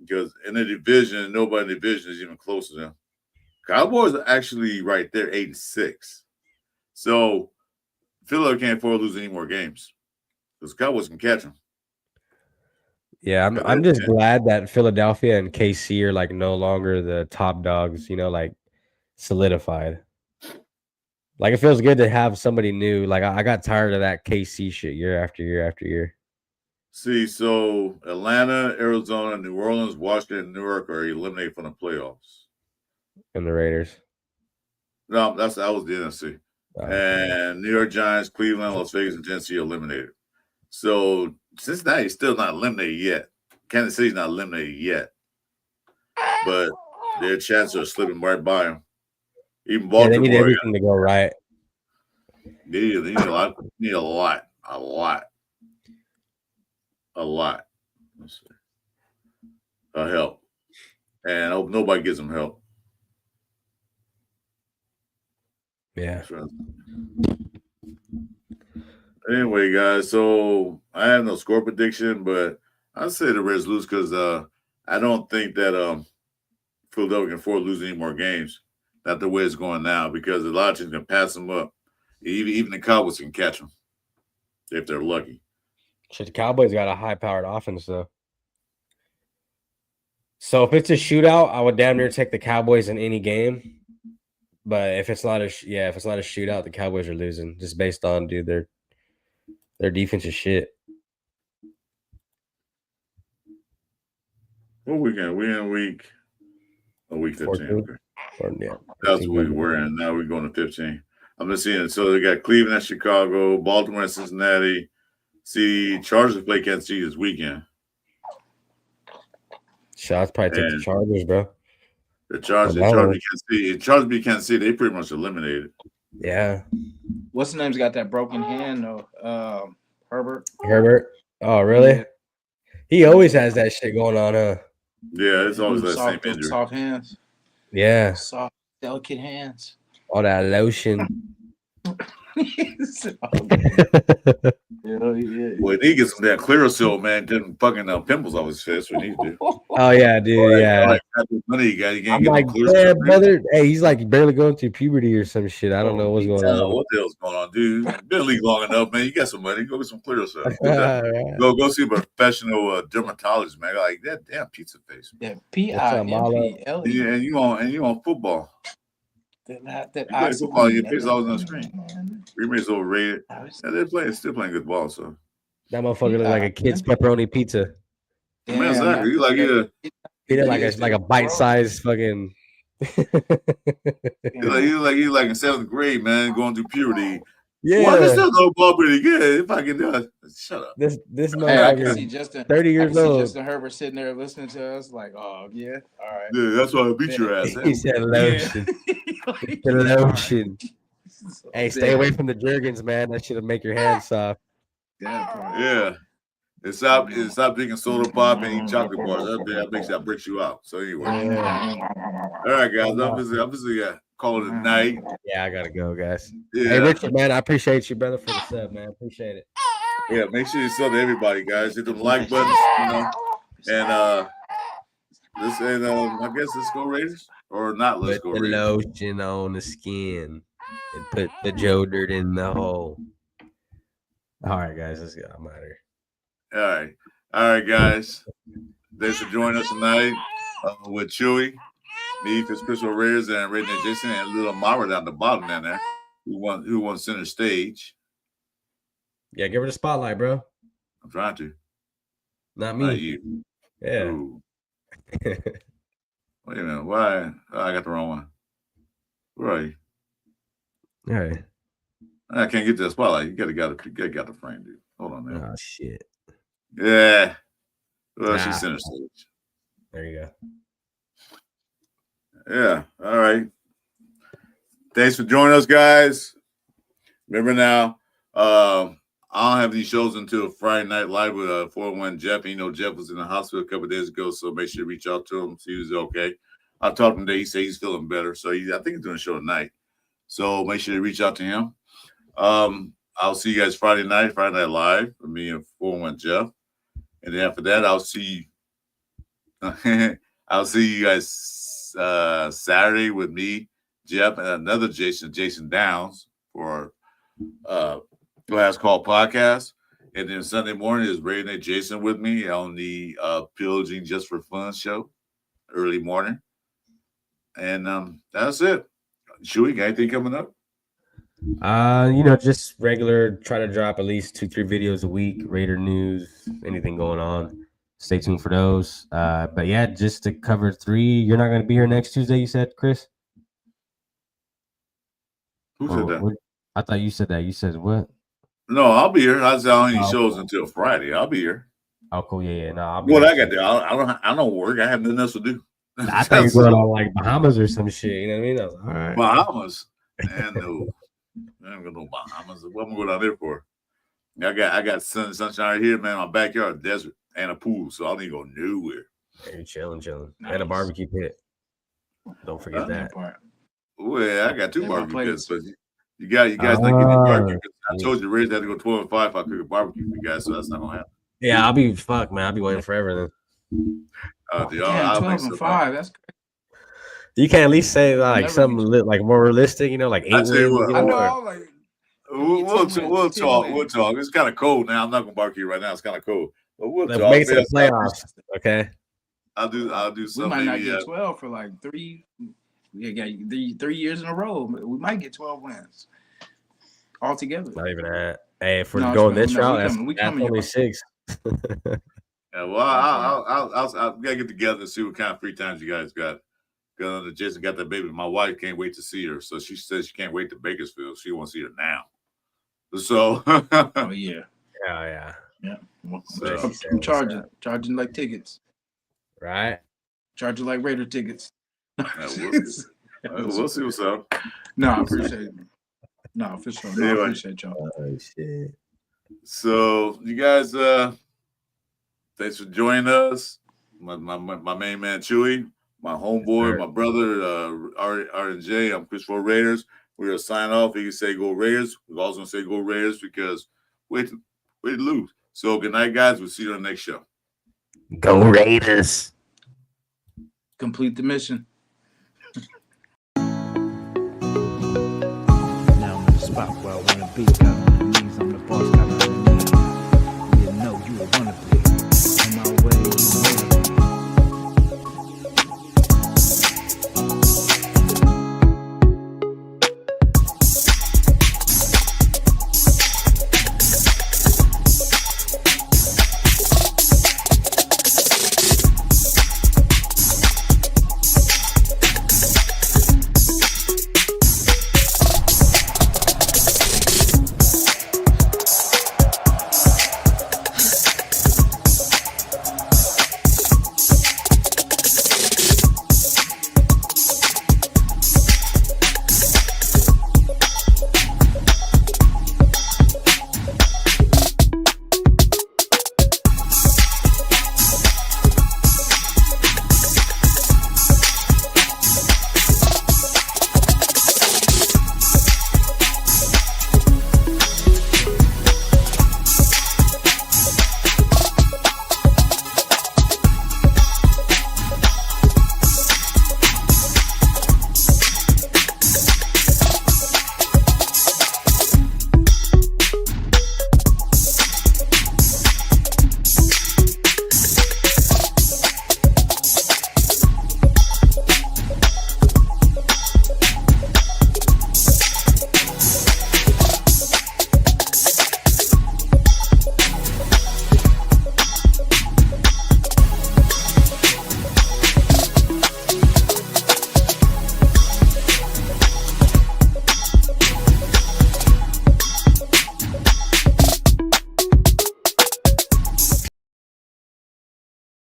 because in the division, nobody in the division is even close to them. Cowboys are actually right there, 8-6. So Philly can't afford to lose any more games because Cowboys can catch them. Yeah, I'm just glad that Philadelphia and KC are like no longer the top dogs, like solidified. Like it feels good to have somebody new. Like I got tired of that KC shit year after year after year. See, so Atlanta, Arizona, New Orleans, Washington, New York are eliminated from the playoffs. And the Raiders. No, that was the NFC. And New York Giants, Cleveland, Las Vegas, and Tennessee are eliminated. So Cincinnati's still not eliminated yet. Kansas City's not eliminated yet. But their chances are slipping right by them. Even Baltimore. They need everything to go right. They need a lot. Need a lot. Let's see. Help. And I hope nobody gives them help. Yeah. Anyway, guys, so I have no score prediction, but I'd say the Reds lose because I don't think that Philadelphia can afford to lose any more games. Not the way it's going now, because a lot of teams can pass them up. Even the Cowboys can catch them if they're lucky. Shit, the Cowboys got a high-powered offense, though. So if it's a shootout, I would damn near take the Cowboys in any game. But if it's not a shootout, the Cowboys are losing just based on their defense is shit. What weekend? We're in week 15. Okay. Yeah, that's what we're in. Now we're going to 15. I'm just seeing. So they got Cleveland at Chicago, Baltimore and Cincinnati. See, Chargers play Kansas City this weekend. Shots probably take the Chargers, bro. The Chargers beat Kansas City. They pretty much eliminated. Yeah. What's the name's got that broken hand though? Herbert. Oh, really? Yeah. He always has that shit going on, huh? Yeah, it's always that same injury. Soft hands. Yeah. Soft, delicate hands. All that lotion. Well, he gets some damn Clearasil, man. Getting fucking pimples off his face. What he need to do. Oh yeah, dude. Yeah. Like, money you got. You can't I'm get like, yeah, brother. Hey, he's like barely going through puberty or some shit. I don't know what's going on. What the hell's going on, dude? Been in the league long enough, man. You got some money. Go get some Clearasil. Go see a professional dermatologist, man. Like that damn pizza face. Yeah, PIMPLE. Yeah, and you on football. That football, your face always on the screen. Green Bay's overrated. They're still playing good ball. So that motherfucker look like a kid's pepperoni pizza. Yeah, man, exactly. He did like a bite-sized fucking. He's like in 7th grade, man, going through puberty. Yeah, well, I still know ball pretty good. If I can do it, shut up. This I can see Justin. 30 years old. Justin Herbert sitting there listening to us, like, oh yeah, all right. Yeah, that's why I beat your ass. He said lotion. Lotion. Hey, stay away from the Jergens, man. That shit'll make your hands soft. Yeah. And stop drinking soda pop and eating chocolate bars. That breaks you out. So anyway. All right, guys. I'm busy call it a night. Yeah, I gotta go, guys. Yeah. Hey, Richard, man, I appreciate you, brother, for the sub, man. Appreciate it. Yeah, make sure you sub to everybody, guys. Hit them like buttons, and I guess let's go Raiders or not. Let's go Raiders. The lotion on the skin and put the Joe dirt in the hole. All right, guys, let's go. I'm out of here. All right, guys. Thanks for joining us tonight with Chewy, me, Crystal Raiders, and Redneck Jason, and little Mara down the bottom down there, who won center stage. Yeah, give her the spotlight, bro. I'm trying to. Not me. Not you. Yeah. Wait a minute. Why? Oh, I got the wrong one. Where are you? All right. I can't get to the spotlight. You gotta got the frame, dude. Hold on, man. Oh shit. Yeah. Well, she's center stage. There you go. Yeah. All right. Thanks for joining us, guys. Remember now, I don't have any shows until Friday Night Live with 401 Jeff. You know, Jeff was in the hospital a couple of days ago, so make sure to reach out to him, see if he's okay. I talked to him today. He said he's feeling better, so I think he's doing a show tonight. So make sure to reach out to him. I'll see you guys Friday Night Live with me and 401 Jeff. And then after that, I'll see you guys Saturday with me, Jeff, and another Jason Downs for Last Call Podcast. And then Sunday morning is Ray and Jason with me on the Pillaging Just for Fun show, early morning. And that's it. Chewy, got anything coming up? Just regular. Try to drop at least 2-3 videos a week. Raider news, anything going on. Stay tuned for those. But yeah, just to cover 3. You're not going to be here next Tuesday. You said, Chris. Who said that? I thought you said that. You said what? No, I'll be here. I saw any shows until Friday. I'll be here. Oh, cool. Yeah. No, I'll be. What I got there? I don't work. I have nothing else to do. I thought you were going on like Bahamas or some shit. You know what I mean? I was like, all right. Bahamas? And no, I ain't got no Bahamas. What am I going out there for? I got sunshine right here, man. My backyard, desert, and a pool, so I don't need to go nowhere. You're chilling, Nice. and a barbecue pit. Don't forget that. Well, I got 2 barbecue pits, but you guys not getting barbecue. I told you, Ray's had to go 12 and 5 if I cook a barbecue for you guys, so that's not gonna happen. Yeah, I'll be waiting forever then. 12 and 5. That's crazy. You can at least say like something like more realistic, like 8 wins. I know. Like, we'll talk. We'll talk. It's kind of cold now. I'm not gonna barbecue right now. It's kind of cold, but we'll talk. Make it to the playoffs, okay? I'll do something. We might not get 12 for like 3. We got 3 years in a row. We might get 12 wins altogether. Not even that. Hey, if we're going this route, that's only 6. Yeah, well, I'll gotta get together and see what kind of free times you guys got. Because Jason got that baby. My wife can't wait to see her, so she says she can't wait to Bakersfield. She wants to see her now. So, oh yeah. Well, So, I'm charging like tickets, right? Charging like Raider tickets. we'll see what's up. No, I appreciate it. No, for sure. No, Anyway. I appreciate y'all. Oh shit. So, you guys, thanks for joining us. My main man Chewy, my homeboy, my brother R&J. I'm Chris for Raiders. We're gonna sign off. He can say go Raiders. We're also gonna say go Raiders because wait to lose. So good night, guys. We'll see you on the next show. Go Raiders. Complete the mission. Now I'm in the spot where I want to be.